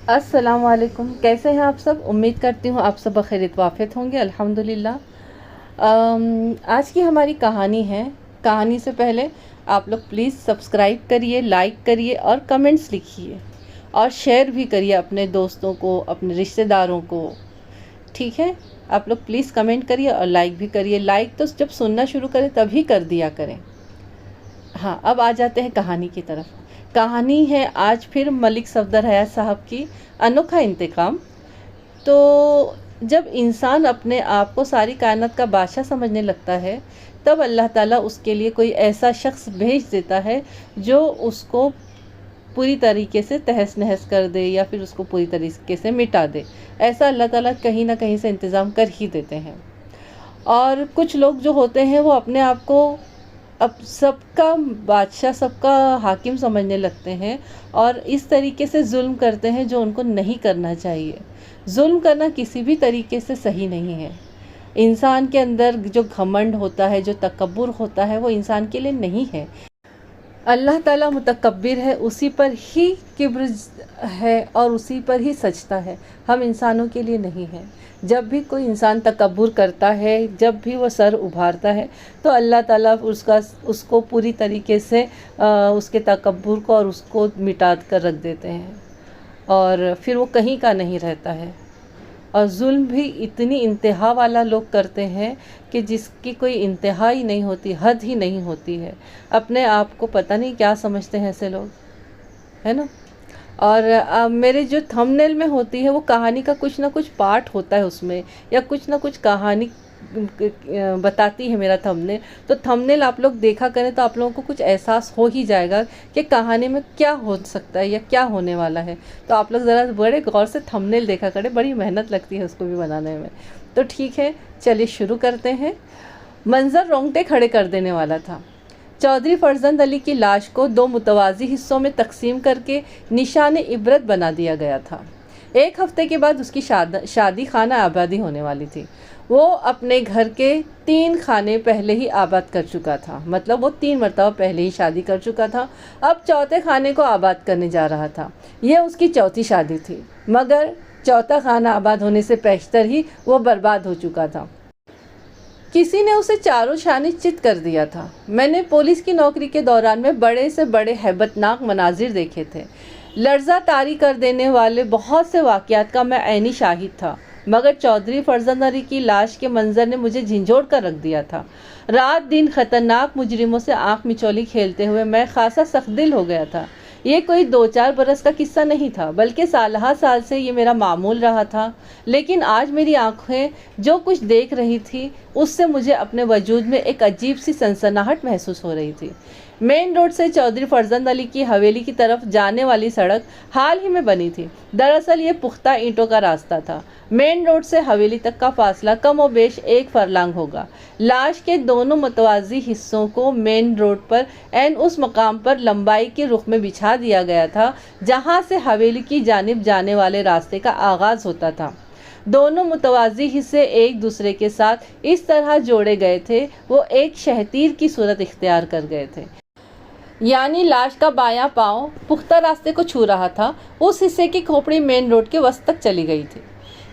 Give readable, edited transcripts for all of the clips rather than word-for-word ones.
अस्सलाम वालेकुम। कैसे हैं आप सब? उम्मीद करती हूँ आप सब बखैरियत वाफियत होंगे, अल्हम्दुलिल्लाह। आज की हमारी कहानी है। कहानी से पहले आप लोग प्लीज़ सब्सक्राइब करिए, लाइक करिए और कमेंट्स लिखिए और शेयर भी करिए अपने दोस्तों को, अपने रिश्तेदारों को। ठीक है, आप लोग प्लीज़ कमेंट करिए और लाइक भी करिए। लाइक तो जब सुनना शुरू करें तभी कर दिया करें। हाँ, अब आ जाते हैं कहानी की तरफ। कहानी है आज फिर मलिक सफदर हयात साहब की अनोखा इंतकाम। तो जब इंसान अपने आप को सारी कायनात का बादशाह समझने लगता है, तब अल्लाह ताला उसके लिए कोई ऐसा शख्स भेज देता है जो उसको पूरी तरीके से तहस नहस कर दे या फिर उसको पूरी तरीके से मिटा दे। ऐसा अल्लाह ताला कहीं ना कहीं से इंतज़ाम कर ही देते हैं। और कुछ लोग जो होते हैं वो अपने आप को अब सबका बादशाह, सबका हाकिम समझने लगते हैं और इस तरीके से जुल्म करते हैं जो उनको नहीं करना चाहिए। जुल्म करना किसी भी तरीके से सही नहीं है। इंसान के अंदर जो घमंड होता है, जो तकब्बुर होता है, वो इंसान के लिए नहीं है। अल्लाह ताला मुतकब्बिर है, उसी पर ही किब्र है और उसी पर ही सजता है, हम इंसानों के लिए नहीं है। जब भी कोई इंसान तकब्बुर करता है, जब भी वो सर उभारता है, तो अल्लाह ताला उसको पूरी तरीके से उसके तकब्बुर को और उसको मिटा कर रख देते हैं और फिर वो कहीं का नहीं रहता है। और जुल्म भी इतनी इंतहा वाला लोग करते हैं कि जिसकी कोई इंतहा ही नहीं होती, हद ही नहीं होती है। अपने आप को पता नहीं क्या समझते हैं ऐसे लोग, है ना। और मेरे जो थंबनेल में होती है वो कहानी का कुछ ना कुछ पार्ट होता है उसमें, या कुछ ना कुछ कहानी बताती है मेरा थंबनेल। तो थंबनेल आप लोग देखा करें तो आप लोगों को कुछ एहसास हो ही जाएगा कि कहानी में क्या हो सकता है या क्या होने वाला है। तो आप लोग ज़रा बड़े गौर से थंबनेल देखा करें, बड़ी मेहनत लगती है उसको भी बनाने में। तो ठीक है, चलिए शुरू करते हैं। मंज़र रोंगटे खड़े कर देने वाला था। चौधरी फरजंद अली की लाश को दो मुतवाज़ी हिस्सों में तकसीम करके निशान इबरत बना दिया गया था। एक हफ्ते के बाद उसकी शादी खाना आबादी होने वाली थी। वो अपने घर के 3 खाने पहले ही आबाद कर चुका था, मतलब वो 3 मरतबा पहले ही शादी कर चुका था। अब चौथे खाने को आबाद करने जा रहा था। यह उसकी चौथी शादी थी, मगर चौथा खाना आबाद होने से पेशतर ही वो बर्बाद हो चुका था। किसी ने उसे चारों शानी चित कर दिया था। मैंने पुलिस की नौकरी के दौरान में बड़े से बड़े हैबतनाक मनाजिर देखे थे। लर्जा तारी कर देने वाले बहुत से वाक़यात का मैं ऐनी शाहिद था, मगर चौधरी फरजंद अली की लाश के मंजर ने मुझे झंझोड़ कर रख दिया था। रात दिन ख़तरनाक मुजरिमों से आंख मिचौली खेलते हुए मैं खासा सख्तदिल हो गया था। ये कोई 2-4 बरस का किस्सा नहीं था, बल्कि सालहा साल से ये मेरा मामूल रहा था। लेकिन आज मेरी आंखें जो कुछ देख रही थी, उससे मुझे अपने वजूद में एक अजीब सी सनसनाहट महसूस हो रही थी। मेन रोड से चौधरी फरजंद अली की हवेली की तरफ जाने वाली सड़क हाल ही में बनी थी। दरअसल ये पुख्ता ईंटों का रास्ता था। मेन रोड से हवेली तक का फासला कम और बेश 1 फरलांग होगा। लाश के दोनों मुतवाज़ी हिस्सों को मेन रोड पर एन उस मकाम पर लंबाई के रुख में बिछा दिया गया था जहां से हवेली की जानिब जाने वाले रास्ते का आगाज़ होता था। दोनों मुतवाज़ी हिस्से एक दूसरे के साथ इस तरह जोड़े गए थे, वो एक शहतीर की सूरत इख्तियार कर गए थे। यानी लाश का बायां पांव पुख्ता रास्ते को छू रहा था। उस हिस्से की खोपड़ी मेन रोड के वस्त तक चली गई थी।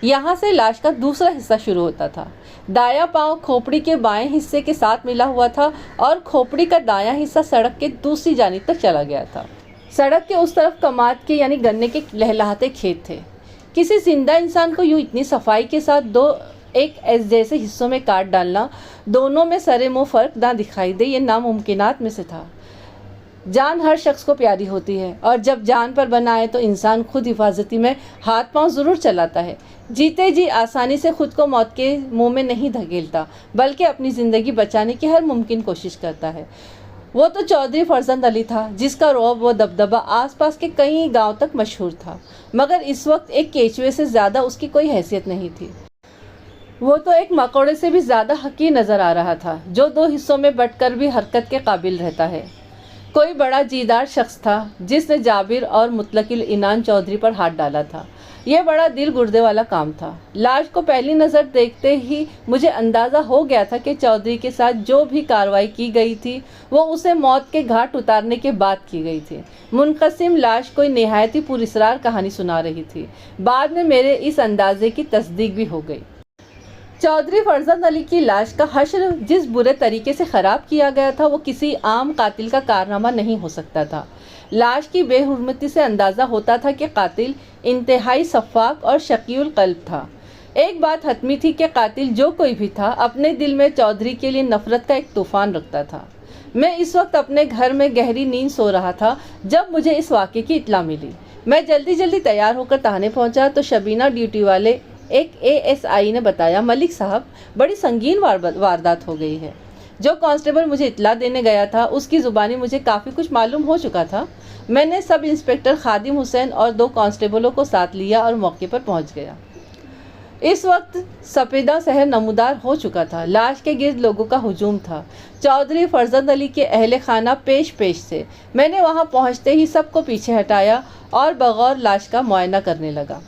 यहाँ से लाश का दूसरा हिस्सा शुरू होता था। दायां पांव खोपड़ी के बाएं हिस्से के साथ मिला हुआ था और खोपड़ी का दायां हिस्सा सड़क के दूसरी जानिब तक चला गया था। सड़क के उस तरफ कमाद के यानी गन्ने के लहलहाते खेत थे। किसी जिंदा इंसान को यूँ इतनी सफाई के साथ दो एक जैसे हिस्सों में काट डालना, दोनों में सरे मुँह फ़र्क ना दिखाई दे, ये नामुमकिनात में से था। जान हर शख्स को प्यारी होती है और जब जान पर बना है तो इंसान खुद हिफाजती में हाथ पांव ज़रूर चलाता है। जीते जी आसानी से खुद को मौत के मुंह में नहीं धकेलता, बल्कि अपनी ज़िंदगी बचाने की हर मुमकिन कोशिश करता है। वो तो चौधरी फरजंद अली था जिसका रौब व दबदबा आसपास के कई गांव तक मशहूर था, मगर इस वक्त एक केचुए से ज़्यादा उसकी कोई हैसियत नहीं थी। वो तो एक मकोड़े से भी ज़्यादा हकीर नज़र आ रहा था, जो 2 हिस्सों में बंटकर भी हरकत के काबिल रहता है। कोई बड़ा जीदार शख्स था जिसने जाबिर और मुतलकिल इनान चौधरी पर हाथ डाला था। यह बड़ा दिल गुर्दे वाला काम था। लाश को पहली नज़र देखते ही मुझे अंदाज़ा हो गया था कि चौधरी के साथ जो भी कार्रवाई की गई थी वो उसे मौत के घाट उतारने के बाद की गई थी। मुनक़सिम लाश कोई निहायत ही पुरअसरार कहानी सुना रही थी। बाद में मेरे इस अंदाजे की तस्दीक भी हो गई। चौधरी फरजंद अली की लाश का हश्र जिस बुरे तरीके से ख़राब किया गया था वो किसी आम कातिल का कारनामा नहीं हो सकता था। लाश की बेहुरमती से अंदाज़ा होता था कि कातिल इंतहाई सफ़ाक और शकीउल क़ल्ब था। एक बात हतमी थी कि कातिल जो कोई भी था अपने दिल में चौधरी के लिए नफ़रत का एक तूफ़ान रखता था। मैं इस वक्त अपने घर में गहरी नींद सो रहा था जब मुझे इस वाक़े की इत्तला मिली। मैं जल्दी तैयार होकर थाने पहुंचा तो शबीना ड्यूटी वाले एक ASI ने बताया, मलिक साहब बड़ी संगीन वारदात हो गई है। जो कांस्टेबल मुझे इत्तला देने गया था उसकी ज़ुबानी मुझे काफ़ी कुछ मालूम हो चुका था। मैंने सब इंस्पेक्टर खादिम हुसैन और 2 कांस्टेबलों को साथ लिया और मौके पर पहुंच गया। इस वक्त सफेदा शहर नमूदार हो चुका था। लाश के गिर्द लोगों का हुजूम था। चौधरी फरजंद अली के अहले खाना पेश थे। मैंने वहां पहुंचते ही सबको पीछे हटाया और बगौर लाश का मुआयना करने लगा।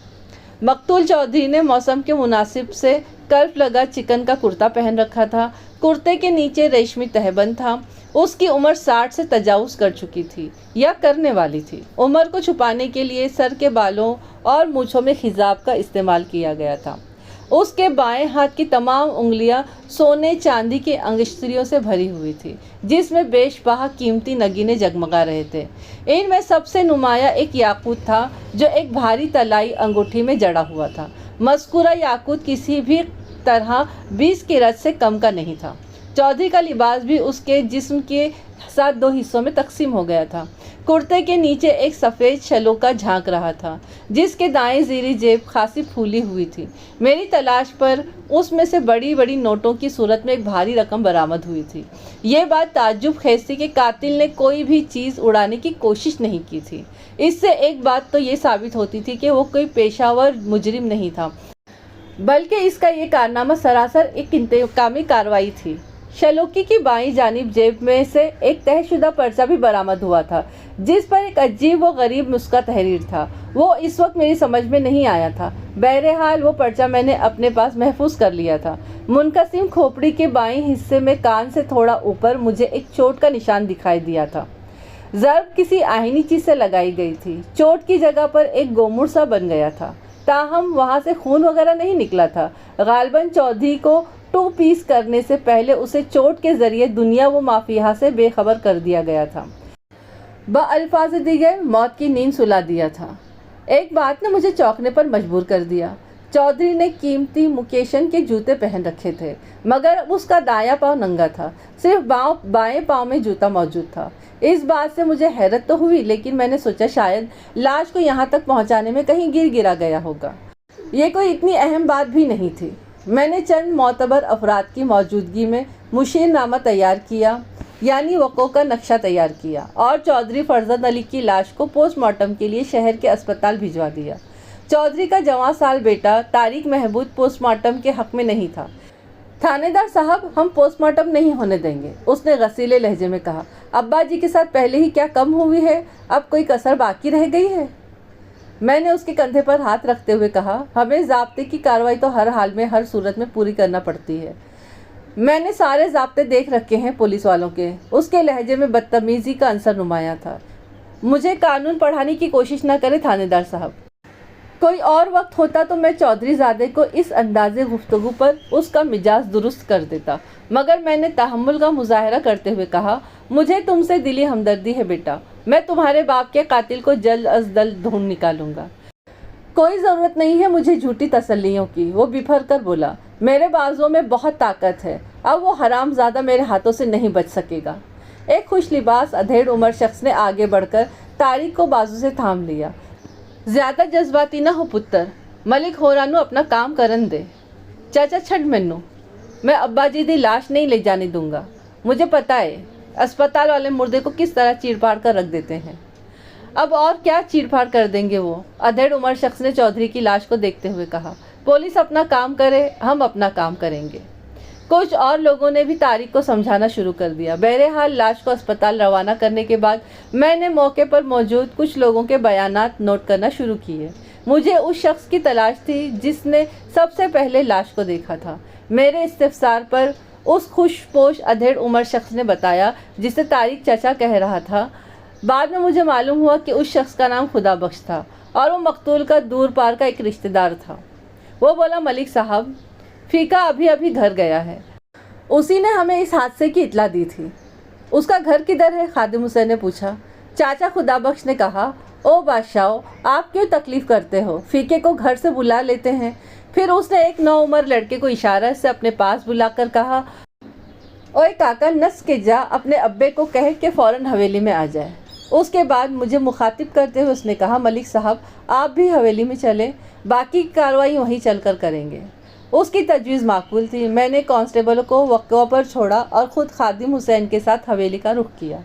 मकतूल चौधरी ने मौसम के मुनासिब से कर्फ लगा चिकन का कुर्ता पहन रखा था। कुर्ते के नीचे रेशमी तहबंद था। उसकी उम्र 60 से तजावुज़ कर चुकी थी या करने वाली थी। उम्र को छुपाने के लिए सर के बालों और मूँछों में खिजाब का इस्तेमाल किया गया था। उसके बाएं हाथ की तमाम उंगलियां सोने चांदी के अंगुष्ठियों से भरी हुई थी जिसमें बेशबहा कीमती नगीने जगमगा रहे थे। इनमें सबसे नुमाया एक याकूत था जो एक भारी तलाई अंगूठी में जड़ा हुआ था। मज़कूरा याकूत किसी भी तरह 20 कैरेट से कम का नहीं था। चौधरी का लिबास भी उसके जिस्म के साथ 2 हिस्सों में तकसीम हो गया था। कुर्ते के नीचे एक सफ़ेद शलोका झांक रहा था जिसके दाएं ज़ीरी जेब खासी फूली हुई थी। मेरी तलाश पर उसमें से बड़ी बड़ी नोटों की सूरत में एक भारी रकम बरामद हुई थी। ये बात ताज्जुब खेज थी कि कातिल ने कोई भी चीज़ उड़ाने की कोशिश नहीं की थी। इससे एक बात तो ये साबित होती थी कि वो कोई पेशावर मुजरिम नहीं था बल्कि इसका ये कारनामा सरासर एक इंतकामी कार्रवाई थी। शलोकी की बाईं जानिब जेब में से एक तहशुदा पर्चा भी बरामद हुआ था जिस पर एक अजीब व गरीब नुस्खा तहरीर था। वो इस वक्त मेरी समझ में नहीं आया था। बहरहाल वो पर्चा मैंने अपने पास महफूज कर लिया था। मुनक़सिम खोपड़ी के बाईं हिस्से में कान से थोड़ा ऊपर मुझे एक चोट का निशान दिखाई दिया था। ज़र्ब किसी आहिनी चीज़ से लगाई गई थी। चोट की जगह पर एक गोमुड़ सा बन गया था, ताहम वहाँ से खून वगैरह नहीं निकला था। गालिबन चौधरी को 2 पीस करने से पहले उसे चोट के ज़रिए दुनिया व माफिया से बेखबर कर दिया गया था। बअल्फाज़ दीगर मौत की नींद सुला दिया था। एक बात ने मुझे चौंकने पर मजबूर कर दिया। चौधरी ने कीमती मुकेशन के जूते पहन रखे थे मगर उसका दायां पाँव नंगा था। सिर्फ बाएं पाँव में जूता मौजूद था। इस बात से मुझे हैरत तो हुई लेकिन मैंने सोचा शायद लाश को यहाँ तक पहुँचाने में कहीं गिरा गया होगा। ये कोई इतनी अहम बात भी नहीं थी। मैंने चंद मोतबर अफराद की मौजूदगी में मुशीरनामा तैयार किया यानी वक़्फ़ का नक्शा तैयार किया और चौधरी फरजंद अली की लाश को पोस्टमार्टम के लिए शहर के अस्पताल भिजवा दिया। चौधरी का जवां साल बेटा तारिक महमूद पोस्टमार्टम के हक़ में नहीं था। थानेदार साहब, हम पोस्टमार्टम नहीं होने देंगे, उसने गसीले लहजे में कहा। अब्बा जी के साथ पहले ही क्या कम हुई है, अब कोई कसर बाकी रह गई है? मैंने उसके कंधे पर हाथ रखते हुए कहा, हमें ज़ाब्ते की कार्रवाई तो हर हाल में हर सूरत में पूरी करना पड़ती है। मैंने सारे ज़ाब्ते देख रखे हैं पुलिस वालों के। उसके लहजे में बदतमीज़ी का अंसर नुमाया था। मुझे कानून पढ़ाने की कोशिश न करे थानेदार साहब। कोई और वक्त होता तो मैं चौधरी ज़ादे को इस अंदाज़े गुफ्तगू पर उसका मिजाज दुरुस्त कर देता, मगर मैंने तहम्मुल का मुजाहरा करते हुए कहा, मुझे तुमसे दिली हमदर्दी है बेटा, मैं तुम्हारे बाप के कातिल को जल्द अज जल्द ढूंढ निकालूंगा। कोई ज़रूरत नहीं है मुझे झूठी तसल्लियों की, वो बिफर कर बोला। मेरे बाजुओं में बहुत ताकत है, अब वो हरामज़ादा मेरे हाथों से नहीं बच सकेगा। एक खुश लिबास अधेड़ उम्र शख्स ने आगे बढ़कर तारिक को बाजू से थाम लिया। ज़्यादा जज्बाती ना हो पुत्र, मलिक होरानू अपना काम करन दे। चाचा छड़ मैनू, मैं अब्बा जी दी लाश नहीं ले जाने दूंगा। मुझे पता है अस्पताल वाले मुर्दे को किस तरह चीरफाड़ कर रख देते हैं। अब और क्या चीरफाड़ कर देंगे वो, अधेड़ उम्र शख्स ने चौधरी की लाश को देखते हुए कहा। पुलिस अपना काम करे, हम अपना काम करेंगे। कुछ और लोगों ने भी तारिक को समझाना शुरू कर दिया। बहरहाल लाश को अस्पताल रवाना करने के बाद मैंने मौके पर मौजूद कुछ लोगों के बयानात नोट करना शुरू किए। मुझे उस शख्स की तलाश थी जिसने सबसे पहले लाश को देखा था। मेरे इस्तिफसार पर उस खुशपोश अधेड़ उम्र शख्स ने बताया जिसे तारिक चाचा कह रहा था। बाद में मुझे मालूम हुआ कि उस शख्स का नाम खुदा बख्श था और वो मकतूल का दूर पार का एक रिश्तेदार था। वो बोला, मलिक साहब, फीका अभी अभी घर गया है। उसी ने हमें इस हादसे की इतला दी थी। उसका घर किधर है? खादिम हुसैन ने पूछा। चाचा खुदा बख्श ने कहा, ओ बादशाह, आप क्यों तकलीफ़ करते हो? फीके को घर से बुला लेते हैं। फिर उसने एक नौउम्र लड़के को इशारा से अपने पास बुलाकर कहा, ओए काका, नस के जा, अपने अब्बे को कह के फ़ौरन हवेली में आ जाए। उसके बाद मुझे मुखातिब करते हुए उसने कहा, मलिक साहब, आप भी हवेली में चलें, बाकी कार्रवाई वहीं चलकर करेंगे। उसकी तजवीज़ माकूल थी। मैंने कांस्टेबलों को वक़्वा पर छोड़ा और ख़ुद खादिम हुसैन के साथ हवेली का रुख किया।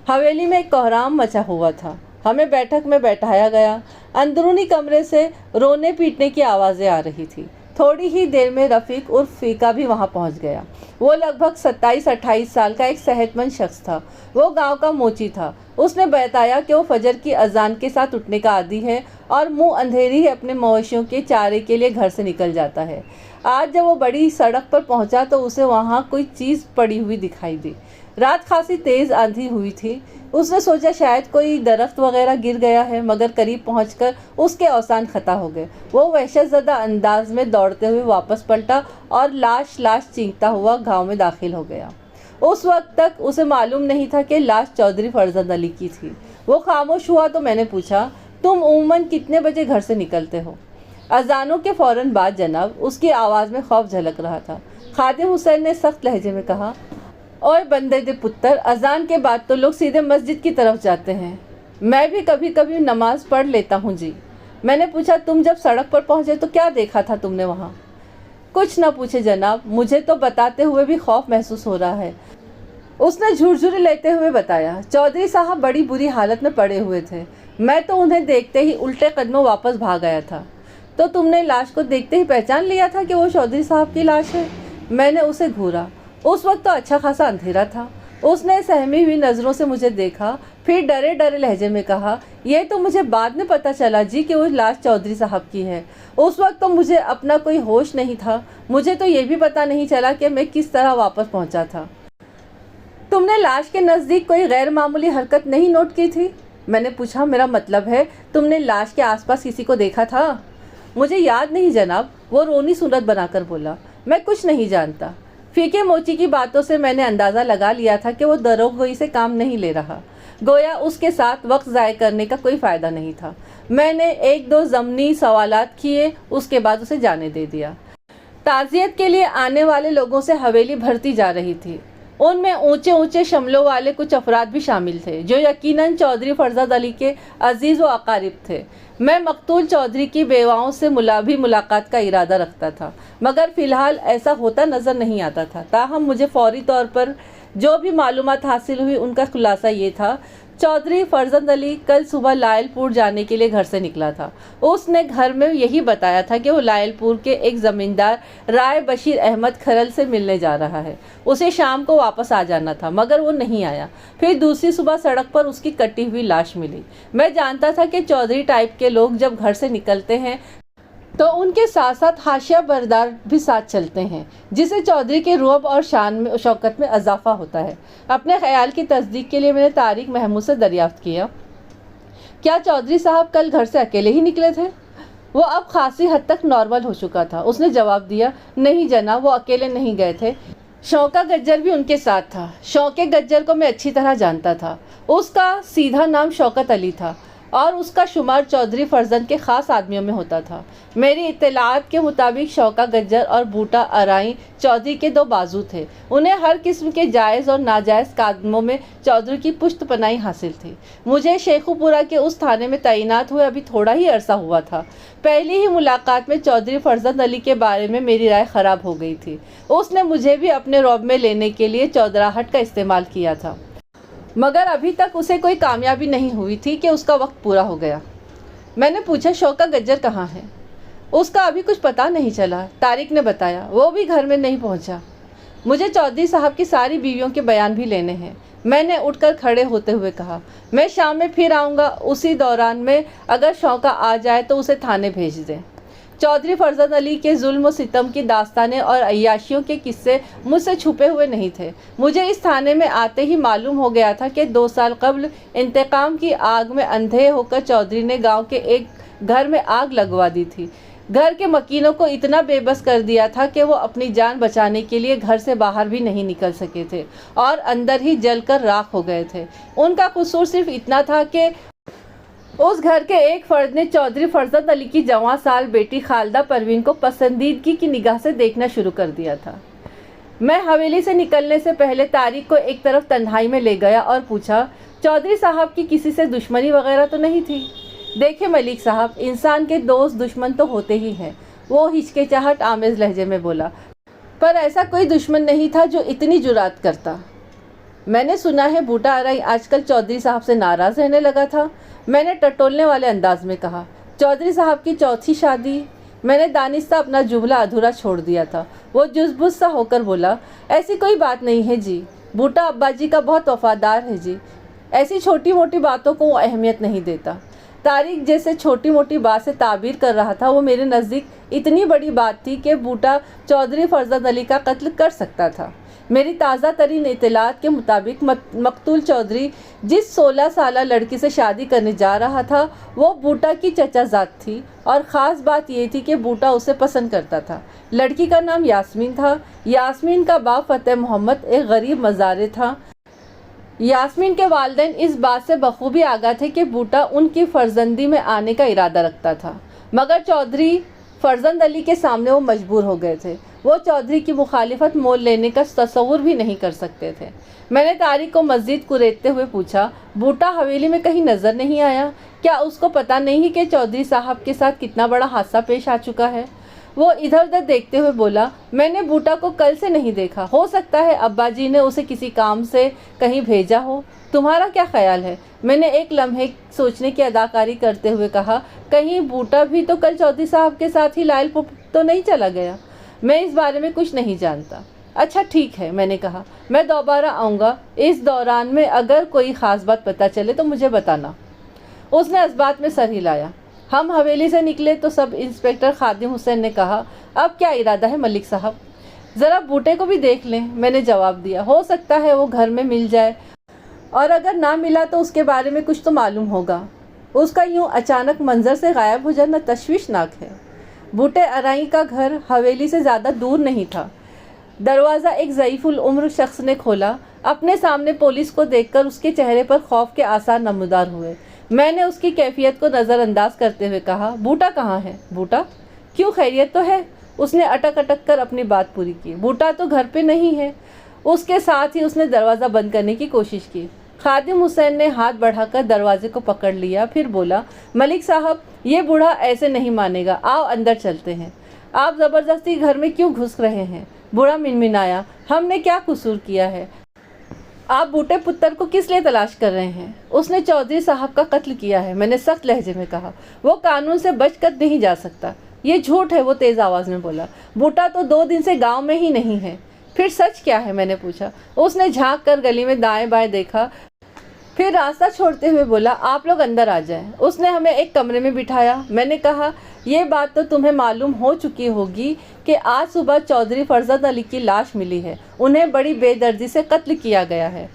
हवेली में एक कोहराम मचा हुआ था। हमें बैठक में बैठाया गया। अंदरूनी कमरे से रोने पीटने की आवाज़ें आ रही थी। थोड़ी ही देर में रफ़ीक उर्फ फ़ीका भी वहाँ पहुँच गया। वो लगभग 27-28 साल का एक सेहतमंद शख्स था। वो गांव का मोची था। उसने बताया कि वो फजर की अजान के साथ उठने का आदी है और मुंह अंधेरी ही अपने मवेशियों के चारे के लिए घर से निकल जाता है। आज जब वो बड़ी सड़क पर पहुंचा तो उसे वहाँ कोई चीज़ पड़ी हुई दिखाई दी। रात खासी तेज़ आंधी हुई थी। उसने सोचा शायद कोई दरख्त वगैरह गिर गया है, मगर करीब पहुंचकर उसके औसान खता हो गए। वो वहशतज़दा अंदाज में दौड़ते हुए वापस पलटा और लाश चीखता हुआ गांव में दाखिल हो गया। उस वक्त तक उसे मालूम नहीं था कि लाश चौधरी फरजंद अली की थी। वो खामोश हुआ तो मैंने पूछा, तुम उमूमन कितने बजे घर से निकलते हो? अजानों के फ़ौरन बाद जनाब। उसकी आवाज़ में खौफ झलक रहा था। खादिम हुसैन ने सख्त लहजे में कहा, ओए बंदे दे पुत्र, अजान के बाद तो लोग सीधे मस्जिद की तरफ जाते हैं। मैं भी कभी कभी नमाज पढ़ लेता हूँ जी। मैंने पूछा, तुम जब सड़क पर पहुँचे तो क्या देखा था तुमने वहाँ? कुछ न पूछे जनाब, मुझे तो बताते हुए भी खौफ महसूस हो रहा है। उसने झुरझुरी लेते हुए बताया, चौधरी साहब बड़ी बुरी हालत में पड़े हुए थे। मैं तो उन्हें देखते ही उल्टे कदमों वापस भाग आया था। तो तुमने लाश को देखते ही पहचान लिया था कि वो चौधरी साहब की लाश है? मैंने उसे घूरा। उस वक्त तो अच्छा खासा अंधेरा था। उसने सहमी हुई नज़रों से मुझे देखा, फिर डरे डरे लहजे में कहा, यह तो मुझे बाद में पता चला जी कि वो लाश चौधरी साहब की है। उस वक्त तो मुझे अपना कोई होश नहीं था। मुझे तो ये भी पता नहीं चला कि मैं किस तरह वापस पहुंचा था। तुमने लाश के नज़दीक कोई गैर मामूली हरकत नहीं नोट की थी? मैंने पूछा, मेरा मतलब है तुमने लाश के आसपास किसी को देखा था? मुझे याद नहीं जनाब, वो रोनी सूरत बनाकर बोला। मैं कुछ नहीं जानता। फीके मोची की बातों से मैंने अंदाज़ा लगा लिया था कि वो दरोगोई से काम नहीं ले रहा। गोया उसके साथ वक्त ज़ाय करने का कोई फ़ायदा नहीं था। मैंने 1-2 ज़मनी सवालात किए, उसके बाद उसे जाने दे दिया। ताज़ियत के लिए आने वाले लोगों से हवेली भरती जा रही थी। उनमें ऊंचे ऊंचे शमलों वाले कुछ अफराद भी शामिल थे जो यकीनन चौधरी फरजंद अली के अजीज़ व अकारिब थे। मैं मकतूल चौधरी की बेवाओं से भी मुलाकात का इरादा रखता था, मगर फ़िलहाल ऐसा होता नज़र नहीं आता था। ताहम मुझे फौरी तौर पर जो भी मालूमात हासिल हुई उनका खुलासा ये था, चौधरी फरजंद अली कल सुबह लायलपुर जाने के लिए घर से निकला था। उसने घर में यही बताया था कि वो लायलपुर के एक ज़मींदार राय बशीर अहमद खरल से मिलने जा रहा है। उसे शाम को वापस आ जाना था, मगर वो नहीं आया। फिर दूसरी सुबह सड़क पर उसकी कटी हुई लाश मिली। मैं जानता था कि चौधरी टाइप के लोग जब घर से निकलते हैं तो उनके साथ साथ हाशिया बरदार भी साथ चलते हैं, जिससे चौधरी के रुअब और शान में शौकत में इजाफा होता है। अपने ख्याल की तस्दीक के लिए मैंने तारिक महमूद से दरियाफ्त किया, क्या चौधरी साहब कल घर से अकेले ही निकले थे? वो अब खासी हद तक नॉर्मल हो चुका था। उसने जवाब दिया, नहीं जनाब, वो अकेले नहीं गए थे, शौका गज्जर भी उनके साथ था। शौके गज्जर को मैं अच्छी तरह जानता था। उसका सीधा नाम शौकत अली था और उसका शुमार चौधरी फरजंद के ख़ास आदमियों में होता था। मेरी इत्तलात के मुताबिक शौका गज्जर और बूटा अराई चौधरी के 2 बाजू थे। उन्हें हर किस्म के जायज़ और नाजायज़ कादमों में चौधरी की पुश्त पनाही हासिल थी। मुझे शेखुपुरा के उस थाने में तैनात हुए अभी थोड़ा ही अरसा हुआ था। पहली ही मुलाकात में चौधरी फरजंद अली के बारे में मेरी राय ख़राब हो गई थी। उसने मुझे भी अपने रौब में लेने के लिए चौधराहट का इस्तेमाल किया था, मगर अभी तक उसे कोई कामयाबी नहीं हुई थी कि उसका वक्त पूरा हो गया। मैंने पूछा, शौका गज्जर कहाँ है? उसका अभी कुछ पता नहीं चला, तारिक ने बताया। वो भी घर में नहीं पहुँचा। मुझे चौधरी साहब की सारी बीवियों के बयान भी लेने हैं। मैंने उठकर खड़े होते हुए कहा, मैं शाम में फिर आऊँगा, उसी दौरान में अगर शौका आ जाए तो उसे थाने भेज दें। चौधरी फरजंद अली के जुल्म व सितम की दास्तानें और अय्याशियों के किस्से मुझसे छुपे हुए नहीं थे। मुझे इस थाने में आते ही मालूम हो गया था कि 2 साल कबल इंतकाम की आग में अंधे होकर चौधरी ने गांव के एक घर में आग लगवा दी थी। घर के मकीनों को इतना बेबस कर दिया था कि वो अपनी जान बचाने के लिए घर से बाहर भी नहीं निकल सके थे और अंदर ही जलकर राख हो गए थे। उनका कसूर सिर्फ इतना था कि उस घर के एक फर्द ने चौधरी फरजंद अली की जवां साल बेटी खालदा परवीन को पसंदीदगी की निगाह से देखना शुरू कर दिया था। मैं हवेली से निकलने से पहले तारिक को एक तरफ तन्हाई में ले गया और पूछा, चौधरी साहब की किसी से दुश्मनी वगैरह तो नहीं थी? देखिए मलिक साहब, इंसान के दोस्त दुश्मन तो होते ही हैं, वो हिचकिचाहट आमेज लहजे में बोला, पर ऐसा कोई दुश्मन नहीं था जो इतनी जुरात करता। मैंने सुना है बूटा आरई आजकल चौधरी साहब से नाराज़ रहने लगा था। मैंने टटोलने वाले अंदाज में कहा, चौधरी साहब की चौथी शादी। मैंने दानिस्ता अपना जुमला अधूरा छोड़ दिया था। वो जुज़बुज़ सा होकर बोला, ऐसी कोई बात नहीं है जी, बूटा अब्बा जी का बहुत वफादार है जी, ऐसी छोटी मोटी बातों को वो अहमियत नहीं देता। तारिक जैसे छोटी मोटी बात से ताबीर कर रहा था, वो मेरे नज़दीक इतनी बड़ी बात थी कि बूटा चौधरी फरजंद अली का कत्ल कर सकता था। मेरी ताज़ा तरीन इत्तलात के मुताबिक मकतूल चौधरी जिस 16 साला लड़की से शादी करने जा रहा था वो बूटा की चचाजाद थी, और ख़ास बात ये थी कि बूटा उसे पसंद करता था। लड़की का नाम यास्मीन था। यास्मीन का बाप फतेह मोहम्मद एक गरीब मज़ारे था। यास्मीन के वालिदैन इस बात से बखूबी आगाह थे कि बूटा उनकी फर्जंदी में आने का इरादा रखता था, मगर चौधरी फरजंद अली के सामने वो मजबूर हो गए थे। वो चौधरी की मुखालिफत मोल लेने का तसव्वुर भी नहीं कर सकते थे। मैंने तारिक को मस्जिद कुरेदते हुए पूछा, बूटा हवेली में कहीं नज़र नहीं आया? क्या उसको पता नहीं कि चौधरी साहब के साथ कितना बड़ा हादसा पेश आ चुका है? वो इधर उधर देखते हुए बोला, मैंने बूटा को कल से नहीं देखा, हो सकता है अब्बा जी ने उसे किसी काम से कहीं भेजा हो। तुम्हारा क्या ख्याल है? मैंने एक लम्हे सोचने की अदाकारी करते हुए कहा, कहीं बूटा भी तो कल चौधरी साहब के साथ ही लायल तो नहीं चला गया? मैं इस बारे में कुछ नहीं जानता। अच्छा ठीक है, मैंने कहा, मैं दोबारा आऊँगा, इस दौरान में अगर कोई ख़ास बात पता चले तो मुझे बताना। उसने इस बात में सर हिलाया। हम हवेली से निकले तो सब इंस्पेक्टर खादिम हुसैन ने कहा, अब क्या इरादा है मलिक साहब? ज़रा बूटे को भी देख लें, मैंने जवाब दिया। हो सकता है वो घर में मिल जाए, और अगर ना मिला तो उसके बारे में कुछ तो मालूम होगा। उसका यूं अचानक मंजर से गायब हो जाना तशवीशनाक है। बूटे आरई का घर हवेली से ज़्यादा दूर नहीं था। दरवाज़ा एक ज़ईफ़ुल उम्र शख्स ने खोला। अपने सामने पुलिस को देखकर उसके चेहरे पर खौफ के आसार नमूदार हुए। मैंने उसकी कैफियत को नज़रअंदाज करते हुए कहा, बूटा कहाँ है? बूटा क्यों, खैरियत तो है? उसने अटक अटक कर अपनी बात पूरी की। बूटा तो घर पे नहीं है। उसके साथ ही उसने दरवाज़ा बंद करने की कोशिश की। खादिम हुसैन ने हाथ बढ़ाकर दरवाजे को पकड़ लिया, फिर बोला, मलिक साहब, ये बूढ़ा ऐसे नहीं मानेगा, आओ अंदर चलते हैं। आप ज़बरदस्ती घर में क्यों घुस रहे हैं? बूढ़ा मिनमिनाया, हमने क्या कसूर किया है? आप बूटे पुत्र को किस लिए तलाश कर रहे हैं? उसने चौधरी साहब का कत्ल किया है, मैंने सख्त लहजे में कहा। वो कानून से बच कर नहीं जा सकता। ये झूठ है, वो तेज़ आवाज़ में बोला। बूटा तो 2 दिन से गांव में ही नहीं है। फिर सच क्या है? मैंने पूछा। उसने झांक कर गली में दाएं बाएं देखा, फिर रास्ता छोड़ते हुए बोला, आप लोग अंदर आ जाएं। उसने हमें एक कमरे में बिठाया। मैंने कहा, ये बात तो तुम्हें मालूम हो चुकी होगी कि आज सुबह चौधरी फरजंद अली की लाश मिली है। उन्हें बड़ी बेदर्दी से कत्ल किया गया है।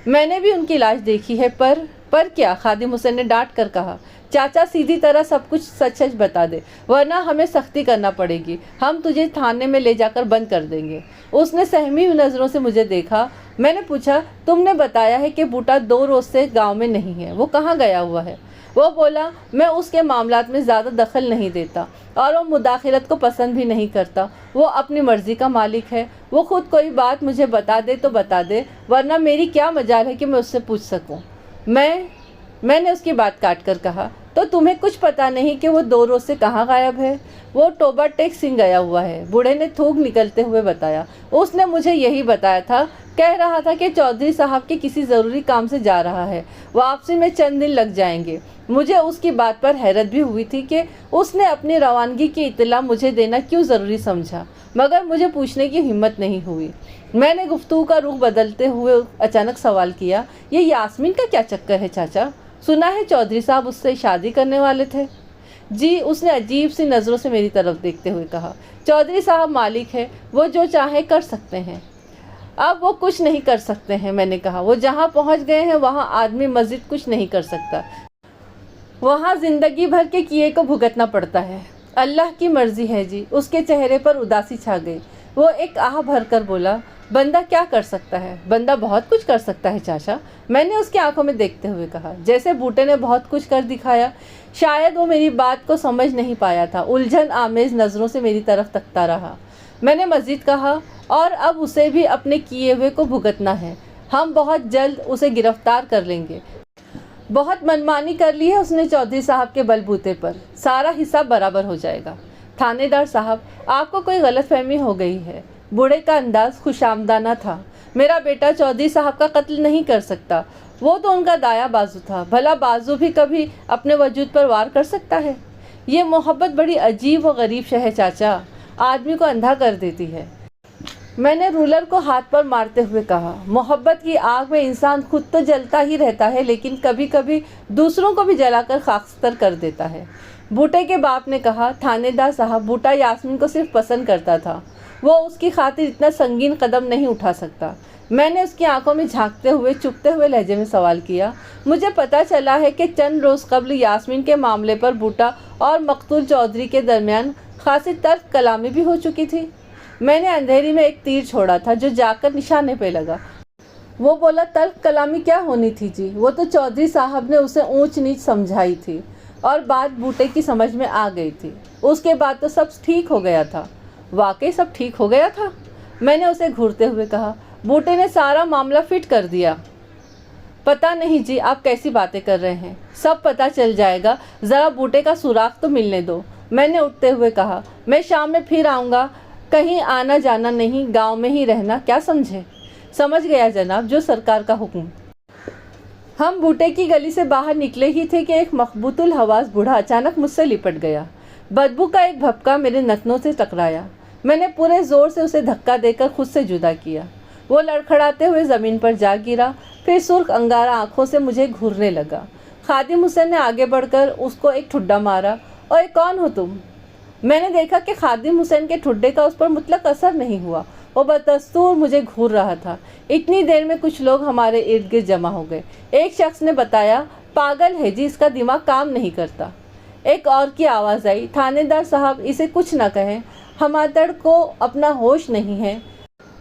मैंने भी उनकी लाश देखी है, पर क्या? खादिम हुसैन ने डांट कर कहा। चाचा, सीधी तरह सब कुछ सच सच बता दे, वरना हमें सख्ती करना पड़ेगी। हम तुझे थाने में ले जाकर बंद कर देंगे। उसने सहमी हुई नज़रों से मुझे देखा। मैंने पूछा, तुमने बताया है कि बूटा 2 रोज़ से गांव में नहीं है, वो कहाँ गया हुआ है? वो बोला, मैं उसके मामलात में ज़्यादा दखल नहीं देता और वो मुदाखलत को पसंद भी नहीं करता। वो अपनी मर्ज़ी का मालिक है। वो खुद कोई बात मुझे बता दे तो बता दे, वरना मेरी क्या मजाल है कि मैं उससे पूछ सकूं। मैंने उसकी बात काट कर कहा, तो तुम्हें कुछ पता नहीं कि वो 2 रोज से कहाँ गायब है? वो टोबा टेक सिंह गया हुआ है, बूढ़े ने थूक निकलते हुए बताया। उसने मुझे यही बताया था, कह रहा था कि चौधरी साहब के किसी ज़रूरी काम से जा रहा है, वापसी में चंद दिन लग जाएंगे। मुझे उसकी बात पर हैरत भी हुई थी कि उसने अपनी रवानगी की इत्तला मुझे देना क्यों ज़रूरी समझा, मगर मुझे पूछने की हिम्मत नहीं हुई। मैंने गुफ्तगू का रुख बदलते हुए अचानक सवाल किया, ये यास्मीन का क्या चक्कर है चाचा? सुना है चौधरी साहब उससे शादी करने वाले थे। जी, उसने अजीब सी नज़रों से मेरी तरफ देखते हुए कहा। चौधरी साहब मालिक है, वो जो चाहे कर सकते हैं। अब वो कुछ नहीं कर सकते हैं, मैंने कहा। वो जहाँ पहुँच गए हैं वहाँ आदमी मस्जिद कुछ नहीं कर सकता, वहाँ ज़िंदगी भर के किए को भुगतना पड़ता है। अल्लाह की मर्जी है जी। उसके चेहरे पर उदासी छा गई। वो एक आह भर कर बोला, बंदा क्या कर सकता है? बंदा बहुत कुछ कर सकता है चाचा, मैंने उसकी आंखों में देखते हुए कहा। जैसे बूटे ने बहुत कुछ कर दिखाया। शायद वो मेरी बात को समझ नहीं पाया था, उलझन आमेज नज़रों से मेरी तरफ तकता रहा। मैंने मज़ीद कहा, और अब उसे भी अपने किए हुए को भुगतना है। हम बहुत जल्द उसे गिरफ्तार कर लेंगे। बहुत मनमानी कर ली है उसने चौधरी साहब के बलबूते पर, सारा हिसाब बराबर हो जाएगा। थानेदार साहब, आपको कोई गलतफहमी हो गई है। बूढ़े का अंदाज खुशामदाना था। मेरा बेटा चौधरी साहब का कत्ल नहीं कर सकता, वो तो उनका दाया बाजू था। भला बाजू भी कभी अपने वजूद पर वार कर सकता है? ये मोहब्बत बड़ी अजीब व गरीब शय है चाचा, आदमी को अंधा कर देती है। मैंने रूलर को हाथ पर मारते हुए कहा, मोहब्बत की आग में इंसान खुद तो जलता ही रहता है, लेकिन कभी कभी दूसरों को भी जलाकर खाकस्तर कर देता है। बूटे के बाप ने कहा, थानेदार साहब, बूटा यास्मीन को सिर्फ पसंद करता था, वो उसकी खातिर इतना संगीन कदम नहीं उठा सकता। मैंने उसकी आंखों में झांकते हुए चुपते हुए लहजे में सवाल किया, मुझे पता चला है कि चंद रोज़ कबल यास्मीन के मामले पर बूटा और मकतूल चौधरी के दरमियान खासी तर्क कलामी भी हो चुकी थी। मैंने अंधेरी में एक तीर छोड़ा था जो जाकर निशाने पे लगा। वो बोला, तर्क कलामी क्या होनी थी जी, वो तो चौधरी साहब ने उसे ऊंच नीच समझाई थी और बात बूटे की समझ में आ गई थी। उसके बाद तो सब ठीक हो गया था। वाकई सब ठीक हो गया था? मैंने उसे घूरते हुए कहा। बूटे ने सारा मामला फिट कर दिया। पता नहीं जी, आप कैसी बातें कर रहे हैं, सब पता चल जाएगा, ज़रा बूटे का सुराग तो मिलने दो। मैंने उठते हुए कहा, मैं शाम में फिर आऊँगा, कहीं आना जाना नहीं, गांव में ही रहना, क्या समझे? समझ गया जनाब, जो सरकार का हुक्म। हम बूटे की गली से बाहर निकले ही थे कि एक मखबूतुल हवास बूढ़ा अचानक मुझसे लिपट गया। बदबू का एक भपका मेरे नथनों से टकराया। मैंने पूरे जोर से उसे धक्का देकर खुद से जुदा किया। वो लड़खड़ाते हुए ज़मीन पर जा गिरा, फिर सुर्ख अंगारा आंखों से मुझे घूरने लगा। खादिम हुसैन ने आगे बढ़कर उसको एक ठुड्डा मारा। ओए, कौन हो तुम? मैंने देखा कि खादिम हुसैन के ठुड्डे का उस पर मुतलक असर नहीं हुआ। वो बदस्तूर मुझे घूर रहा था। इतनी देर में कुछ लोग हमारे इर्द गिर्द जमा हो गए। एक शख्स ने बताया, पागल है जी, इसका दिमाग काम नहीं करता। एक और की आवाज़ आई, थानेदार साहब, इसे कुछ न कहें, हमादड़ को अपना होश नहीं है,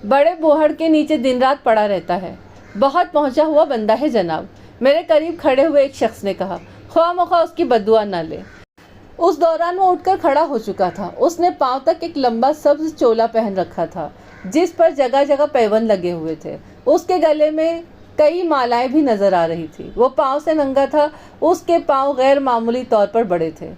बड़े बोहड़ के नीचे दिन रात पड़ा रहता है, बहुत पहुंचा हुआ बंदा है जनाब। मेरे करीब खड़े हुए एक शख्स ने कहा, ख्वाह उसकी बद्दुआ न ले। उस दौरान वो उठकर खड़ा हो चुका था। उसने पांव तक एक लंबा सब्ज चोला पहन रखा था जिस पर जगह जगह पैबंद लगे हुए थे। उसके गले में कई मालाएं भी नजर आ रही थी। वो पांव से नंगा था। उसके पांव गैर मामूली तौर पर बड़े थे।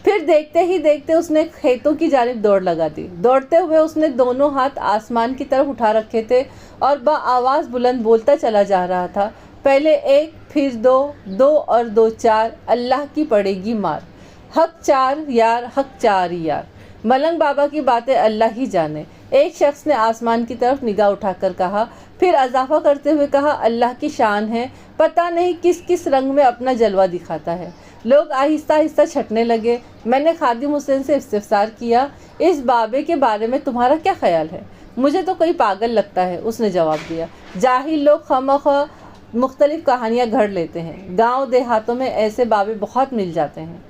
फिर देखते ही देखते उसने खेतों की जानिब दौड़ लगा दी। दौड़ते हुए उसने दोनों हाथ आसमान की तरफ उठा रखे थे और आवाज़ बुलंद बोलता चला जा रहा था, पहले एक, फिर दो, दो और दो चार, अल्लाह की पड़ेगी मार, हक चार यार, हक चार यार, मलंग बाबा की बातें अल्लाह ही जाने। एक शख्स ने आसमान की तरफ निगाह उठाकर कहा, फिर इजाफा करते हुए कहा, अल्लाह की शान है, पता नहीं किस किस रंग में अपना जलवा दिखाता है। लोग आहिस्ता आहिस्ता छटने लगे। मैंने खादिम हुसैन से इस्तिफसार किया, इस बाबे के बारे में तुम्हारा क्या ख्याल है? मुझे तो कोई पागल लगता है, उसने जवाब दिया। जाहिल लोग खामखा मुख्तलिफ कहानियाँ घड़ लेते हैं। गांव देहातों में ऐसे बाबे बहुत मिल जाते हैं।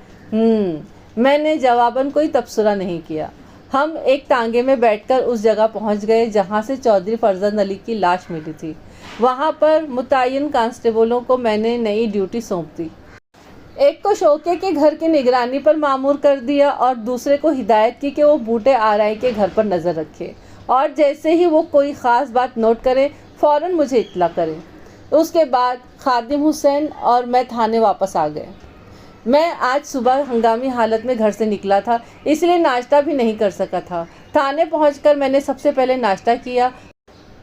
मैंने जवाबन कोई तबसरा नहीं किया। हम एक टांगे में बैठकर उस जगह पहुंच गए जहां से चौधरी फरजंद अली की लाश मिली थी। वहां पर मुतय्यन कांस्टेबलों को मैंने नई ड्यूटी सौंप दी। एक को शोके के घर की निगरानी पर मामूर कर दिया और दूसरे को हिदायत की कि वो बूटे आराई के घर पर नज़र रखे और जैसे ही वो कोई ख़ास बात नोट करे फ़ौरन मुझे इत्तला करे। उसके बाद खादिम हुसैन और मैं थाने वापस आ गए। میں آج صبح ہنگامی حالت میں گھر سے نکلا تھا، اس لیے ناشتہ بھی نہیں کر سکا تھا۔ تھانے پہنچ کر میں نے سب سے پہلے ناشتہ کیا،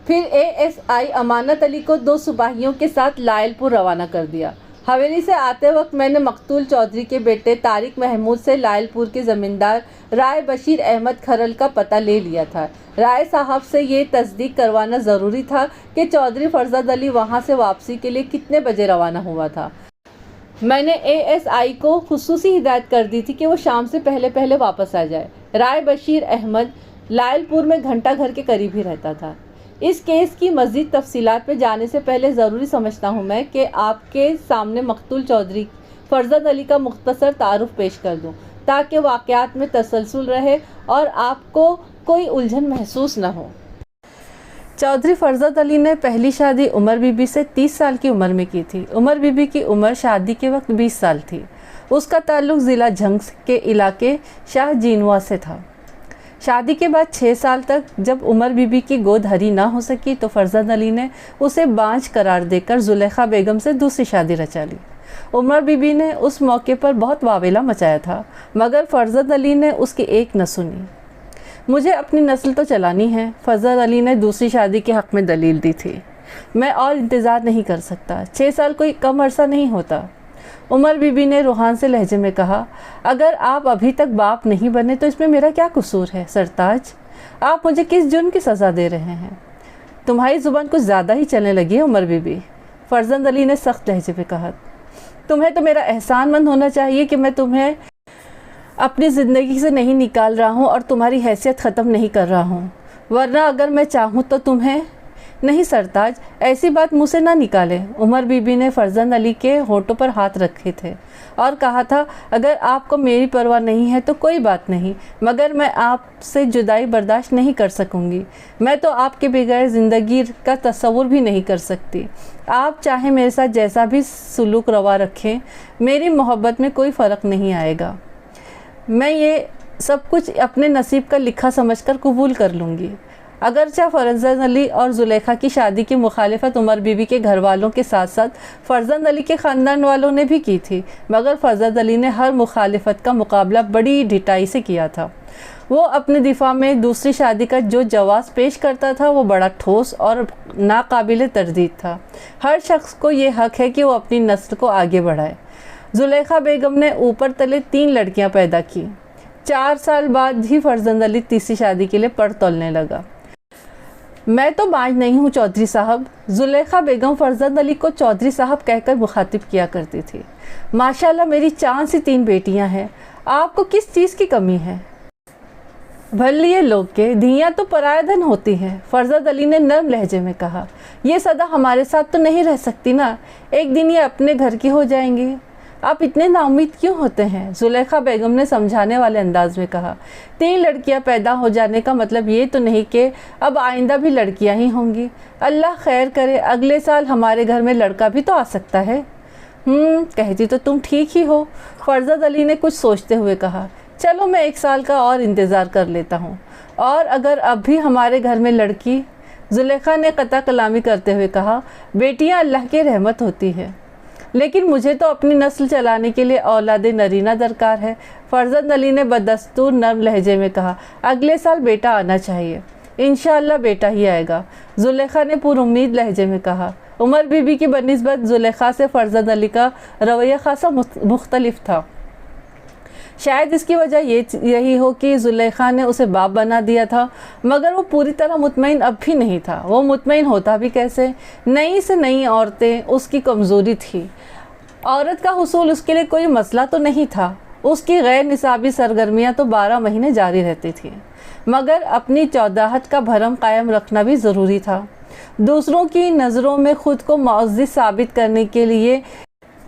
پھر ASI امانت علی کو 2 سپاہیوں کے ساتھ لائل پور روانہ کر دیا۔ حویلی سے آتے وقت میں نے مقتول چودھری کے بیٹے طارق محمود سے لائل پور کے زمیندار رائے بشیر احمد کھرل کا پتہ لے لیا تھا۔ رائے صاحب سے یہ تصدیق کروانا ضروری تھا کہ چودھری فرزاد علی وہاں سے واپسی کے لیے کتنے بجے روانہ ہوا تھا۔ میں نے ASI کو خصوصی ہدایت کر دی تھی کہ وہ شام سے پہلے واپس آ جائے۔ رائے بشیر احمد لائل پور میں گھنٹہ گھر کے قریب ہی رہتا تھا۔ اس کیس کی مزید تفصیلات پہ جانے سے پہلے ضروری سمجھتا ہوں میں کہ آپ کے سامنے مقتول چودھری فرزاد علی کا مختصر تعارف پیش کر دوں تاکہ واقعات میں تسلسل رہے اور آپ کو کوئی الجھن محسوس نہ ہو۔ چودھری فرزاد علی نے پہلی شادی عمر بی بی سے 30 سال کی عمر میں کی تھی۔ عمر بی بی کی عمر شادی کے وقت 20 سال تھی۔ اس کا تعلق ضلع جھنگ کے علاقے شاہ جینوا سے تھا۔ شادی کے بعد 6 سال تک جب عمر بی بی کی گود ہری نہ ہو سکی تو فرزاد علی نے اسے بانجھ قرار دے کر زلیخا بیگم سے دوسری شادی رچا لی۔ عمر بی بی نے اس موقع پر بہت واویلا مچایا تھا مگر فرزاد علی نے اس کی ایک نہ سنی۔ مجھے اپنی نسل تو چلانی ہے، فرزاد علی نے دوسری شادی کے حق میں دلیل دی تھی۔ میں اور انتظار نہیں کر سکتا، 6 سال کوئی کم عرصہ نہیں ہوتا۔ عمر بی بی نے روحان سے لہجے میں کہا، اگر آپ ابھی تک باپ نہیں بنے تو اس میں میرا کیا قصور ہے سرتاج؟ آپ مجھے کس جرم کی سزا دے رہے ہیں؟ تمہاری زبان کچھ زیادہ ہی چلنے لگی ہے عمر بی بی، فرزاد علی نے سخت لہجے پہ کہا۔ تمہیں تو میرا احسان مند ہونا چاہیے کہ میں تمہیں اپنی زندگی سے نہیں نکال رہا ہوں اور تمہاری حیثیت ختم نہیں کر رہا ہوں، ورنہ اگر میں چاہوں تو تمہیں نہیں سرتاج، ایسی بات منہ سے نہ نکالے۔ عمر بی بی نے فرزاد علی کے ہونٹوں پر ہاتھ رکھے تھے اور کہا تھا، اگر آپ کو میری پرواہ نہیں ہے تو کوئی بات نہیں، مگر میں آپ سے جدائی برداشت نہیں کر سکوں گی۔ میں تو آپ کے بغیر زندگی کا تصور بھی نہیں کر سکتی۔ آپ چاہے میرے ساتھ جیسا بھی سلوک روا رکھیں، میری محبت میں کوئی فرق نہیں آئے گا۔ میں یہ سب کچھ اپنے نصیب کا لکھا سمجھ کر قبول کر لوں گی۔ اگرچہ فرزاد علی اور زلیخا کی شادی کی مخالفت عمر بی بی کے گھر والوں کے ساتھ ساتھ فرزاد علی کے خاندان والوں نے بھی کی تھی، مگر فرزاد علی نے ہر مخالفت کا مقابلہ بڑی ڈٹائی سے کیا تھا۔ وہ اپنے دفاع میں دوسری شادی کا جو جواز پیش کرتا تھا وہ بڑا ٹھوس اور ناقابل تردید تھا۔ ہر شخص کو یہ حق ہے کہ وہ اپنی نسل کو آگے بڑھائے۔ زلیخا بیگم نے اوپر تلے 3 لڑکیاں پیدا کی۔ 4 سال بعد ہی فرزاد علی تیسری شادی کے لیے پر تولنے لگا۔ میں تو بانجھ نہیں ہوں چودھری صاحب، زلیخا بیگم فرزاد علی کو چودھری صاحب کہہ کر مخاطب کیا کرتی تھی۔ ماشاءاللہ میری چاند سی 3 بیٹیاں ہیں، آپ کو کس چیز کی کمی ہے؟ بھلیے لوگ کے دھیاں تو پرایا دھن ہوتی ہیں، فرزاد علی نے نرم لہجے میں کہا۔ یہ سدا ہمارے ساتھ تو نہیں رہ سکتی نا، ایک دن یہ اپنے گھر کی ہو جائیں گی۔ آپ اتنے نا امید کیوں ہوتے ہیں؟ زلیخا بیگم نے سمجھانے والے انداز میں کہا۔ 3 لڑکیاں پیدا ہو جانے کا مطلب یہ تو نہیں کہ اب آئندہ بھی لڑکیاں ہی ہوں گی۔ اللہ خیر کرے، اگلے سال ہمارے گھر میں لڑکا بھی تو آ سکتا ہے۔ کہتی تو تم ٹھیک ہی ہو، فرزاد علی نے کچھ سوچتے ہوئے کہا۔ چلو میں 1 سال کا اور انتظار کر لیتا ہوں، اور اگر اب بھی ہمارے گھر میں لڑکی، زلیخا نے قطع کلامی کرتے ہوئے کہا، بیٹیاں اللہ کی رحمت ہوتی ہے، لیکن مجھے تو اپنی نسل چلانے کے لیے اولاد نرینہ درکار ہے، فرزاد علی نے بدستور نرم لہجے میں کہا۔ اگلے سال بیٹا آنا چاہیے، انشاءاللہ بیٹا ہی آئے گا، زلیخا نے پر امید لہجے میں کہا۔ عمر بی بی کی بنسبت زلیخا سے فرزاد علی کا رویہ خاصا مختلف تھا۔ شاید اس کی وجہ یہی ہو کہ زلیخا نے اسے باپ بنا دیا تھا، مگر وہ پوری طرح مطمئن اب بھی نہیں تھا۔ وہ مطمئن ہوتا بھی کیسے؟ نئی سے نئی عورتیں اس کی کمزوری تھی۔ عورت کا حصول اس کے لیے کوئی مسئلہ تو نہیں تھا، اس کی غیر نصابی سرگرمیاں تو 12 مہینے جاری رہتی تھیں، مگر اپنی چوداہت کا بھرم قائم رکھنا بھی ضروری تھا۔ دوسروں کی نظروں میں خود کو معزز ثابت کرنے کے لیے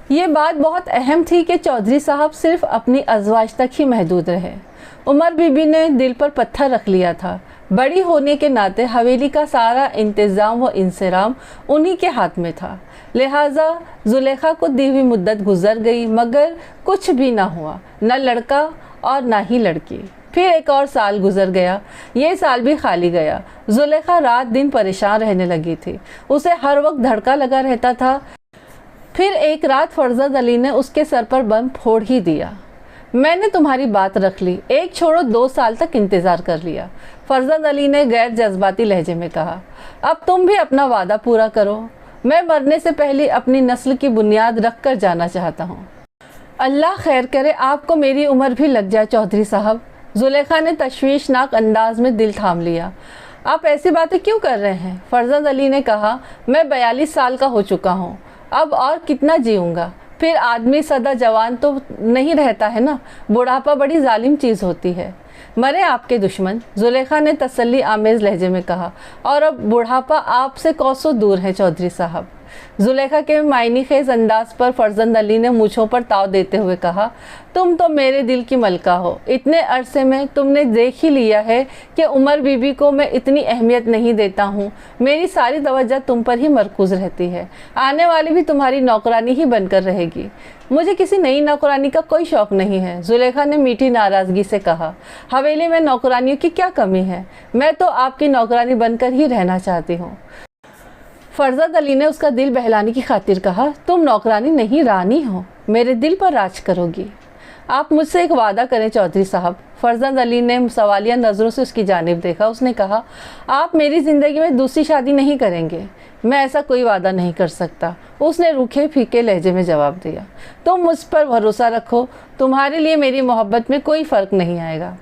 یہ بات بہت اہم تھی کہ چودھری صاحب صرف اپنی ازواج تک ہی محدود رہے۔ عمر بی بی نے دل پر پتھر رکھ لیا تھا، بڑی ہونے کے ناطے حویلی کا سارا انتظام و انصرام انہی کے ہاتھ میں تھا، لہٰذا زلیخا کو دی ہوئی مدت گزر گئی مگر کچھ بھی نہ ہوا، نہ لڑکا اور نہ ہی لڑکی۔ پھر 1 اور سال گزر گیا، یہ سال بھی خالی گیا۔ زلیخا رات دن پریشان رہنے لگی تھی، اسے ہر وقت دھڑکا لگا رہتا تھا फिर एक रात फरजंद अली ने उसके सर पर बम फोड़ ही दिया। मैंने तुम्हारी बात रख ली, एक छोड़ो 2 साल तक इंतज़ार कर लिया, फरजंद अली ने गैर जज्बाती लहजे में कहा। अब तुम भी अपना वादा पूरा करो। मैं मरने से पहले अपनी नस्ल की बुनियाद रख कर जाना चाहता हूँ। अल्लाह खैर करे, आपको मेरी उम्र भी लग जाए चौधरी साहब। जुलेखा ने तशवीशनाक अंदाज में दिल थाम लिया। आप ऐसी बातें क्यों कर रहे हैं? फरजंद अली ने कहा, मैं 42 साल का हो चुका हूँ, अब और कितना जीऊँगा? फिर आदमी सदा जवान तो नहीं रहता है ना, बुढ़ापा बड़ी जालिम चीज़ होती है। मरे आपके दुश्मन, जुलेखा ने तसल्ली आमेज लहजे में कहा, और अब बुढ़ापा आपसे कौसों दूर है चौधरी साहब। जुलेखा के मायनी खेज अंदाज पर फरजंद अली ने मूछों पर ताव देते हुए कहा, तुम तो मेरे दिल की मलका हो। इतने अरसे में तुमने देख ही लिया है कि उमर बीबी को मैं इतनी अहमियत नहीं देता हूँ। मेरी सारी तवज्जो तुम पर ही मरकूज रहती है। आने वाली भी तुम्हारी नौकरानी ही बनकर रहेगी। मुझे किसी नई नौकरानी का कोई शौक़ नहीं है, जुलेखा ने मीठी नाराज़गी से कहा। हवेली में नौकरानियों की क्या कमी है? मैं तो आपकी नौकरानी बनकर ही रहना चाहती हूँ। फरजंद अली ने उसका दिल बहलाने की खातिर कहा, तुम नौकरानी नहीं रानी हो, मेरे दिल पर राज करोगी। आप मुझसे एक वादा करें चौधरी साहब। फरजंद अली ने सवालिया नज़रों से उसकी जानिब देखा। उसने कहा, आप मेरी ज़िंदगी में दूसरी शादी नहीं करेंगे। मैं ऐसा कोई वादा नहीं कर सकता, उसने रूखे फीके लहजे में जवाब दिया। तुम मुझ पर भरोसा रखो, तुम्हारे लिए मेरी मोहब्बत में कोई फ़र्क नहीं आएगा।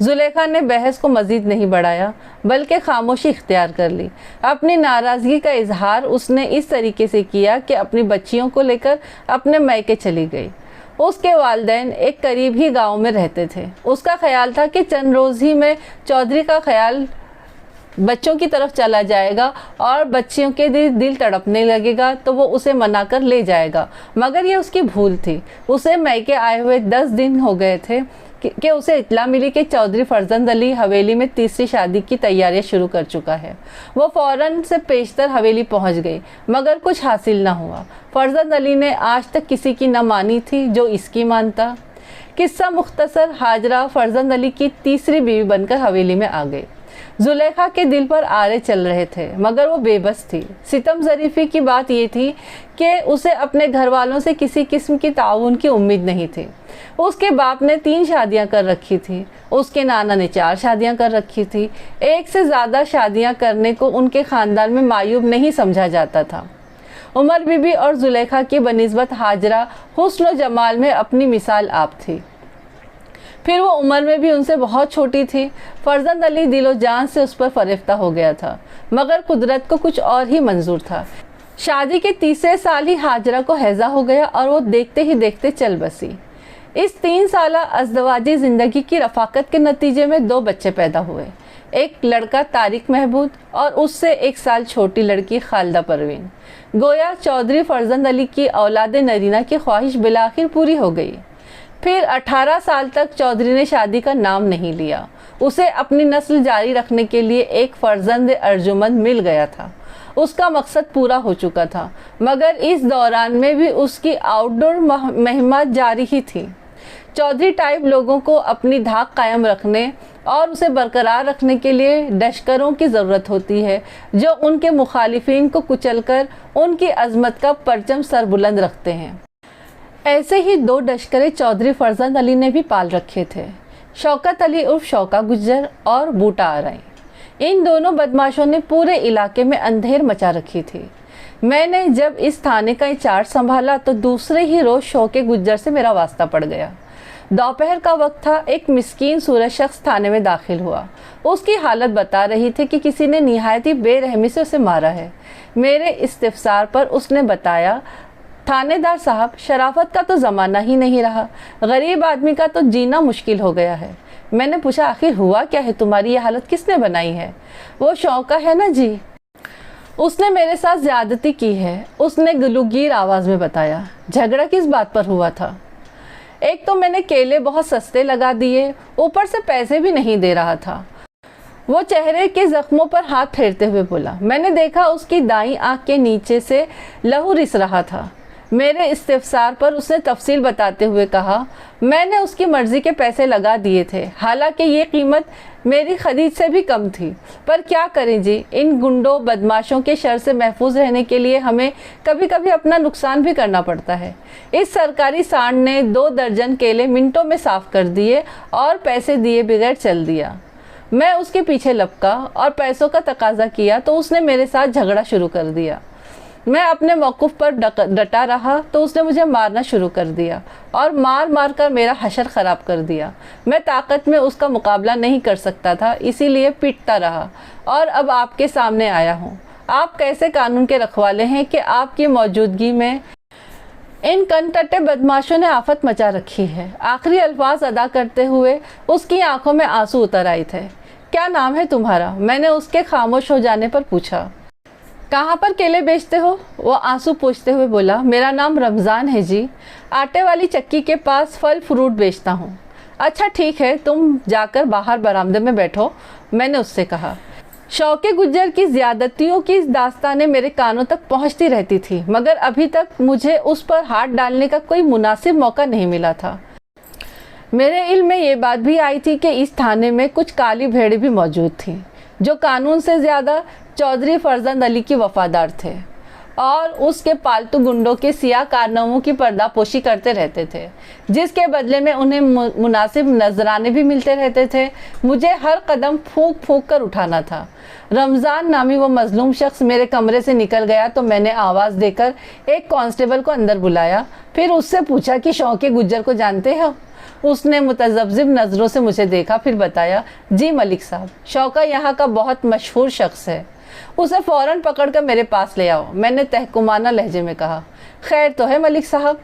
जुलेखा ने बहस को मज़ीद नहीं बढ़ाया, बल्कि खामोशी इख्तियार कर ली। अपनी नाराज़गी का इजहार उसने इस तरीके से किया कि अपनी बच्चियों को लेकर अपने मैके चली गई। उसके वालिदैन एक करीब ही गांव में रहते थे। उसका ख्याल था कि चंद रोज़ ही में चौधरी का ख्याल बच्चों की तरफ चला जाएगा और बच्चियों के दिल तड़पने लगेगा तो वो उसे मना कर ले जाएगा। मगर ये उसकी भूल थी। उसे मैके आए हुए 10 दिन हो गए थे कि उसे इत्तला मिली कि चौधरी फरजंद अली हवेली में तीसरी शादी की तैयारियां शुरू कर चुका है। वो फ़ौरन से पेशतर हवेली पहुंच गई, मगर कुछ हासिल न हुआ। फरजंद अली ने आज तक किसी की न मानी थी जो इसकी मानता। किस्सा मुख्तसर, हाजरा फरजंद अली की तीसरी बीवी बनकर हवेली में आ गई। जुलेखा के दिल पर आरे चल रहे थे, मगर वो बेबस थी। सितम ज़रीफ़ी की बात ये थी कि उसे अपने घर वालों से किसी किस्म की ताउन की उम्मीद नहीं थी। उसके बाप ने 3 शादियां कर रखी थी, उसके नाना ने 4 शादियां कर रखी थी। एक से ज़्यादा शादियां करने को उनके ख़ानदान में मायूब नहीं समझा जाता था। उमर बीबी और जुलेखा की बनिस्बत हाजरा हुस्न व जमाल में अपनी मिसाल आप थी। फिर वो उम्र में भी उनसे बहुत छोटी थी। फरजंद अली दिलो जान से उस पर फरिफ्ता हो गया था, मगर कुदरत को कुछ और ही मंजूर था। शादी के 3 साल ही हाजरा को हैज़ा हो गया और वो देखते ही देखते चल बसी। इस 3 साला अज़दवाजी ज़िंदगी की रफ़ाकत के नतीजे में 2 बच्चे पैदा हुए। एक लड़का तारिक महमूद और उससे 1 साल छोटी लड़की खालिदा परवीन। गोया चौधरी फरजंद अली की औलाद नरीना की ख्वाहिश बिलाखिर पूरी हो गई। फिर 18 साल तक चौधरी ने शादी का नाम नहीं लिया। उसे अपनी नस्ल जारी रखने के लिए एक फर्जंद अर्जुमंद मिल गया था। उसका मकसद पूरा हो चुका था, मगर इस दौरान में भी उसकी आउटडोर मुहिम्मत जारी ही थी। चौधरी टाइप लोगों को अपनी धाक कायम रखने और उसे बरकरार रखने के लिए डशकरों की ज़रूरत होती है, जो उनके मुखालिफिन को कुचलकर उनकी अजमत का परचम सरबुलंद रखते हैं। ऐसे ही 2 डशकरे चौधरी फरजंद अली ने भी पाल रखे थे, शौकत अली उर्फ शौका गुज्जर और बूटा आरई। इन दोनों बदमाशों ने पूरे इलाके में अंधेर मचा रखी थी। मैंने जब इस थाने का इंचार्ज संभाला तो दूसरे ही रोज़ शौके गुज्जर से मेरा वास्ता पड़ गया। दोपहर का वक्त था। एक मिस्कीन सूरत शख्स थाने में दाखिल हुआ। उसकी हालत बता रही थी कि किसी ने निहायत ही बेरहमी से उसे मारा है। मेरे इस्तिफसार पर उसने बताया, थानेदार साहब, शराफत का तो ज़माना ही नहीं रहा, गरीब आदमी का तो जीना मुश्किल हो गया है। मैंने पूछा, आखिर हुआ क्या है? तुम्हारी ये हालत किसने बनाई है? वो शौका है ना जी, उसने मेरे साथ ज़्यादती की है, उसने गलूगीर आवाज़ में बताया। झगड़ा किस बात पर हुआ था? एक तो मैंने केले बहुत सस्ते लगा दिए, ऊपर से पैसे भी नहीं दे रहा था। वो चेहरे के जख्मों पर हाथ फेरते हुए बोला। मैंने देखा उसकी दाईं आंख के नीचे से लहू रिस रहा था। میرے استفسار پر اس نے تفصیل بتاتے ہوئے کہا، میں نے اس کی مرضی کے پیسے لگا دیے تھے، حالانکہ یہ قیمت میری خرید سے بھی کم تھی، پر کیا کریں جی، ان گنڈوں بدماشوں کے شر سے محفوظ رہنے کے لیے ہمیں کبھی کبھی اپنا نقصان بھی کرنا پڑتا ہے۔ اس سرکاری سانڈ نے 2 درجن کیلے منٹوں میں صاف کر دیے اور پیسے دیے بغیر چل دیا۔ میں اس کے پیچھے لپکا اور پیسوں کا تقاضا کیا تو اس نے میرے ساتھ جھگڑا شروع کر دیا۔ میں اپنے موقف پر ڈٹا رہا تو اس نے مجھے مارنا شروع کر دیا اور مار کر میرا حشر خراب کر دیا۔ میں طاقت میں اس کا مقابلہ نہیں کر سکتا تھا، اسی لیے پیٹتا رہا اور اب آپ کے سامنے آیا ہوں۔ آپ کیسے قانون کے رکھوالے ہیں کہ آپ کی موجودگی میں ان کنٹٹے بدماشوں نے آفت مچا رکھی ہے۔ آخری الفاظ ادا کرتے ہوئے اس کی آنکھوں میں آنسو اتر آئے تھے۔ کیا نام ہے تمہارا؟ میں نے اس کے خاموش ہو جانے پر پوچھا۔ کہاں پر کیلے بیچتے ہو؟ وہ آنسو پوچھتے ہوئے بولا، میرا نام رمضان ہے جی، آٹے والی چکی کے پاس پھل فروٹ بیچتا ہوں۔ اچھا ٹھیک ہے، تم جا کر باہر برآمدے میں بیٹھو، میں نے اس سے کہا۔ شوق گجر کی زیادتیوں کی داستانیں میرے کانوں تک پہنچتی رہتی تھی، مگر ابھی تک مجھے اس پر ہاتھ ڈالنے کا کوئی مناسب موقع نہیں ملا تھا۔ میرے علم میں یہ بات بھی آئی تھی کہ اس تھانے میں کچھ کالی بھیڑیں بھی موجود تھیں جو قانون سے زیادہ چودھری فرزند علی کی وفادار تھے اور اس کے پالتو گنڈوں کے سیاہ کارناموں کی پردہ پوشی کرتے رہتے تھے، جس کے بدلے میں انہیں مناسب نذرانے بھی ملتے رہتے تھے۔ مجھے ہر قدم پھونک پھونک کر اٹھانا تھا۔ رمضان نامی وہ مظلوم شخص میرے کمرے سے نکل گیا تو میں نے آواز دے کر ایک کانسٹیبل کو اندر بلایا، پھر اس سے پوچھا کہ شوق گجر کو جانتے ہو؟ اس نے متذبذب نظروں سے مجھے دیکھا، پھر بتایا، جی ملک صاحب، شوقہ یہاں کا بہت مشہور شخص ہے، اسے فوراً پکڑ کر میرے پاس لے آؤ، میں نے تحکمانہ لہجے میں کہا۔ خیر تو ہے ملک صاحب؟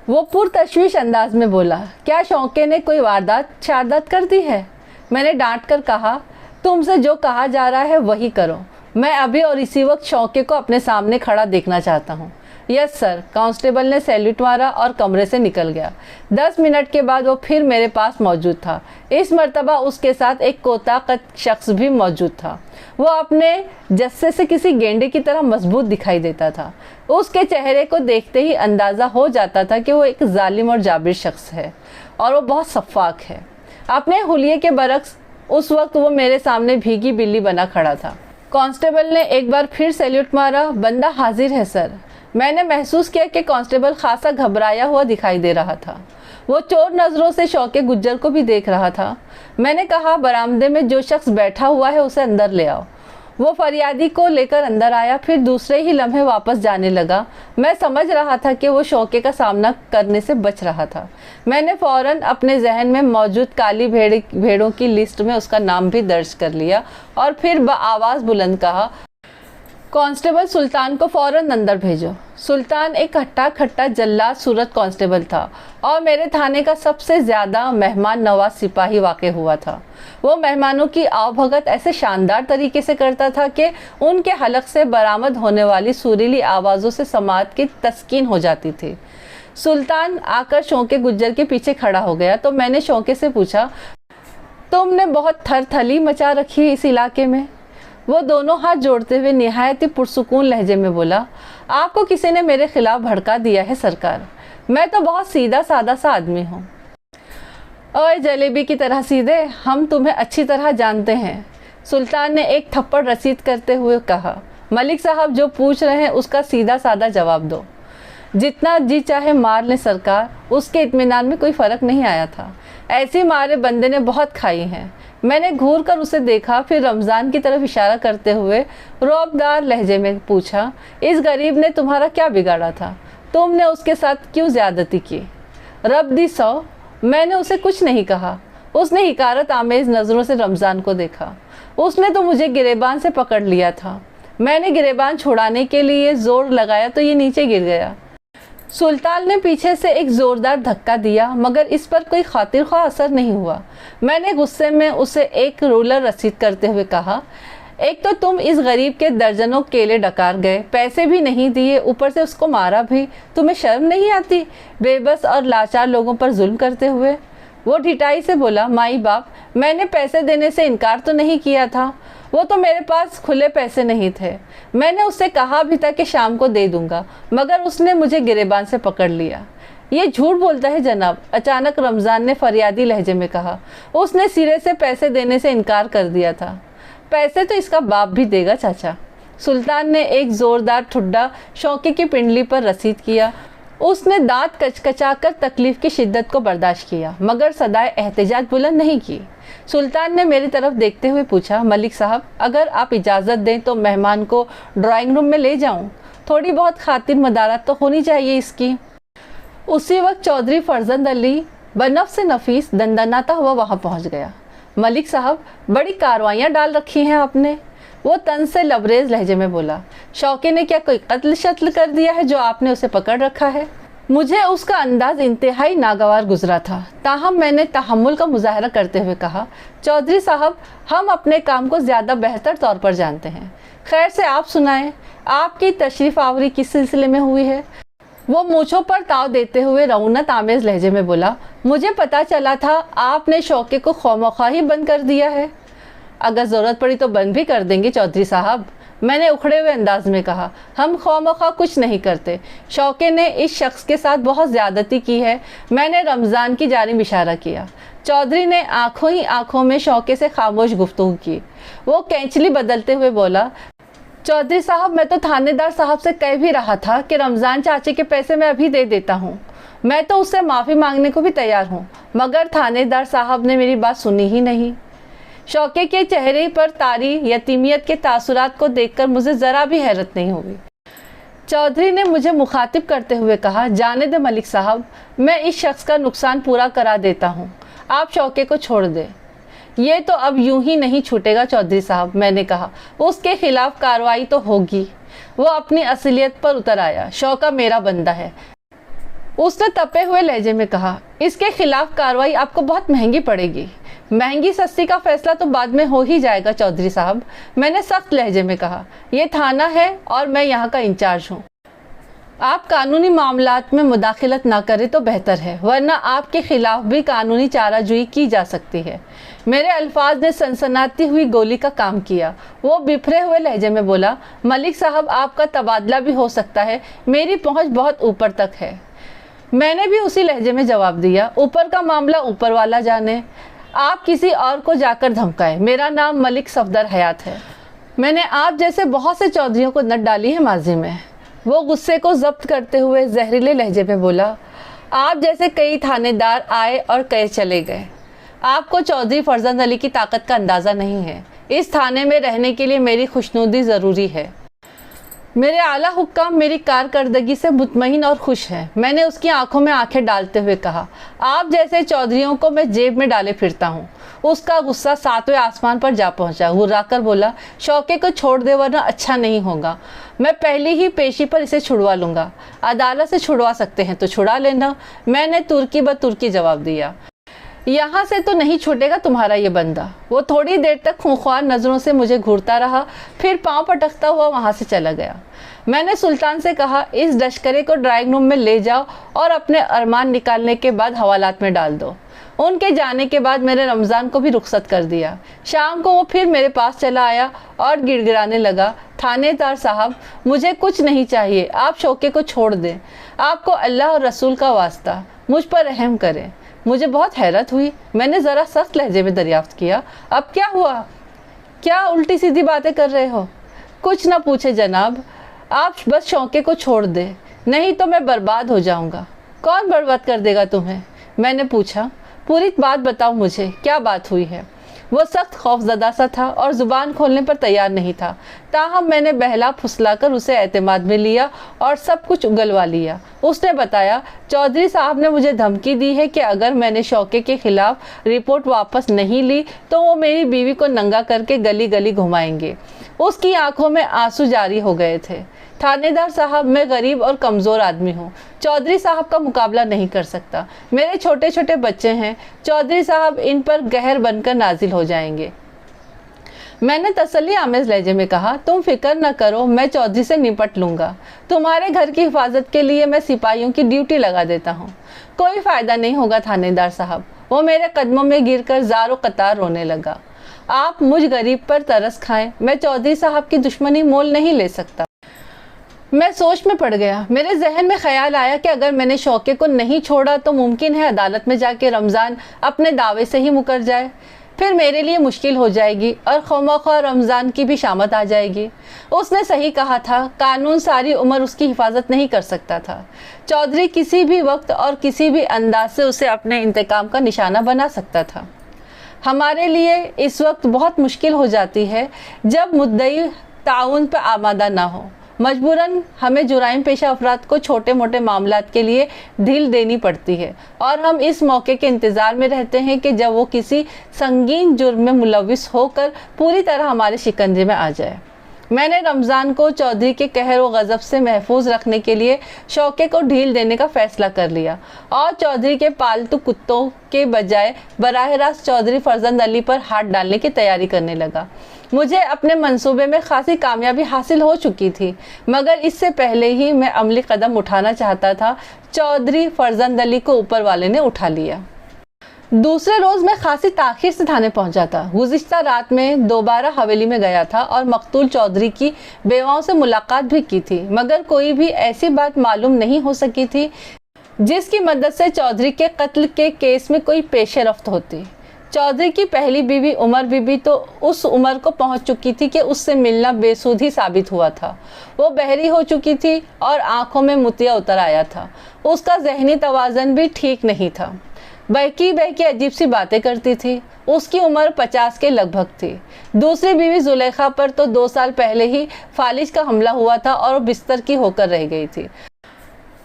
وہ پرتشویش انداز میں بولا۔ کیا شوقے نے کوئی واردات کر دی ہے؟ میں نے ڈانٹ کر کہا، تم سے جو کہا جا رہا ہے وہی کرو، میں ابھی اور اسی وقت شوقے کو اپنے سامنے کھڑا دیکھنا چاہتا ہوں۔ یس سر، کانسٹیبل نے سیلیوٹ مارا اور کمرے سے نکل گیا۔ 10 منٹ کے بعد وہ پھر میرے پاس موجود تھا۔ اس مرتبہ اس کے ساتھ ایک کوتا قد شخص بھی موجود تھا۔ وہ اپنے جسے سے کسی گینڈے کی طرح مضبوط دکھائی دیتا تھا۔ اس کے چہرے کو دیکھتے ہی اندازہ ہو جاتا تھا کہ وہ ایک ظالم اور جابر شخص ہے اور وہ بہت سفاک ہے۔ اپنے حلیے کے برعکس اس وقت وہ میرے سامنے بھیگی بلی بنا کھڑا تھا۔ کانسٹیبل نے ایک بار پھر سیلیوٹ مارا۔ بندہ حاضر ہے سر۔ میں نے محسوس کیا کہ کانسٹیبل خاصا گھبرایا ہوا دکھائی دے رہا تھا۔ وہ چور نظروں سے شوق گجر کو بھی دیکھ رہا تھا۔ میں نے کہا، برآمدے میں جو شخص بیٹھا ہوا ہے اسے اندر لے آؤ۔ وہ فریادی کو لے کر اندر آیا، پھر دوسرے ہی لمحے واپس جانے لگا۔ میں سمجھ رہا تھا کہ وہ شوقے کا سامنا کرنے سے بچ رہا تھا۔ میں نے فوراً اپنے ذہن میں موجود کالی بھیڑوں کی لسٹ میں اس کا نام بھی درج کر لیا اور پھر بآواز بلند کہا، کانسٹیبل سلطان کو فوراً اندر بھیجو۔ سلطان ایک ہٹا کھٹا جلاد صورت کانسٹیبل تھا اور میرے تھانے کا سب سے زیادہ مہمان نواز سپاہی واقع ہوا تھا۔ وہ مہمانوں کی آؤ بھگت ایسے شاندار طریقے سے کرتا تھا کہ ان کے حلق سے برآمد ہونے والی سریلی آوازوں سے سماعت کی تسکین ہو جاتی تھی۔ سلطان آ کر شوقے گجر کے پیچھے کھڑا ہو گیا تو میں نے شوقے سے پوچھا، تم نے بہت تھر تھلی مچا رکھی ہے اس علاقے میں؟ وہ دونوں ہاتھ جوڑتے ہوئے نہایت ہی پرسکون لہجے میں بولا، آپ کو کسی نے میرے خلاف بھڑکا دیا ہے سرکار، میں تو بہت سیدھا سادہ سا آدمی ہوں۔ اوے جلیبی کی طرح سیدھے، ہم تمہیں اچھی طرح جانتے ہیں، سلطان نے ایک تھپڑ رسید کرتے ہوئے کہا۔ ملک صاحب جو پوچھ رہے ہیں اس کا سیدھا سادہ جواب دو۔ جتنا جی چاہے مار لیں سرکار، اس کے اطمینان میں کوئی فرق نہیں آیا تھا۔ ایسی مارے بندے نے بہت کھائی ہیں۔ میں نے گھور کر اسے دیکھا، پھر رمضان کی طرف اشارہ کرتے ہوئے رعبدار لہجے میں پوچھا، اس غریب نے تمہارا کیا بگاڑا تھا؟ تم نے اس کے ساتھ کیوں زیادتی کی؟ رب دی سو، میں نے اسے کچھ نہیں کہا۔ اس نے حقارت آمیز نظروں سے رمضان کو دیکھا۔ اس نے تو مجھے گریبان سے پکڑ لیا تھا، میں نے گریبان چھڑانے کے لیے زور لگایا تو یہ نیچے گر گیا۔ سلطان نے پیچھے سے ایک زوردار دھکا دیا مگر اس پر کوئی خاطر خواہ اثر نہیں ہوا۔ میں نے غصے میں اسے ایک رولر رسید کرتے ہوئے کہا، ایک تو تم اس غریب کے درجنوں کیلے ڈکار گئے، پیسے بھی نہیں دیے، اوپر سے اس کو مارا بھی، تمہیں شرم نہیں آتی بے بس اور لاچار لوگوں پر ظلم کرتے ہوئے؟ वो ढिठाई से बोला, माई बाप, मैंने पैसे देने से इनकार तो नहीं किया था, वो तो मेरे पास खुले पैसे नहीं थे। मैंने उससे कहा भी था कि शाम को दे दूंगा, मगर उसने मुझे गिरेबान से पकड़ लिया। ये झूठ बोलता है जनाब, अचानक रमज़ान ने फरियादी लहजे में कहा। उसने सिरे से पैसे देने से इनकार कर दिया था। पैसे तो इसका बाप भी देगा चाचा। सुल्तान ने एक ज़ोरदार ठुड्डा शौके की पिंडली पर रसीद किया। उसने दांत कचकचाकर तकलीफ की शिद्दत को बर्दाश्त किया, मगर सदाए एहतजाज बुलंद नहीं की। सुल्तान ने मेरी तरफ देखते हुए पूछा, मलिक साहब, अगर आप इजाज़त दें तो मेहमान को ड्राइंग रूम में ले जाऊं? थोड़ी बहुत खातिर मदारत तो होनी चाहिए इसकी। उसी वक्त चौधरी फरजंद अली बनफ से नफीस दंदनाता हुआ वहाँ पहुँच गया। मलिक साहब, बड़ी कार्रवाइयाँ डाल रखी हैं आपने, वो तन से लबरेज लहजे में बोला। शौके ने क्या कोई कत्ल शत्ल कर दिया है जो आपने उसे पकड़ रखा है? मुझे उसका अंदाज इंतहाई नागवार गुजरा था, ताहम मैंने तहम्मुल का मुजाहरा करते हुए कहा, चौधरी साहब, हम अपने काम को ज़्यादा बेहतर तौर पर जानते हैं। खैर से आप सुनाएं, आपकी तशरीफ़ आवरी किस सिलसिले में हुई है? वो मूँछों पर ताव देते हुए रऊनत आमेज़ लहजे में बोला, मुझे पता चला था आपने शौके को खौमख्वाह ही बंद कर दिया है। अगर ज़रूरत पड़ी तो बंद भी कर देंगे चौधरी साहब, मैंने उखड़े हुए अंदाज में कहा। हम खौमख्वाह कुछ नहीं करते। शौके ने इस शख्स के साथ बहुत ज़्यादती की है। मैंने रमज़ान की जानिब इशारा किया। चौधरी ने आंखों ही आंखों में शौके से खामोश गुफ्तगू की। वो कैंचली बदलते हुए बोला, चौधरी साहब, मैं तो थानेदार साहब से कह भी रहा था कि रमज़ान चाचे के पैसे मैं अभी दे देता हूँ। मैं तो उससे माफ़ी मांगने को भी तैयार हूँ, मगर थानेदार साहब ने मेरी बात सुनी ही नहीं। शौके के चेहरे पर तारी यतीमियत के तासुरात को देखकर मुझे ज़रा भी हैरत नहीं हुई। चौधरी ने मुझे मुखातिब करते हुए कहा, जाने दे मलिक साहब, मैं इस शख्स का नुकसान पूरा करा देता हूँ, आप शौके को छोड़ दें। ये तो अब यूं ही नहीं छूटेगा चौधरी साहब, मैंने कहा। उसके खिलाफ कार्रवाई तो होगी। वो अपनी असलियत पर उतर आया। शौका मेरा बंदा है, उसने तपे हुए लहजे में कहा। इसके खिलाफ कार्रवाई आपको बहुत महंगी पड़ेगी। महंगी सस्ती का फैसला तो बाद में हो ही जाएगा चौधरी साहब, मैंने सख्त लहजे में कहा। यह थाना है और मैं यहाँ का इंचार्ज हूँ। आप कानूनी मामलात में मुदाखलत ना करें तो बेहतर है, वरना आपके खिलाफ भी कानूनी चाराजोई की जा सकती है। मेरे अल्फाज ने सनसनाती हुई गोली का काम किया। वो बिफरे हुए लहजे में बोला, मलिक साहब, आपका तबादला भी हो सकता है, मेरी पहुँच बहुत ऊपर तक है। मैंने भी उसी लहजे में जवाब दिया, ऊपर का मामला ऊपर वाला जाने, आप किसी और को जाकर धमकाएं। मेरा नाम मलिक सफदर हयात है। मैंने आप जैसे बहुत से चौधरियों को नट डाली है माजी में। वो गुस्से को जब्त करते हुए जहरीले लहजे में बोला, आप जैसे कई थानेदार आए और कई चले गए। आपको चौधरी फरजंद अली की ताकत का अंदाज़ा नहीं है। इस थाने में रहने के लिए मेरी खुशनुदी ज़रूरी है। मेरे आला हुक्काम मेरी कारकर्दगी से मुतमईन और खुश हैं। मैंने उसकी आंखों में आंखें डालते हुए कहा, आप जैसे चौधरियों को मैं जेब में डाले फिरता हूँ। उसका गुस्सा सातवें आसमान पर जा पहुँचा। हुर्राकर बोला, शौके को छोड़ दे वरना अच्छा नहीं होगा। मैं पहली ही पेशी पर इसे छुड़वा लूँगा। अदालत से छुड़वा सकते हैं तो छुड़ा लेना, मैंने तुर्की ब तुर्की जवाब दिया। यहाँ से तो नहीं छूटेगा तुम्हारा ये बंदा। वो थोड़ी देर तक खूंखार नज़रों से मुझे घूरता रहा, फिर पाँव पटकता हुआ वहाँ से चला गया। मैंने सुल्तान से कहा, इस डशकरे को ड्राइंग रूम में ले जाओ और अपने अरमान निकालने के बाद हवालात में डाल दो। उनके जाने के बाद मैंने रमज़ान को भी रुखसत कर दिया। शाम को वो फिर मेरे पास चला आया और गिड़गिड़ाने लगा, थानेदार साहब, मुझे कुछ नहीं चाहिए, आप शौके को छोड़ दें। आपको अल्लाह और रसूल का वास्ता मुझ पर रहम करें। मुझे बहुत हैरत हुई। मैंने ज़रा सख्त लहजे में दरियाफ्त किया, अब क्या हुआ? क्या उल्टी सीधी बातें कर रहे हो? कुछ ना पूछे जनाब, आप बस शौके को छोड़ दे, नहीं तो मैं बर्बाद हो जाऊंगा। कौन बर्बाद कर देगा तुम्हें? मैंने पूछा। पूरी बात बताओ मुझे, क्या बात हुई है? वो सख्त खौफजदा सा था और ज़ुबान खोलने पर तैयार नहीं था। ताहम मैंने बहला फुसलाकर उसे एतमाद में लिया और सब कुछ उगलवा लिया। उसने बताया, चौधरी साहब ने मुझे धमकी दी है कि अगर मैंने शौके के खिलाफ रिपोर्ट वापस नहीं ली तो वो मेरी बीवी को नंगा करके गली गली घुमाएंगे। उसकी आंखों में आंसू जारी हो गए थे। थानेदार साहब, मैं गरीब और कमज़ोर आदमी हूँ, चौधरी साहब का मुकाबला नहीं कर सकता। मेरे छोटे छोटे बच्चे हैं, चौधरी साहब इन पर गहर बनकर नाजिल हो जाएंगे। मैंने तसल्ली आमेज़ लहजे में कहा, तुम फिक्र न करो, मैं चौधरी से निपट लूँगा। तुम्हारे घर की हिफाजत के लिए मैं सिपाहियों की ड्यूटी लगा देता हूँ। कोई फ़ायदा नहीं होगा थानेदार साहब, وہ میرے قدموں میں گر کر زار و قطار رونے لگا۔ آپ مجھ غریب پر ترس کھائیں، میں چودھری صاحب کی دشمنی مول نہیں لے سکتا۔ میں سوچ میں پڑ گیا۔ میرے ذہن میں خیال آیا کہ اگر میں نے شوقے کو نہیں چھوڑا تو ممکن ہے عدالت میں جا کے رمضان اپنے دعوے سے ہی مکر جائے، پھر میرے لیے مشکل ہو جائے گی اور خواہ رمضان کی بھی شامت آ جائے گی۔ اس نے صحیح کہا تھا، قانون ساری عمر اس کی حفاظت نہیں کر سکتا تھا۔ چودھری کسی بھی وقت اور کسی بھی انداز سے اسے اپنے انتقام کا نشانہ بنا سکتا تھا۔ ہمارے لیے اس وقت بہت مشکل ہو جاتی ہے جب مدعی تعاون پہ آمادہ نہ ہو۔ مجبوراً ہمیں جرائم پیشہ افراد کو چھوٹے موٹے معاملات کے لیے ڈھیل دینی پڑتی ہے اور ہم اس موقع کے انتظار میں رہتے ہیں کہ جب وہ کسی سنگین جرم میں ملوث ہو کر پوری طرح ہمارے شکنجے میں آ جائے۔ میں نے رمضان کو چودھری کے قہر و غضب سے محفوظ رکھنے کے لیے شوقے کو ڈھیل دینے کا فیصلہ کر لیا اور چودھری کے پالتو کتوں کے بجائے براہ راست چودھری فرزند علی پر ہاتھ ڈالنے کی تیاری کرنے لگا۔ مجھے اپنے منصوبے میں خاصی کامیابی حاصل ہو چکی تھی، مگر اس سے پہلے ہی میں عملی قدم اٹھانا چاہتا تھا، چودھری فرزند علی کو اوپر والے نے اٹھا لیا۔ دوسرے روز میں خاصی تاخیر سے تھانے پہنچا تھا۔ گزشتہ رات میں دوبارہ حویلی میں گیا تھا اور مقتول چودھری کی بیواؤں سے ملاقات بھی کی تھی، مگر کوئی بھی ایسی بات معلوم نہیں ہو سکی تھی جس کی مدد سے چودھری کے قتل کے کیس میں کوئی پیش رفت ہوتی۔ چودھری کی پہلی بیوی عمر بی بی تو اس عمر کو پہنچ چکی تھی کہ اس سے ملنا بے سود ہی ثابت ہوا تھا۔ وہ بہری ہو چکی تھی اور آنکھوں میں موتیا اتر آیا تھا۔ اس کا ذہنی توازن بھی ٹھیک نہیں تھا، بہکی عجیب سی باتیں کرتی تھی۔ اس کی عمر 50 کے لگ بھگ تھی۔ دوسری بیوی زلیخا پر تو 2 سال پہلے ہی فالج کا حملہ ہوا تھا اور وہ بستر کی ہو کر رہ گئی تھی۔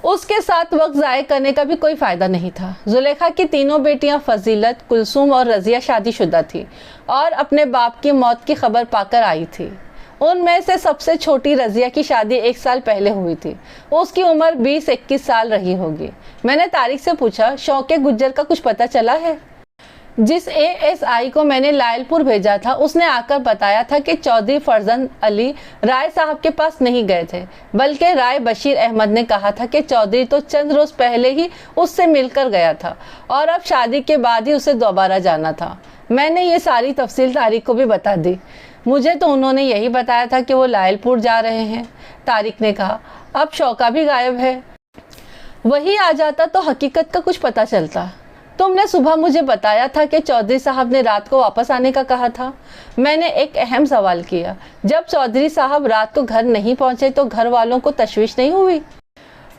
اس کے ساتھ وقت ضائع کرنے کا بھی کوئی فائدہ نہیں تھا۔ زلیخا کی تینوں بیٹیاں فضیلت، کلثوم اور رضیہ شادی شدہ تھی اور اپنے باپ کی موت کی خبر پا کر آئی تھی۔ ان میں سے سب سے چھوٹی رضیہ کی شادی 1 سال پہلے ہوئی تھی۔ اس کی عمر 20-21 سال رہی ہوگی۔ میں نے طارق سے پوچھا، شوقے گجر کا کچھ پتہ چلا ہے؟ جس ASI کو میں نے لائل پور بھیجا تھا، اس نے آ کر بتایا تھا کہ چودھری فرزند علی رائے صاحب کے پاس نہیں گئے تھے، بلکہ رائے بشیر احمد نے کہا تھا کہ چودھری تو چند روز پہلے ہی اس سے مل کر گیا تھا اور اب شادی کے بعد ہی اسے دوبارہ جانا تھا۔ میں نے یہ ساری تفصیل طارق کو بھی بتا دی۔ مجھے تو انہوں نے یہی بتایا تھا کہ وہ لائل پور جا رہے ہیں۔ طارق نے کہا، اب شوقہ بھی غائب ہے، وہی آ جاتا تو حقیقت کا کچھ پتہ چلتا۔ تم نے صبح مجھے بتایا تھا کہ چودھری صاحب نے رات کو واپس آنے کا کہا تھا۔ میں نے ایک اہم سوال کیا، جب چودھری صاحب رات کو گھر نہیں پہنچے تو گھر والوں کو تشویش نہیں ہوئی؟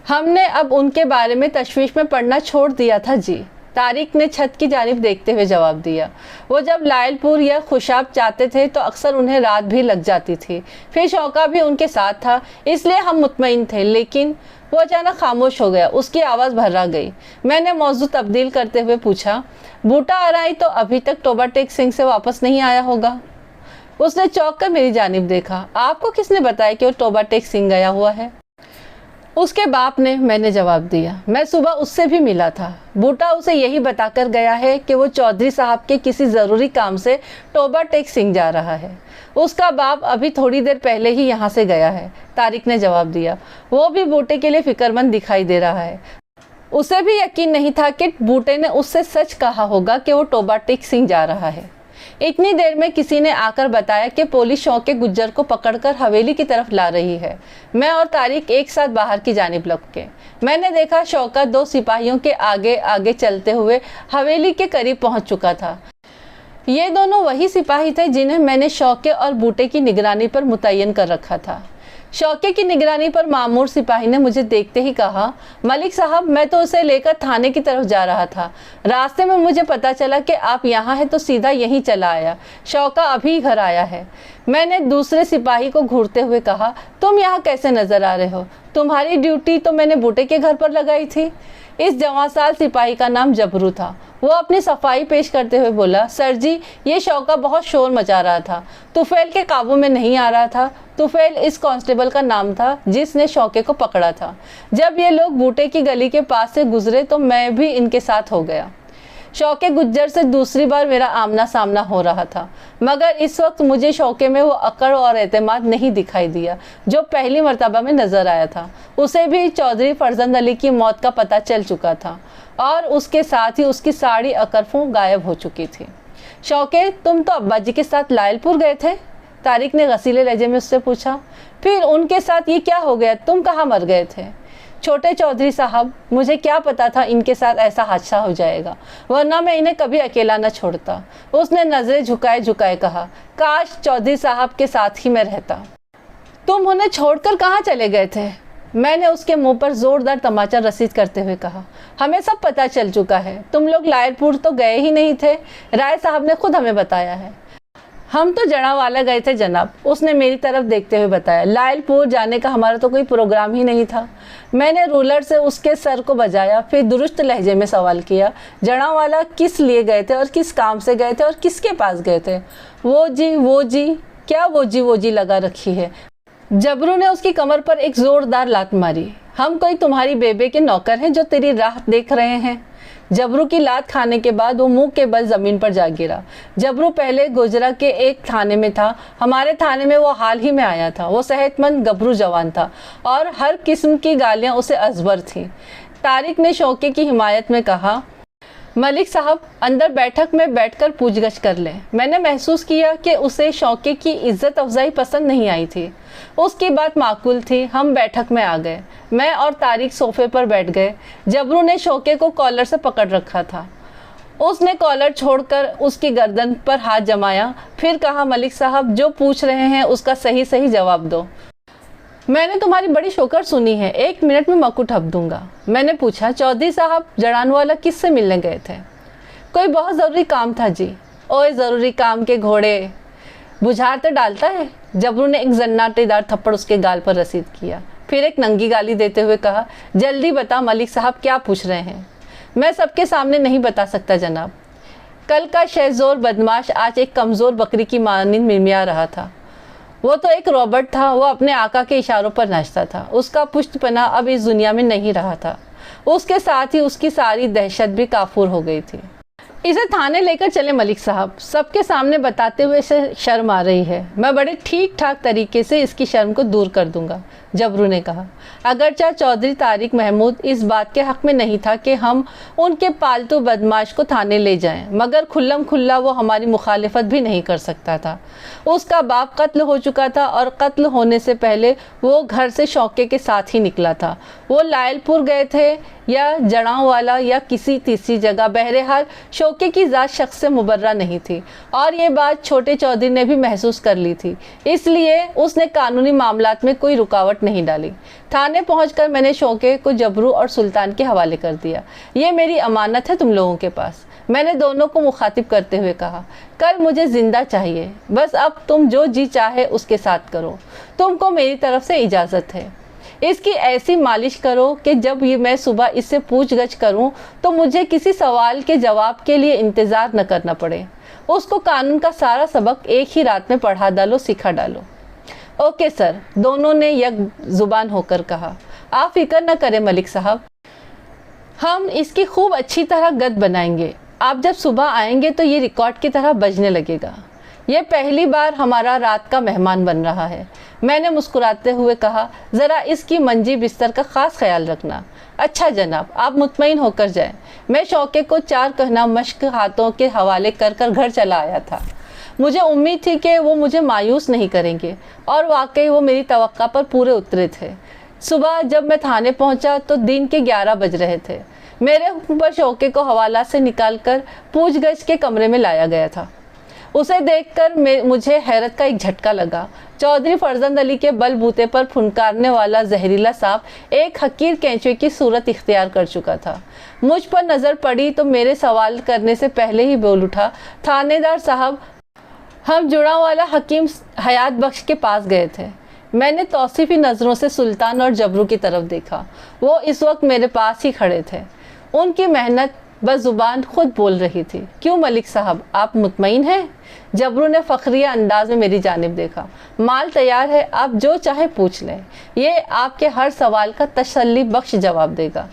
ہم نے اب ان کے بارے میں تشویش میں پڑنا چھوڑ دیا تھا جی، طارق نے چھت کی جانب دیکھتے ہوئے جواب دیا۔ وہ جب لائل پور یا خوشاب جاتے تھے تو اکثر انہیں رات بھی لگ جاتی تھی، پھر شوقہ بھی ان کے ساتھ تھا، اس لیے ہم مطمئن تھے۔ لیکن وہ اچانک خاموش ہو گیا، اس کی آواز بھرا گئی۔ میں نے موضوع تبدیل کرتے ہوئے پوچھا، بوٹا آرائی تو ابھی تک توبہ ٹیک سنگھ سے واپس نہیں آیا ہوگا؟ اس نے چونک کر میری جانب دیکھا۔ آپ کو کس نے بتایا کہ وہ توبہ ٹیک سنگھ گیا ہوا ہے؟ اس کے باپ نے، میں نے جواب دیا۔ میں صبح اس سے بھی ملا تھا، بوٹا اسے یہی بتا کر گیا ہے کہ وہ چودھری صاحب کے کسی ضروری کام سے توبہ ٹیک سنگھ جا رہا ہے۔ اس کا باپ ابھی تھوڑی دیر پہلے ہی یہاں سے گیا ہے، طارق نے جواب دیا۔ وہ بھی بوٹے کے لیے فکر مند دکھائی دے رہا ہے۔ اسے بھی یقین نہیں تھا کہ بوٹے نے اس سے سچ کہا ہوگا کہ وہ توبہ ٹیک سنگھ جا رہا ہے۔ اتنی دیر میں کسی نے آ کر بتایا کہ پولیس شوقے گجر کو پکڑ کر حویلی کی طرف لا رہی ہے۔ میں اور طارق ایک ساتھ باہر کی جانب لپکے۔ میں نے دیکھا شوقہ 2 سپاہیوں کے آگے آگے چلتے ہوئے حویلی کے قریب پہنچ چکا تھا۔ یہ دونوں وہی سپاہی تھے جنہیں میں نے شوقے اور بوٹے کی نگرانی پر متعین کر رکھا تھا۔ شوقے کی نگرانی پر مامور سپاہی نے مجھے دیکھتے ہی کہا، ملک صاحب، میں تو اسے لے کر تھانے کی طرف جا رہا تھا، راستے میں مجھے پتا چلا کہ آپ یہاں ہیں تو سیدھا یہیں چلا آیا۔ شوقہ ابھی گھر آیا ہے۔ میں نے دوسرے سپاہی کو گھورتے ہوئے کہا، تم یہاں کیسے نظر آ رہے ہو؟ تمہاری ڈیوٹی تو میں نے بوٹے کے گھر پر لگائی تھی۔ اس جوان سال سپاہی کا نام جبرو تھا۔ وہ اپنی صفائی پیش کرتے ہوئے بولا، سر جی، یہ شوقہ بہت شور مچا رہا تھا، طفیل کے قابو میں نہیں آ رہا تھا۔ طفیل اس کانسٹیبل کا نام تھا جس نے شوقے کو پکڑا تھا۔ جب یہ لوگ بوٹے کی گلی کے پاس سے گزرے تو میں بھی ان کے ساتھ ہو گیا۔ شوقے گجر سے دوسری بار میرا آمنا سامنا ہو رہا تھا، مگر اس وقت مجھے شوقے میں وہ اکڑ اور اعتماد نہیں دکھائی دیا جو پہلی مرتبہ میں نظر آیا تھا۔ اسے بھی چودھری فرزند علی کی موت کا پتہ چل چکا تھا اور اس کے ساتھ ہی اس کی ساری اکرفوں غائب ہو چکی تھی۔ شوکے تم تو ابا جی کے ساتھ لائل پور گئے تھے؟ طارق نے غصیلے لہجے میں اس سے پوچھا۔ پھر ان کے ساتھ یہ کیا ہو گیا؟ تم کہاں مر گئے تھے؟ چھوٹے چودھری صاحب، مجھے کیا پتا تھا ان کے ساتھ ایسا حادثہ ہو جائے گا، ورنہ میں انہیں کبھی اکیلا نہ چھوڑتا۔ اس نے نظریں جھکائے جھکائے کہا، کاش چودھری صاحب کے ساتھ ہی میں رہتا۔ تم انہیں چھوڑ کر کہاں چلے گئے تھے؟ میں نے اس کے منہ پر زوردار تماچا رسید کرتے ہوئے کہا، ہمیں سب پتہ چل چکا ہے، تم لوگ لائل پور تو گئے ہی نہیں تھے، رائے صاحب نے خود ہمیں بتایا ہے۔ ہم تو جڑاوالا گئے تھے جناب، اس نے میری طرف دیکھتے ہوئے بتایا۔ لائل پور جانے کا ہمارا تو کوئی پروگرام ہی نہیں تھا۔ میں نے رولر سے اس کے سر کو بجایا، پھر درست لہجے میں سوال کیا، جڑاوالا کس لیے گئے تھے اور کس کام سے گئے تھے اور کس کے پاس گئے تھے؟ وہ جی کیا وہ جی لگا رکھی ہے؟ جبرو نے اس کی کمر پر ایک زوردار لات ماری۔ ہم کوئی تمہاری بیبے کے نوکر ہیں جو تیری راہ دیکھ رہے ہیں؟ جبرو کی لات کھانے کے بعد وہ منہ کے بل زمین پر جا گرا۔ جبرو پہلے گجرا کے ایک تھانے میں تھا، ہمارے تھانے میں وہ حال ہی میں آیا تھا۔ وہ صحت مند گبرو جوان تھا اور ہر قسم کی گالیاں اسے ازبر تھیں۔ طارق نے شوکے کی حمایت میں کہا، ملک صاحب اندر بیٹھک میں بیٹھ کر پوچھ گچھ کر لیں۔ میں نے محسوس کیا کہ اسے شوکے کی عزت افزائی پسند نہیں آئی تھی۔ اس کی بات معقول تھی۔ ہم بیٹھک میں آ گئے، میں اور طارق صوفے پر بیٹھ گئے۔ جبرو نے شوکے کو کالر سے پکڑ رکھا تھا۔ اس نے کالر چھوڑ کر اس کی گردن پر ہاتھ جمایا، پھر کہا، ملک صاحب جو پوچھ رہے ہیں اس کا صحیح جواب دو۔ میں نے تمہاری بڑی شوکر سنی ہے، 1 منٹ میں مکو ٹھپ دوں گا۔ میں نے پوچھا، چودھری صاحب جڑانوالا کس سے ملنے گئے تھے؟ کوئی بہت ضروری کام تھا جی۔ اوئے ضروری کام کے گھوڑے بجھار تو ڈالتا ہے۔ جبرو نے ایک زناٹے دار تھپڑ اس کے گال پر رسید کیا، پھر ایک ننگی گالی دیتے ہوئے کہا، جلدی بتا ملک صاحب کیا پوچھ رہے ہیں؟ میں سب کے سامنے نہیں بتا سکتا جناب۔ کل کا شہزور بدماش آج ایک کمزور بکری کی مانند مرمیا رہا تھا۔ وہ تو ایک روبٹ تھا، وہ اپنے آقا کے اشاروں پر ناچتا تھا۔ اس کا پشت پناہ اب اس دنیا میں نہیں رہا تھا۔ اس کے ساتھ ہی اس کی ساری دہشت بھی کافور ہو گئی تھی۔ اسے تھانے لے کر چلے ملک صاحب، سب کے سامنے بتاتے ہوئے اسے شرم آ رہی ہے، میں بڑے ٹھیک ٹھاک طریقے سے اس کی شرم کو دور کر دوں گا، جبرو نے کہا۔ اگرچہ چودھری طارق محمود اس بات کے حق میں نہیں تھا کہ ہم ان کے پالتو بدماش کو تھانے لے جائیں، مگر کھلم کھلا وہ ہماری مخالفت بھی نہیں کر سکتا تھا۔ اس کا باپ قتل ہو چکا تھا اور قتل ہونے سے پہلے وہ گھر سے شوکے کے ساتھ ہی نکلا تھا۔ وہ لائل پور گئے تھے یا جڑاوالا یا کسی تیسری جگہ، بہرحال شوکے کی ذات شخص سے مبرہ نہیں تھی، اور یہ بات چھوٹے چودھری نے بھی محسوس کر لی تھی، اس لیے اس نے قانونی معاملات میں کوئی رکاوٹ نہیں ڈالی۔ تھانے پہنچ کر میں نے شوکے کو جبرو اور سلطان کے حوالے کر دیا۔ یہ میری امانت ہے تم لوگوں کے پاس، میں نے دونوں کو مخاطب کرتے ہوئے کہا۔ کل مجھے زندہ چاہیے، بس اب تم جو جی چاہے اس کے ساتھ کرو، تم کو میری طرف سے اجازت ہے۔ اس کی ایسی مالش کرو کہ جب میں صبح اس سے پوچھ گچھ کروں تو مجھے کسی سوال کے جواب کے لیے انتظار نہ کرنا پڑے۔ اس کو قانون کا سارا سبق ایک ہی رات میں پڑھا ڈالو، سکھا ڈالو۔ اوکے سر، دونوں نے یک زبان ہو کر کہا۔ آپ فکر نہ کریں ملک صاحب، ہم اس کی خوب اچھی طرح گد بنائیں گے۔ آپ جب صبح آئیں گے تو یہ ریکارڈ کی طرح بجنے لگے گا۔ یہ پہلی بار ہمارا رات کا مہمان بن رہا ہے، میں نے مسکراتے ہوئے کہا۔ ذرا اس کی منجی بستر کا خاص خیال رکھنا۔ اچھا جناب، آپ مطمئن ہو کر جائیں۔ میں شوکے کو 4 کہنا مشق ہاتھوں کے حوالے کر گھر چلا آیا تھا۔ مجھے امید تھی کہ وہ مجھے مایوس نہیں کریں گے، اور واقعی وہ میری توقع پر پورے اترے تھے۔ صبح جب میں تھانے پہنچا تو دن کے 11 بج رہے تھے۔ میرے حکم پر شوکے کو حوالات سے نکال کر پوچھ گچھ کے کمرے میں لایا گیا تھا۔ اسے دیکھ کر مجھے حیرت کا ایک جھٹکا لگا۔ چودھری فرزند علی کے بل بوتے پر پھنکارنے والا زہریلا سانپ ایک حقیر کینچوے کی صورت اختیار کر چکا تھا۔ مجھ پر نظر پڑی تو میرے سوال کرنے سے پہلے ہی بول اٹھا، تھانے دار صاحب، ہم جڑاوالا حکیم حیات بخش کے پاس گئے تھے۔ میں نے توصیفی نظروں سے سلطان اور جبرو کی طرف دیکھا۔ وہ اس وقت میرے پاس ہی کھڑے تھے۔ ان کی محنت بس زبان خود بول رہی تھی۔ کیوں ملک صاحب، آپ مطمئن ہیں؟ جبرو نے فخریہ انداز میں میری جانب دیکھا۔ مال تیار ہے، آپ جو چاہے پوچھ لیں، یہ آپ کے ہر سوال کا تسلی بخش جواب دے گا۔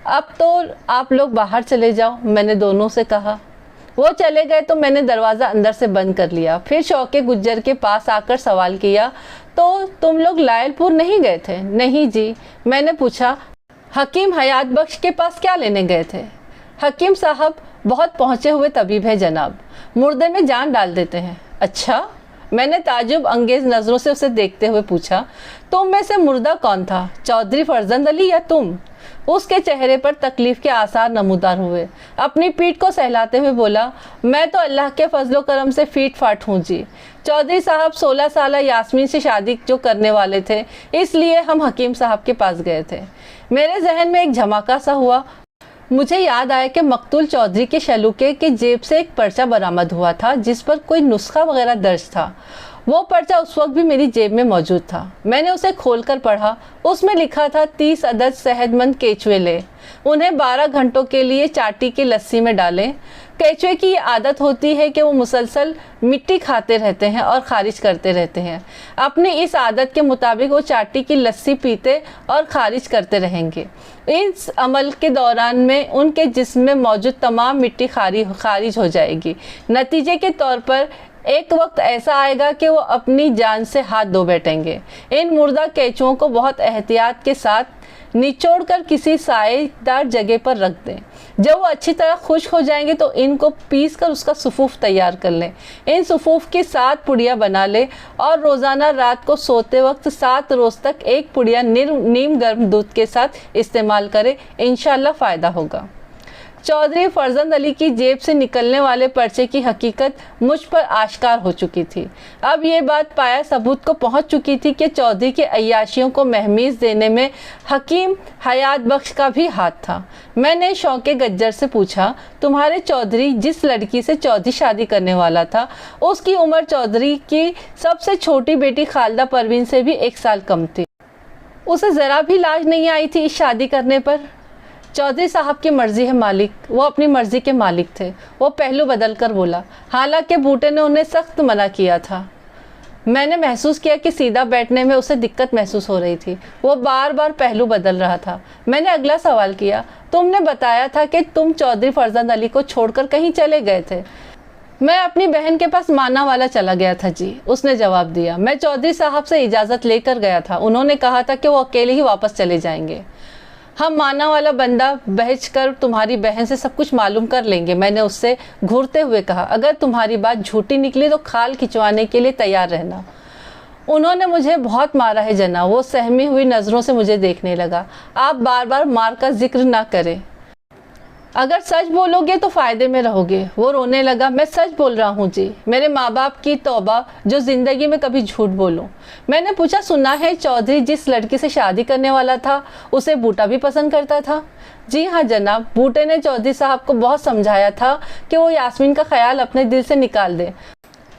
اب تو آپ لوگ باہر چلے جاؤ، میں نے دونوں سے کہا۔ وہ چلے گئے تو میں نے دروازہ اندر سے بند کر لیا۔ پھر شوکے گجر کے پاس آ کر سوال کیا، تو تم لوگ لائل پور نہیں گئے تھے؟ نہیں جی۔ میں نے پوچھا، हकीम हयात बख्श के पास क्या लेने गए थे? हकीम साहब बहुत पहुँचे हुए तबीब है जनाब, मुर्दे में जान डाल देते हैं। अच्छा? मैंने ताजुब अंगेज नज़रों से उसे देखते हुए पूछा, तुम में से मुर्दा कौन था, चौधरी फरजंद अली या तुम? उसके चेहरे पर तकलीफ के आसार नमूदार हुए। अपनी पीठ को सहलाते हुए बोला, मैं तो अल्लाह के फजलो करम से फीट फाट हूँ जी। चौधरी साहब 16 साल यास्मीन से शादी जो करने वाले थे, इसलिए हम हकीम साहब के पास गए थे। मेरे जहन में एक झमाका सा हुआ। मुझे याद आया कि मकतूल चौधरी के शलूके के जेब से एक पर्चा बरामद हुआ था जिस पर कोई नुस्खा वगैरह दर्ज था। वो पर्चा उस वक्त भी मेरी जेब में मौजूद था। मैंने उसे खोलकर पढ़ा। उसमें लिखा था 30 अदद सेहतमंद केचुए ले, उन्हें 12 घंटों के लिए चाटी की लस्सी में डालें। केचुए की ये आदत होती है कि वो मुसलसल मिट्टी खाते रहते हैं और खारिज करते रहते हैं। अपनी इस आदत के मुताबिक वो चाटी की लस्सी पीते और खारिज करते रहेंगे। इस अमल के दौरान में उनके जिस्म में मौजूद तमाम मिट्टी खारिज हो जाएगी। नतीजे के तौर पर एक वक्त ऐसा आएगा कि वो अपनी जान से हाथ धो बैठेंगे। इन मुर्दा केचुओं को बहुत एहतियात के साथ निचोड़कर किसी साएदार जगह पर रख दें। जब वो अच्छी तरह खुश्क हो जाएंगे तो इनको पीस कर उसका सुफूफ तैयार कर लें। इन सुफूफ की 7 पुड़ियाँ बना लें और रोज़ाना रात को सोते वक्त 7 रोज़ तक एक पुड़िया नीम गर्म दूध के साथ इस्तेमाल करें। इंशाअल्लाह फ़ायदा होगा। चौधरी फरजंद अली की जेब से निकलने वाले पर्चे की हकीकत मुझ पर आश्कार हो चुकी थी। अब ये बात पाया सबूत को पहुंच चुकी थी कि चौधरी के अय्याशियों को महमीज़ देने में हकीम हयात बख्श का भी हाथ था। मैंने शौके गज्जर से पूछा, तुम्हारे चौधरी जिस लड़की से चौधरी शादी करने वाला था, उसकी उम्र चौधरी की सबसे छोटी बेटी खालदा परवीन से भी 1 साल कम थी। उसे ज़रा भी लाज नहीं आई थी इस शादी करने पर? चौधरी साहब की मर्जी है मालिक, वो अपनी मर्जी के मालिक थे। वो पहलू बदल कर बोला। हालांकि बूटे ने उन्हें सख्त मना किया था। मैंने महसूस किया कि सीधा बैठने में उसे दिक्कत महसूस हो रही थी। वो बार बार पहलू बदल रहा था। मैंने अगला सवाल किया, तुमने बताया था कि तुम चौधरी फरजंद अली को छोड़कर कहीं चले गए थे। मैं अपनी बहन के पास माना वाला चला गया था जी, उसने जवाब दिया। मैं चौधरी साहब से इजाज़त लेकर गया था। उन्होंने कहा था कि वो अकेले ही वापस चले जाएंगे। हम माना वाला बंदा भेज कर तुम्हारी बहन से सब कुछ मालूम कर लेंगे, मैंने उससे घूरते हुए कहा। अगर तुम्हारी बात झूठी निकली तो खाल खिंचवाने के लिए तैयार रहना। उन्होंने मुझे बहुत मारा है जना। वो सहमी हुई नज़रों से मुझे देखने लगा। आप बार बार मार का जिक्र ना करें, अगर सच बोलोगे तो फ़ायदे में रहोगे। वो रोने लगा। मैं सच बोल रहा हूँ जी, मेरे माँ बाप की तौबा जो ज़िंदगी में कभी झूठ बोलूं। मैंने पूछा, सुना है चौधरी जिस लड़की से शादी करने वाला था उसे बूटा भी पसंद करता था? जी हाँ जनाब, बूटे ने चौधरी साहब को बहुत समझाया था कि वो यास्मीन का ख्याल अपने दिल से निकाल दे,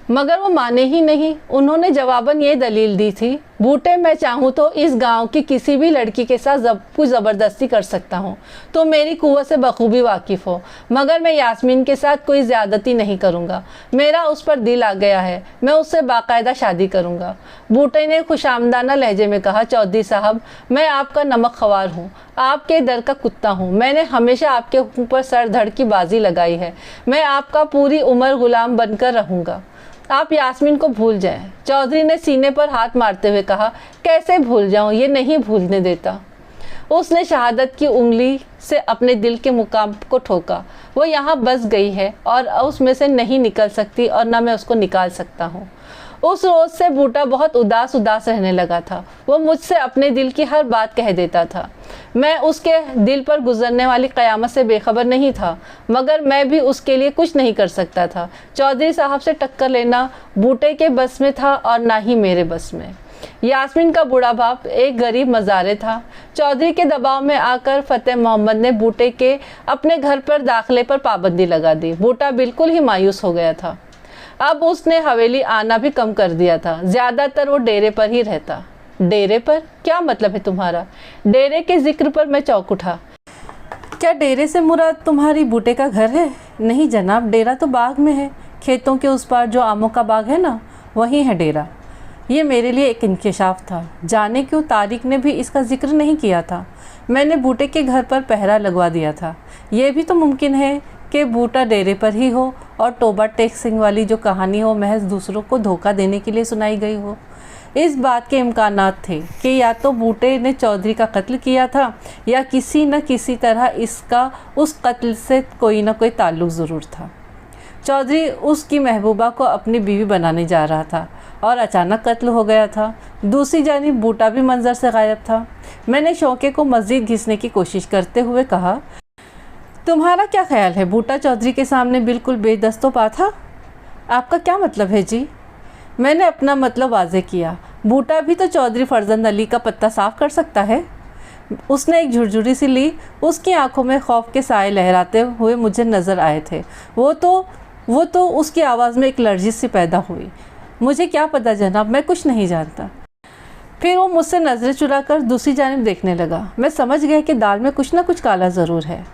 मगर वो माने ही नहीं। उन्होंने जवाबन ये दलील दी थी, बूटे मैं चाहूँ तो इस गांव की किसी भी लड़की के साथ कुछ ज़बरदस्ती कर सकता हूँ, तो मेरी कुव्वत से बखूबी वाकिफ़ हो, मगर मैं यास्मीन के साथ कोई ज़्यादती नहीं करूँगा। मेरा उस पर दिल आ गया है, मैं उससे बाकायदा शादी करूँगा। बूटे ने खुशामदाना लहजे में कहा, चौधरी साहब मैं आपका नमक ख्वार हूँ, आपके दर का कुत्ता हूँ। मैंने हमेशा आपके हुक्म पर सर धड़ की बाजी लगाई है। मैं आपका पूरी उम्र गुलाम बनकर रहूँगा। आप यास्मीन को भूल जाएं। चौधरी ने सीने पर हाथ मारते हुए कहा, कैसे भूल जाऊं, ये नहीं भूलने देता। उसने शहादत की उंगली से अपने दिल के मुकाम को ठोका। वो यहाँ बस गई है और उसमें से नहीं निकल सकती और ना मैं उसको निकाल सकता हूँ। उस रोज़ से बूटा बहुत उदास रहने लगा था। वो मुझसे अपने दिल की हर बात कह देता था। मैं उसके दिल पर गुजरने वाली क़यामत से बेखबर नहीं था, मगर मैं भी उसके लिए कुछ नहीं कर सकता था। चौधरी साहब से टक्कर लेना बूटे के बस में था और ना ही मेरे बस में। यास्मीन का बूढ़ा बाप एक गरीब मज़ारे था। चौधरी के दबाव में आकर फ़तेह मोहम्मद ने बूटे के अपने घर पर दाखिले पर पाबंदी लगा दी। बूटा बिल्कुल ही मायूस हो गया था। अब उसने हवेली आना भी कम कर दिया था। ज़्यादातर वो डेरे पर ही रहता। डेरे पर? क्या मतलब है तुम्हारा? डेरे के जिक्र पर मैं चौंक उठा। क्या डेरे से मुराद तुम्हारी बूटे का घर है? नहीं जनाब, डेरा तो बाग में है। खेतों के उस पार जो आमों का बाग है ना, वहीं है डेरा। ये मेरे लिए एक इंकशाफ था। जाने क्यों तारिक ने भी इसका जिक्र नहीं किया था। मैंने बूटे के घर पर पहरा लगवा दिया था। ये भी तो मुमकिन है कि बूटा डेरे पर ही हो और टोबा टेक सिंह वाली जो कहानी हो महज दूसरों को धोखा देने के लिए सुनाई गई हो। इस बात के इम्कानात थे कि या तो बूटे ने चौधरी का कत्ल किया था या किसी न किसी तरह इसका उस कत्ल से कोई ना कोई ताल्लुक़ ज़रूर था। चौधरी उसकी महबूबा को अपनी बीवी बनाने जा रहा था और अचानक कत्ल हो गया था। दूसरी जानिब बूटा भी मंजर से गायब था। मैंने शौके को मज़ीद घिसने की कोशिश करते हुए कहा, तुम्हारा क्या ख्याल है, बूटा चौधरी के सामने बिल्कुल बेदस्तोपा था? आपका क्या मतलब है जी? मैंने अपना मतलब वाज़े किया। बूटा भी तो चौधरी फरजंद अली का पत्ता साफ़ कर सकता है। उसने एक झुरझुरी सी ली। उसकी आंखों में खौफ के साए लहराते हुए मुझे नज़र आए थे। वो तो उसकी आवाज़ में एक लर्जिश सी पैदा हुई। मुझे क्या पता जनाब, मैं कुछ नहीं जानता। फिर वो मुझसे नज़रें चुरा कर दूसरी जानिब देखने लगा। मैं समझ गया कि दाल में कुछ ना कुछ काला ज़रूर है।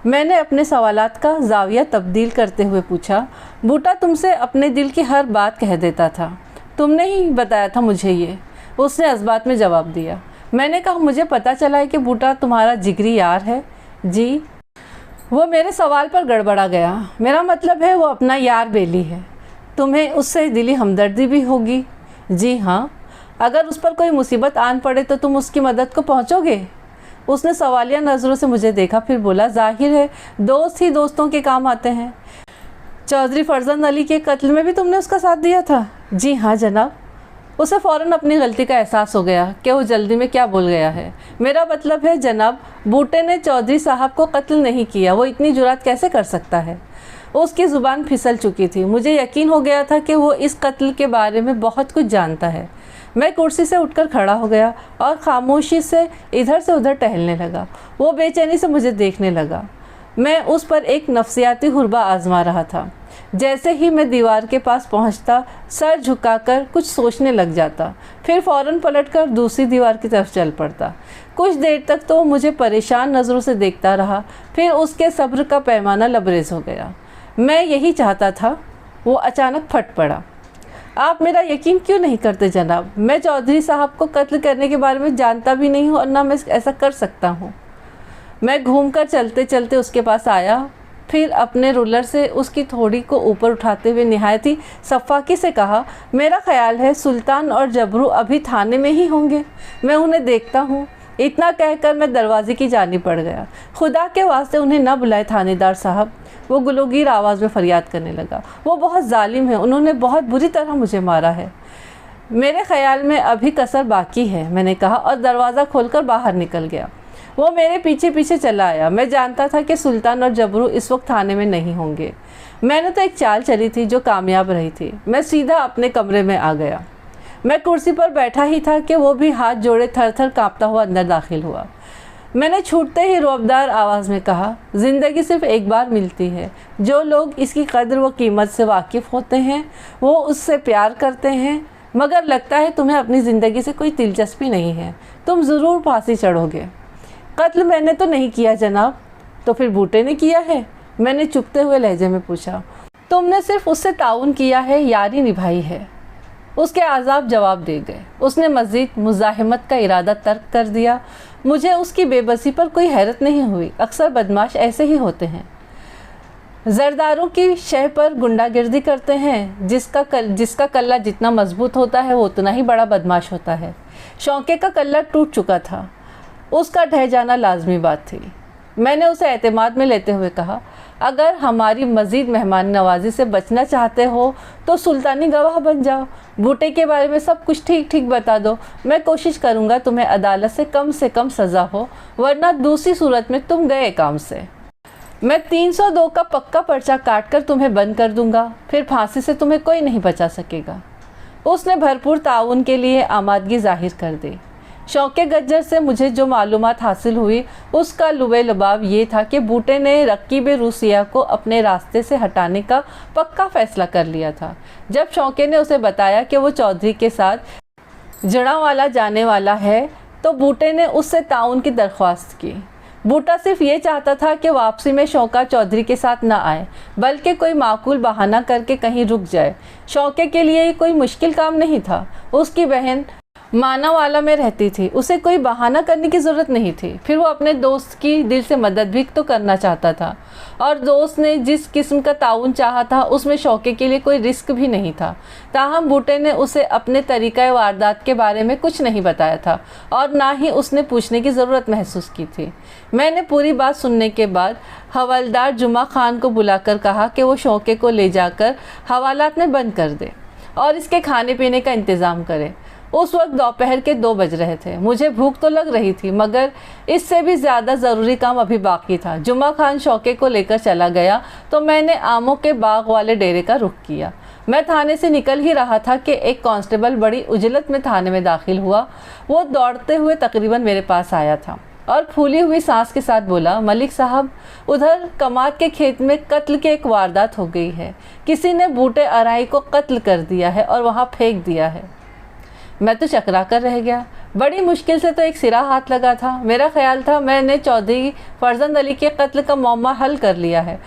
मैंने अपने सवालात का ज़ाविया तब्दील करते हुए पूछा, बूटा तुमसे अपने दिल की हर बात कह देता था, तुमने ही बताया था मुझे ये। उसने अज़बात में जवाब दिया। मैंने कहा, मुझे पता चला है कि बूटा तुम्हारा जिगरी यार है। जी। वो मेरे सवाल पर गड़बड़ा गया। मेरा मतलब है वो अपना यार बेली है। तुम्हें उससे दिली हमदर्दी भी होगी। जी हाँ। अगर उस पर कोई मुसीबत आन पड़े तो तुम उसकी मदद को पहुँचोगे? उसने सवालिया नज़रों से मुझे देखा, फिर बोला, जाहिर है दोस्त ही दोस्तों के काम आते हैं। चौधरी फरजंद अली के कत्ल में भी तुमने उसका साथ दिया था? जी हाँ जनाब। उसे फ़ौरन अपनी गलती का एहसास हो गया कि वो जल्दी में क्या बोल गया है। मेरा मतलब है जनाब, बूटे ने चौधरी साहब को कत्ल नहीं किया। वो इतनी जुरात कैसे कर सकता है? उसकी ज़ुबान फिसल चुकी थी। मुझे यकीन हो गया था कि वो इस कत्ल के बारे में बहुत कुछ जानता है। मैं कुर्सी से उठकर खड़ा हो गया और ख़ामोशी से इधर से उधर टहलने लगा। वो बेचैनी से मुझे देखने लगा। मैं उस पर एक नफ्सियाती हुरबा आजमा रहा था। जैसे ही मैं दीवार के पास पहुंचता, सर झुकाकर कुछ सोचने लग जाता, फिर फ़ौरन पलटकर दूसरी दीवार की तरफ चल पड़ता। कुछ देर तक तो मुझे परेशान नज़रों से देखता रहा, फिर उसके सब्र का पैमाना लबरेज हो गया। मैं यही चाहता था। वो अचानक फट पड़ा। आप मेरा यकीन क्यों नहीं करते जनाब? मैं चौधरी साहब को कत्ल करने के बारे में जानता भी नहीं हूँ और ना मैं ऐसा कर सकता हूँ। मैं घूमकर चलते चलते उसके पास आया, फिर अपने रूलर से उसकी थोड़ी को ऊपर उठाते हुए निहायत ही सफ़ाकी से कहा, मेरा ख्याल है सुल्तान और जबरू अभी थाने में ही होंगे। मैं उन्हें देखता हूँ। इतना कहकर मैं दरवाजे की जानिब बढ़ गया। खुदा के वास्ते उन्हें न बुलाए थानेदार साहब। वो गुलोगीर आवाज़ में फरियाद करने लगा। वो बहुत जालिम है। उन्होंने बहुत बुरी तरह मुझे मारा है। मेरे ख्याल में अभी कसर बाकी है, मैंने कहा और दरवाज़ा खोलकर बाहर निकल गया। वो मेरे पीछे पीछे चला आया। मैं जानता था कि सुल्तान और जबरू इस वक्त थाने में नहीं होंगे। मैंने तो एक चाल चली थी जो कामयाब रही थी। मैं सीधा अपने कमरे में आ गया। मैं कुर्सी पर बैठा ही था कि वो भी हाथ जोड़े थर थर काँपता हुआ अंदर दाखिल हुआ। मैंने छूटते ही रोबदार आवाज़ में कहा, ज़िंदगी सिर्फ़ एक बार मिलती है। जो लोग इसकी कदर व कीमत से वाकिफ़ होते हैं वो उससे प्यार करते हैं, मगर लगता है तुम्हें अपनी ज़िंदगी से कोई दिलचस्पी नहीं है। तुम ज़रूर फांसी चढ़ोगे। कत्ल मैंने तो नहीं किया जनाब। तो फिर बूटे ने किया है? मैंने चुपते हुए लहजे में पूछा। तुमने सिर्फ उससे ताउन किया है, यारी निभाई है। उसके आज़ाब जवाब दे गए। उसने मज़ीद मुज़ाहिमत का इरादा तर्क कर दिया। मुझे उसकी बेबसी पर कोई हैरत नहीं हुई। अक्सर बदमाश ऐसे ही होते हैं। ज़रदारों की शह पर गुंडागिर्दी करते हैं। जिसका कल्ला जितना मजबूत होता है वो उतना ही बड़ा बदमाश होता है। शौके का कल्ला टूट चुका था। उसका ढह जाना लाजमी बात थी। मैंने उसे एतमाद में लेते हुए कहा, अगर हमारी मज़ीद मेहमान नवाजी से बचना चाहते हो तो सुल्तानी गवाह बन जाओ। बूटे के बारे में सब कुछ ठीक ठीक बता दो। मैं कोशिश करूँगा तुम्हें अदालत से कम सज़ा हो, वरना दूसरी सूरत में तुम गए काम से। मैं 302 का पक्का पर्चा काट कर तुम्हें बंद कर दूँगा, फिर फांसी से तुम्हें कोई नहीं बचा सकेगा। उसने भरपूर ताउन के लिए आमादगी जाहिर कर दी। शौके गज्जर से मुझे जो मालूमात हासिल हुई उसका लुबे लबाब ये था कि बूटे ने रकीब रूसिया को अपने रास्ते से हटाने का पक्का फ़ैसला कर लिया था। जब शौके ने उसे बताया कि वो चौधरी के साथ जड़ावाला जाने वाला है तो बूटे ने उससे ताउन की दरख्वास्त की। बूटा सिर्फ ये चाहता था कि वापसी में शौका चौधरी के साथ ना आए, बल्कि कोई माकूल बहाना करके कहीं रुक जाए। शौके के लिए कोई मुश्किल काम नहीं था। उसकी बहन मानावाला में रहती थी, उसे कोई बहाना करने की ज़रूरत नहीं थी। फिर वो अपने दोस्त की दिल से मदद भी तो करना चाहता था, और दोस्त ने जिस किस्म का ताउन चाहा था उसमें शौके के लिए कोई रिस्क भी नहीं था। ताहम बूटे ने उसे अपने तरीक़ा वारदात के बारे में कुछ नहीं बताया था, और ना ही उसने पूछने की ज़रूरत महसूस की थी। मैंने पूरी बात सुनने के बाद हवलदार जुमा खान को बुलाकर कहा कि वो शौके को ले जाकर हवालात में बंद कर दे और इसके खाने पीने का इंतज़ाम करे। उस वक्त दोपहर के 2 बज रहे थे। मुझे भूख तो लग रही थी, मगर इससे भी ज़्यादा ज़रूरी काम अभी बाकी था। जुमा खान शौके को लेकर चला गया तो मैंने आमों के बाग वाले डेरे का रुख किया। मैं थाने से निकल ही रहा था कि एक कांस्टेबल बड़ी उजलत में थाने में दाखिल हुआ। वो दौड़ते हुए तकरीबन मेरे पास आया था और फूली हुई सांस के साथ बोला, मलिक साहब, उधर कमात के खेत में कत्ल की एक वारदात हो गई है। किसी ने बूटे अराई को कत्ल कर दिया है और वहाँ फेंक दिया है। मैं तो चकरा कर रह गया। बड़ी मुश्किल से तो एक सिरा हाथ लगा था। मेरा ख्याल था मैंने चौधरी फरजंद अली के कत्ल का मामला हल कर लिया है,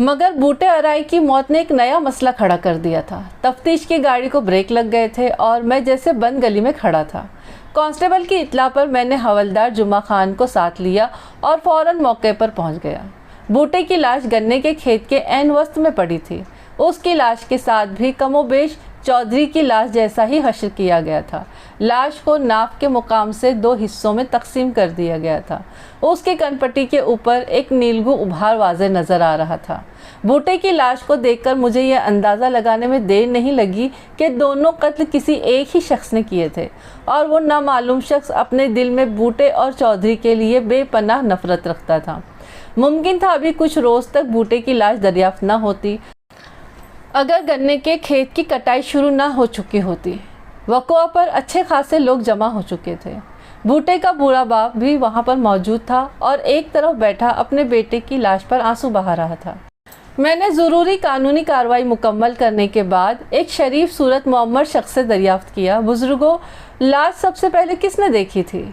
मगर बूटे अराई की मौत ने एक नया मसला खड़ा कर दिया था। तफ्तीश की गाड़ी को ब्रेक लग गए थे और मैं जैसे बंद गली में खड़ा था। कांस्टेबल की इत्तला पर मैंने हवलदार जुमा खान को साथ लिया और फ़ौरन मौके पर पहुंच गया। बूटे की लाश गन्ने के खेत के ऐन वस्त में पड़ी थी। उसकी लाश के साथ भी कमोबेश चौधरी की लाश जैसा ही हश्र किया गया था। लाश को नाफ के मुकाम से 2 हिस्सों में तकसीम कर दिया गया था। उसकी कनपट्टी के ऊपर एक नीलगू उभार वाज़े नज़र आ रहा था। बूटे की लाश को देखकर मुझे यह अंदाज़ा लगाने में देर नहीं लगी कि दोनों कत्ल किसी एक ही शख्स ने किए थे, और वो नामालूम शख्स अपने दिल में बूटे और चौधरी के लिए बेपनाह नफरत रखता था। मुमकिन था अभी कुछ रोज़ तक बूटे की लाश दरियाफ्त न होती अगर गन्ने के खेत की कटाई शुरू ना हो चुकी होती। वक़्वा पर अच्छे खासे लोग जमा हो चुके थे। बूटे का बूढ़ा बाप भी वहाँ पर मौजूद था और एक तरफ बैठा अपने बेटे की लाश पर आंसू बहा रहा था। मैंने ज़रूरी कानूनी कार्रवाई मुकम्मल करने के बाद एक शरीफ सूरत मोहम्मद शख्स से दरियाफ्त किया, बुजुर्गों, लाश सबसे पहले किसने देखी थी?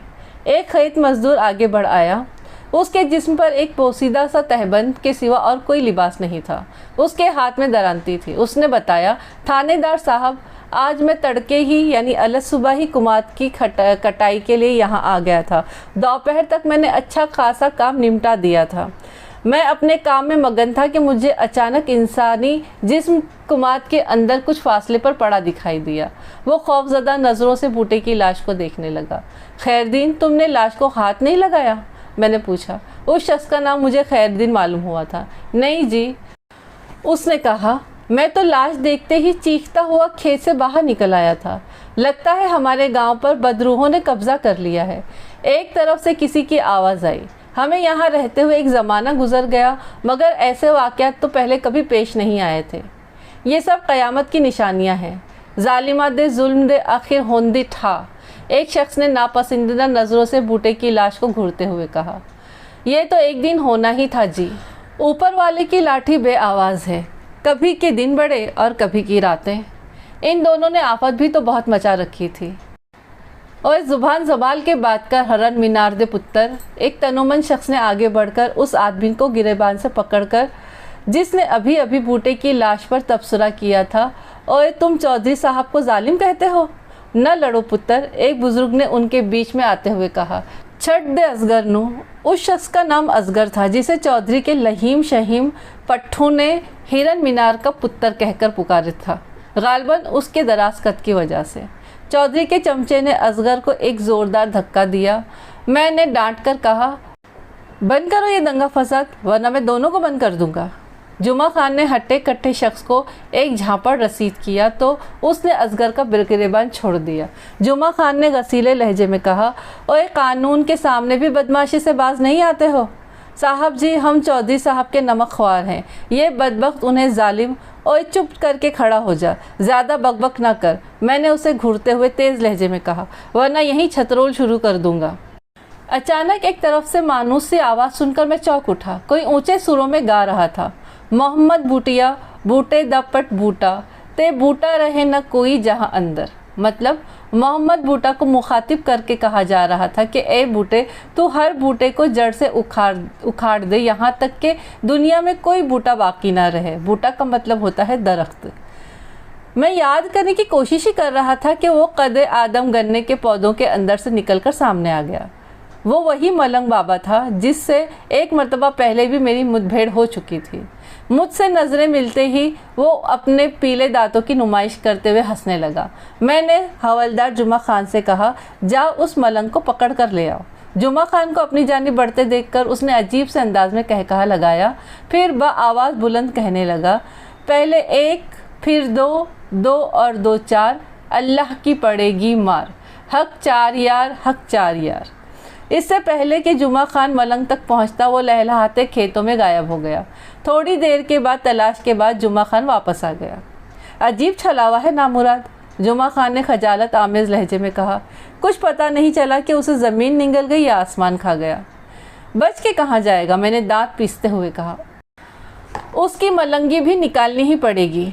एक खेत मजदूर आगे बढ़ आया। उसके जिस्म पर एक पोसीदा सा तहबंद के सिवा और कोई लिबास नहीं था। उसके हाथ में दरांती थी। उसने बताया, थानेदार साहब, आज मैं तड़के ही यानी अलग सुबह ही कुमात की कटाई के लिए यहाँ आ गया था। दोपहर तक मैंने अच्छा खासा काम निपटा दिया था। मैं अपने काम में मगन था कि मुझे अचानक इंसानी जिस्म कुमात के अंदर कुछ फासले पर पड़ा दिखाई दिया। वो खौफजदा नज़रों से बूटे की लाश को देखने लगा। खैरदीन, तुमने लाश को हाथ नहीं लगाया? मैंने पूछा। उस शख्स का नाम मुझे खैरदीन मालूम हुआ था। नहीं जी, उसने कहा, मैं तो लाश देखते ही चीखता हुआ खेत से बाहर निकल आया था। लगता है हमारे गांव पर बदरूहों ने कब्जा कर लिया है। एक तरफ से किसी की आवाज़ आई। हमें यहाँ रहते हुए एक ज़माना गुजर गया, मगर ऐसे वाक़यात तो पहले कभी पेश नहीं आए थे। ये सब क़यामत की निशानियाँ हैं। ज़ालिमा दे जुल्म दे आखिर होंदी ठा। एक शख्स ने नापसंदीदा नज़रों से बूटे की लाश को घूरते हुए कहा। यह तो एक दिन होना ही था जी। ऊपर वाले की लाठी बे आवाज़ है। कभी के दिन बड़े और कभी की रातें। इन दोनों ने आफत भी तो बहुत मचा रखी थी। और ज़ुबान ज़बाल के बात कर हरन मीनार दे पुत्तर, एक तनोमन शख्स ने आगे बढ़कर उस आदमी को गिरेबान से पकड़कर, जिसने अभी अभी बूटे की लाश पर तबसरा किया था, ओए तुम चौधरी साहब को जालिम कहते हो? न लड़ो पुत्र, एक बुजुर्ग ने उनके बीच में आते हुए कहा। छट दे असगर नू। उस शख्स का नाम असगर था, जिसे चौधरी के लहीम शहीम पट्ठू ने हिरन मीनार का पुत्र कहकर पुकारा था, गालबन उसके दराज कद की वजह से। चौधरी के चमचे ने असगर को एक ज़ोरदार धक्का दिया। मैंने डांट कर कहा, बंद करो ये दंगा फसाद, वरना मैं दोनों को बंद कर दूंगा। जुमा खान ने हट्टे कट्टे शख्स को एक झापड़ रसीद किया तो उसने असगर का गिरेबान छोड़ दिया। जुमा खान ने गसीले लहजे में कहा, ओए कानून के सामने भी बदमाशी से बाज नहीं आते हो? साहब जी, हम चौधरी साहब के नमक ख्वार हैं। ये बदबख्त उन्हें जालिम। ओए चुप करके खड़ा हो जा, ज़्यादा बकबक ना कर, मैंने उसे घूरते हुए तेज़ लहजे में कहा, वरना यहीं छतरोल शुरू कर दूंगा। अचानक एक तरफ से मानूस सी आवाज़ सुनकर मैं चौंक उठा। कोई ऊंचे सुरों में गा रहा था, मोहम्मद बूटिया बूटे द पट बूटा ते बूटा रहे न कोई जहां अंदर। मतलब मोहम्मद बूटा को मुखातिब करके कहा जा रहा था कि ए बूटे, तू हर बूटे को जड़ से उखाड़ दे, यहाँ तक कि दुनिया में कोई बूटा बाकी ना रहे। बूटा का मतलब होता है दरख्त। मैं याद करने की कोशिश ही कर रहा था कि वो कद आदम गन्ने के पौधों के अंदर से निकलकर सामने आ गया। वो वही मलंग बाबा था जिससे एक मर्तबा पहले भी मेरी मुठभेड़ हो चुकी थी। मुझसे नज़रें मिलते ही वो अपने पीले दांतों की नुमाइश करते हुए हंसने लगा। मैंने हवलदार जुमा खान से कहा, जाओ उस मलंग को पकड़ कर ले आओ। जुमा खान को अपनी जानिब बढ़ते देखकर उसने अजीब से अंदाज में कहकहा लगाया, फिर आवाज़ बुलंद कहने लगा, पहले एक, फिर दो, दो और दो चार, अल्लाह की पड़ेगी मार, हक चार यार, हक चार यार। इससे पहले कि जुमा खान मलंग तक पहुंचता, वो लहलहाते खेतों में गायब हो गया। थोड़ी देर के बाद तलाश के बाद जुमा खान वापस आ गया। अजीब छलावा है नामुराद, जुमा खान ने खजालत आमेज़ लहजे में कहा। कुछ पता नहीं चला कि उसे ज़मीन निगल गई या आसमान खा गया। बच के कहाँ जाएगा, मैंने दांत पीसते हुए कहा। उसकी मलंगी भी निकालनी ही पड़ेगी।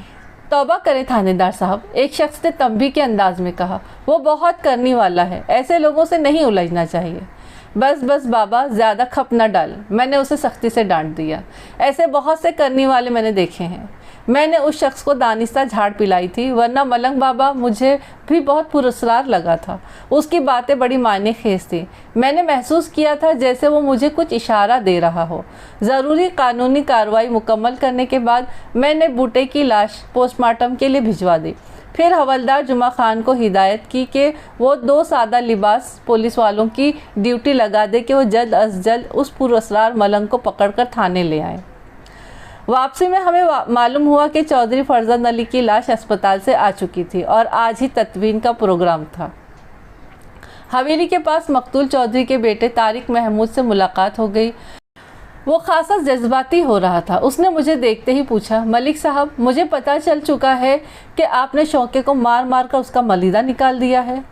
तौबा करें थानेदार साहब, एक शख्स ने तंबी के अंदाज में कहा। वो बहुत करने वाला है, ऐसे लोगों से नहीं उलझना चाहिए। बस बस बाबा, ज़्यादा खप न डाल, मैंने उसे सख्ती से डांट दिया। ऐसे बहुत से करने वाले मैंने देखे हैं। मैंने उस शख्स को दानिस्ता झाड़ पिलाई थी, वरना मलंग बाबा मुझे भी बहुत पुरस्कार लगा था। उसकी बातें बड़ी मायने खेज थी। मैंने महसूस किया था जैसे वो मुझे कुछ इशारा दे रहा हो। ज़रूरी कानूनी कार्रवाई मुकम्मल करने के बाद मैंने बूटे की लाश पोस्टमार्टम के लिए भिजवा दी। फिर हवलदार जुमा खान को हिदायत की कि वो 2 सादा लिबास पुलिस वालों की ड्यूटी लगा दे कि वो जल्द अज जल्द उस पुरस्कार मलंग को पकड़कर थाने ले आए। वापसी में हमें मालूम हुआ कि चौधरी फरजंद अली की लाश अस्पताल से आ चुकी थी और आज ही तदफीन का प्रोग्राम था। हवेली के पास मकतूल चौधरी के बेटे तारिक महमूद से मुलाकात हो गई। वो खासा जज्बाती हो रहा था। उसने मुझे देखते ही पूछा, मलिक साहब, मुझे पता चल चुका है कि आपने शौके को मार मार कर उसका मलीदा निकाल दिया है।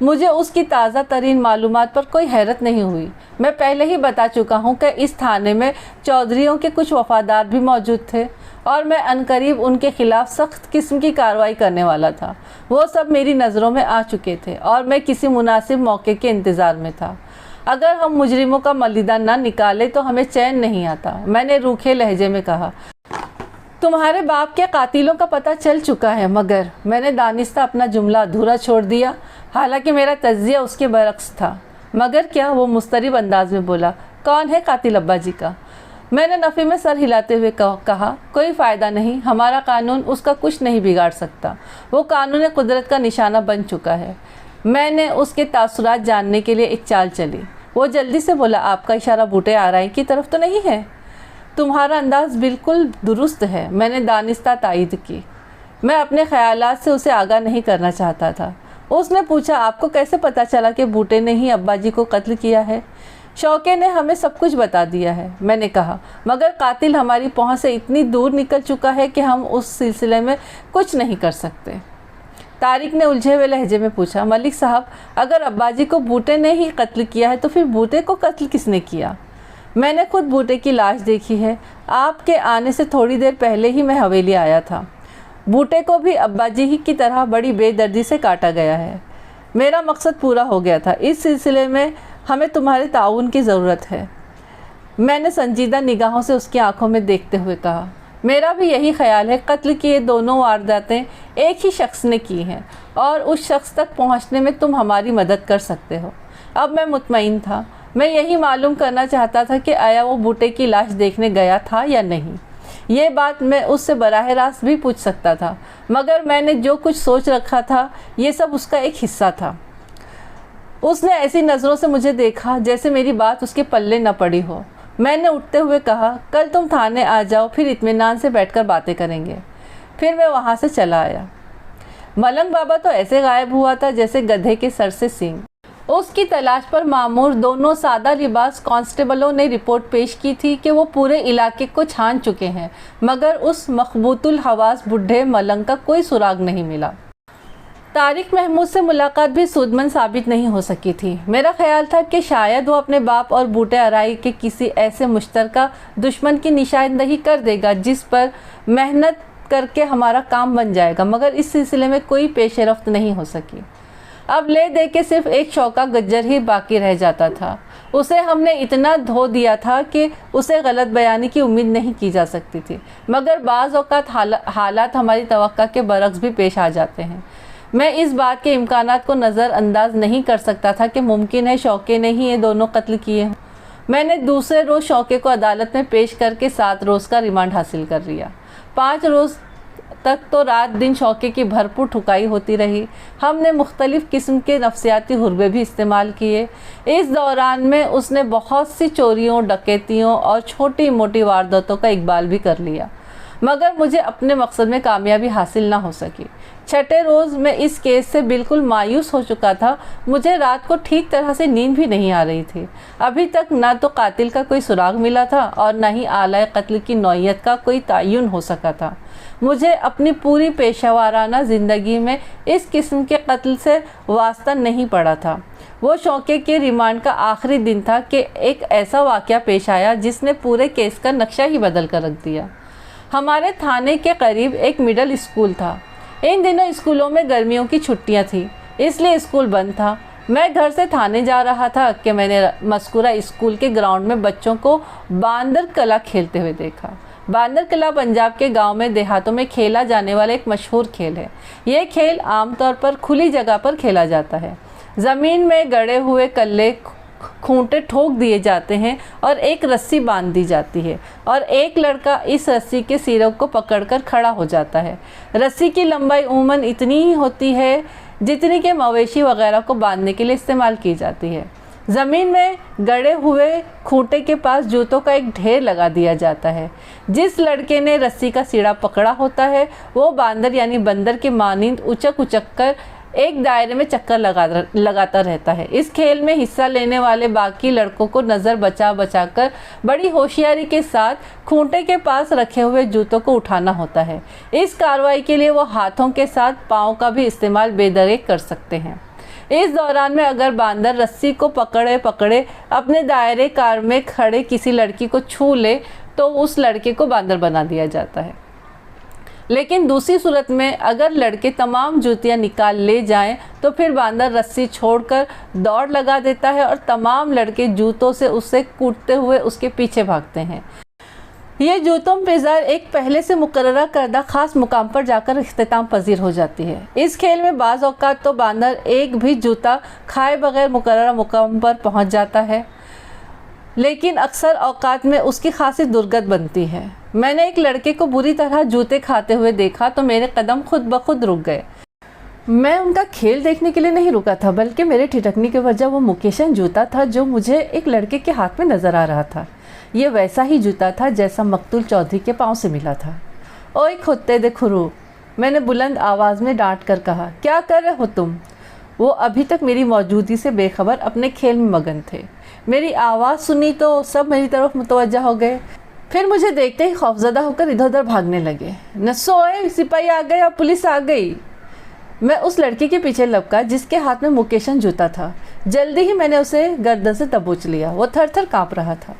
मुझे उसकी ताज़ा तरीन मालूमात पर कोई हैरत नहीं हुई। मैं पहले ही बता चुका हूँ कि इस थाने में चौधरियों के कुछ वफादार भी मौजूद थे और मैं अनकरीब उनके ख़िलाफ़ सख्त किस्म की कार्रवाई करने वाला था। वो सब मेरी नज़रों में आ चुके थे और मैं किसी मुनासिब मौके के इंतज़ार में था। अगर हम मुजरिमों का मलीदा ना निकाले तो हमें चैन नहीं आता। मैंने रूखे लहजे में कहा, तुम्हारे बाप के कातिलों का पता चल चुका है, मगर मैंने दानिस्ता अपना जुमला अधूरा छोड़ दिया। हालांकि मेरा तज्जिया उसके बरक्स था। मगर क्या, वो मुस्तरिब अंदाज में बोला, कौन है कातिल अब्बा जी का? मैंने नफ़ी में सर हिलाते हुए कहा, कोई फ़ायदा नहीं, हमारा कानून उसका कुछ नहीं बिगाड़ सकता। वो कानून कुदरत का निशाना बन चुका है। मैंने उसके तासुरात जानने के लिए एक चाल चली। वो जल्दी से बोला, आपका इशारा बूटे आराई की तरफ तो नहीं है? तुम्हारा अंदाज़ बिल्कुल दुरुस्त है। मैंने दानिस्ता तायीद की। मैं अपने ख़यालात से उसे आगाह नहीं करना चाहता था। उसने पूछा, आपको कैसे पता चला कि बूटे ने ही अब्बा जी को कत्ल किया है? शौके ने हमें सब कुछ बता दिया है, मैंने कहा, मगर कातिल हमारी पहुंच से इतनी दूर निकल चुका है कि हम उस सिलसिले में कुछ नहीं कर सकते। तारिक ने उलझे हुए लहजे में पूछा, मलिक साहब, अगर अब्बा जी को बूटे ने ही कत्ल किया है तो फिर बूटे को कत्ल किसने किया? मैंने खुद बूटे की लाश देखी है। आपके आने से थोड़ी देर पहले ही मैं हवेली आया था। बूटे को भी अब्बा जी ही की तरह बड़ी बेदर्दी से काटा गया है। मेरा मकसद पूरा हो गया था। इस सिलसिले में हमें तुम्हारे ताउन की ज़रूरत है। मैंने संजीदा निगाहों से उसकी आंखों में देखते हुए कहा, मेरा भी यही ख्याल है। कत्ल की ये दोनों वारदातें एक ही शख्स ने की हैं और उस शख्स तक पहुंचने में तुम हमारी मदद कर सकते हो। अब मैं मुतमईन था। मैं यही मालूम करना चाहता था कि आया वो बूटे की लाश देखने गया था या नहीं। ये बात मैं उससे बराह रास्त भी पूछ सकता था, मगर मैंने जो कुछ सोच रखा था ये सब उसका एक हिस्सा था। उसने ऐसी नज़रों से मुझे देखा जैसे मेरी बात उसके पल्ले न पड़ी हो। मैंने उठते हुए कहा, कल तुम थाने आ जाओ, फिर इत्मीनान से बैठकर बातें करेंगे। फिर मैं वहाँ से चला आया। मलंग बाबा तो ऐसे गायब हुआ था जैसे गधे के सर से सींग। उसकी तलाश पर मामूर दोनों सादा लिबास कांस्टेबलों ने रिपोर्ट पेश की थी कि वो पूरे इलाके को छान चुके हैं, मगर उस मखबूतुल हवास बुढ़े मलंग का कोई सुराग नहीं मिला। तारिक महमूद से मुलाकात भी सूदमंद साबित नहीं हो सकी थी। मेरा ख्याल था कि शायद वो अपने बाप और बूटे आराई के किसी ऐसे मुश्तरका दुश्मन की निशानदही कर देगा जिस पर मेहनत करके हमारा काम बन जाएगा, मगर इस सिलसिले में कोई पेशरफ्त नहीं हो सकी। अब ले दे के सिर्फ एक शौका गज्जर ही बाकी रह जाता था। उसे हमने इतना धो दिया था कि उसे गलत बयानी की उम्मीद नहीं की जा सकती थी, मगर बाज़ औक़ात हालात हमारी तवक्का के बरक्स भी पेश आ जाते हैं। मैं इस बात के इम्कानात को नज़रअंदाज नहीं कर सकता था कि मुमकिन है शौके ने ही ये दोनों कत्ल किए हों। मैंने दूसरे रोज़ शौके को अदालत में पेश करके 7 रोज़ का रिमांड हासिल कर लिया। 5 रोज़ तक तो रात दिन शौके की भरपूर ठुकाई होती रही। हमने मुख्तलिफ़ किस्म के नफ्सियाती हुर्बे भी इस्तेमाल किए। इस दौरान में उसने बहुत सी चोरियों, डकैतियों और छोटी मोटी वारदातों का इकबाल भी कर लिया, मगर मुझे अपने मकसद में कामयाबी हासिल ना हो सकी। 6ठे रोज़ मैं इस केस से बिल्कुल मायूस हो चुका था। मुझे रात को ठीक तरह से नींद भी नहीं आ रही थी। अभी तक ना तो कातिल का कोई सुराग मिला था और ना ही आलाए कत्ल की नौइयत का कोई तयन हो सका था। मुझे अपनी पूरी पेशेवराना ज़िंदगी में इस किस्म के कत्ल से वास्ता नहीं पड़ा था। वो शौके के रिमांड का आखिरी दिन था कि एक ऐसा वाक़या पेश आया जिसने पूरे केस का नक्शा ही बदल कर रख दिया। हमारे थाने के करीब एक मिडिल स्कूल था। इन दिनों स्कूलों में गर्मियों की छुट्टियां थी, इसलिए स्कूल बंद था। मैं घर से थाने जा रहा था कि मैंने मस्कुरा स्कूल के ग्राउंड में बच्चों को बांदर कला खेलते हुए देखा। बांदर कला पंजाब के गांव में देहातों में खेला जाने वाला एक मशहूर खेल है। यह खेल आमतौर पर खुली जगह पर खेला जाता है। ज़मीन में गड़े हुए कल्ले खूंटे ठोक दिए जाते हैं और एक रस्सी बांध दी जाती है और एक लड़का इस रस्सी के सिरों को पकड़कर खड़ा हो जाता है। रस्सी की लंबाई उमूमन इतनी ही होती है जितनी के मवेशी वगैरह को बांधने के लिए इस्तेमाल की जाती है। ज़मीन में गड़े हुए खूंटे के पास जूतों का एक ढेर लगा दिया जाता है। जिस लड़के ने रस्सी का सीढ़ा पकड़ा होता है वो बांदर यानी बंदर के मानिंद उचक उचक कर एक दायरे में चक्कर लगाता रहता है। इस खेल में हिस्सा लेने वाले बाकी लड़कों को नज़र बचा कर बड़ी होशियारी के साथ खूंटे के पास रखे हुए जूतों को उठाना होता है। इस कार्रवाई के लिए वो हाथों के साथ पाँव का भी इस्तेमाल बेदरेक कर सकते हैं। इस दौरान में अगर बांदर रस्सी को पकड़े अपने दायरे कार में खड़े किसी लड़की को छू ले तो उस लड़के को बांदर बना दिया जाता है। लेकिन दूसरी सूरत में अगर लड़के तमाम जूतियां निकाल ले जाएं तो फिर बांदर रस्सी छोड़कर दौड़ लगा देता है और तमाम लड़के जूतों से उससे कूदते हुए उसके पीछे भागते हैं। ये जूतों पेजार एक पहले से मुकर्रर करदा ख़ास मुकाम पर जाकर इख्तिताम पजीर हो जाती है। इस खेल में बाज़ औक़ात तो बांदर एक भी जूता खाए बगैर मुकर्रर मुकाम पर पहुंच जाता है, लेकिन अक्सर औक़ात में उसकी खासी दुर्गत बनती है। मैंने एक लड़के को बुरी तरह जूते खाते हुए देखा तो मेरे कदम खुद ब खुद रुक गए। मैं उनका खेल देखने के लिए नहीं रुका था, बल्कि मेरे ठिठकने की वजह वो मुकेशन जूता था जो मुझे एक लड़के के हाथ में नज़र आ रहा था। ये वैसा ही जूता था जैसा मकतूल चौधरी के पाँव से मिला था। ओए खुत्ते दे खुरू, मैंने बुलंद आवाज़ में डांट कर कहा, क्या कर रहे हो तुम? वो अभी तक मेरी मौजूदगी से बेखबर अपने खेल में मगन थे। मेरी आवाज़ सुनी तो सब मेरी तरफ मुतवज्जा हो गए। फिर मुझे देखते ही खौफजदा होकर इधर उधर भागने लगे। न सोए, सिपाही आ गए और पुलिस आ गई। मैं उस लड़के के पीछे लपका जिसके हाथ में मुकेशन जूता था। जल्दी ही मैंने उसे गर्दन से दबोच लिया। वो थर थर काँप रहा था।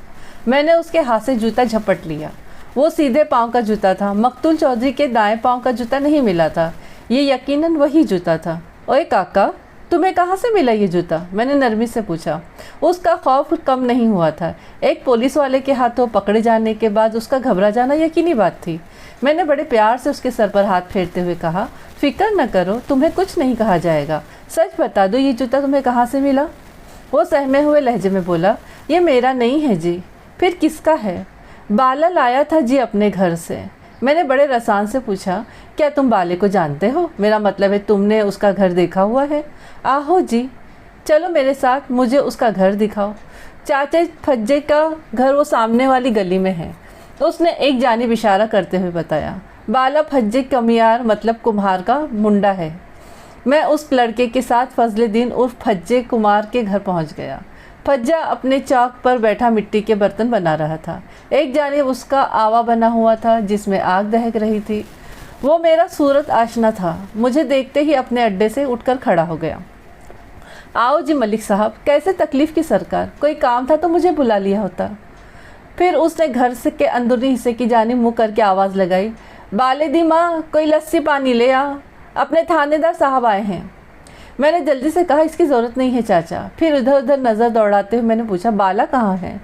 मैंने उसके हाथ से जूता झपट लिया। वो सीधे पाँव का जूता था। मकतूल चौधरी के दाएं पाँव का जूता नहीं मिला था। ये यकीनन वही जूता था। ओए काका, तुम्हें कहाँ से मिला ये जूता? मैंने नरमी से पूछा। उसका खौफ कम नहीं हुआ था। एक पुलिस वाले के हाथों पकड़े जाने के बाद उसका घबरा जाना यकीनी बात थी। मैंने बड़े प्यार से उसके सर पर हाथ फेरते हुए कहा, फिक्र न करो, तुम्हें कुछ नहीं कहा जाएगा। सच बता दो, ये जूता तुम्हें कहाँ से मिला? वो सहमे हुए लहजे में बोला, ये मेरा नहीं है जी। फिर किसका है? बाला लाया था जी अपने घर से। मैंने बड़े रसान से पूछा, क्या तुम बाले को जानते हो? मेरा मतलब है तुमने उसका घर देखा हुआ है? आहो जी, चलो मेरे साथ, मुझे उसका घर दिखाओ। चाचे फज्जे का घर वो सामने वाली गली में है। उसने एक जानिब इशारा करते हुए बताया। बाला फज्जे कमियार मतलब कुम्हार का मुंडा है। मैं उस लड़के के साथ फजले दिन उर्फ फज्जे कुमार के घर पहुंच गया। फज्जा अपने चौक पर बैठा मिट्टी के बर्तन बना रहा था। एक जानिब उसका आवा बना हुआ था जिसमें आग दहक रही थी। वो मेरा सूरत आशना था। मुझे देखते ही अपने अड्डे से उठकर खड़ा हो गया। आओ जी मलिक साहब, कैसे तकलीफ़ की सरकार? कोई काम था तो मुझे बुला लिया होता। फिर उसने घर से के अंदरूनी हिस्से की जानिब मुँह करके आवाज़ लगाई, बाले दी माँ, कोई लस्सी पानी ले आ, अपने थानेदार साहब आए हैं। میں نے جلدی سے کہا اس کی ضرورت نہیں ہے چاچا۔ پھر ادھر ادھر نظر دوڑاتے ہوئے میں نے پوچھا بالا کہاں ہے؟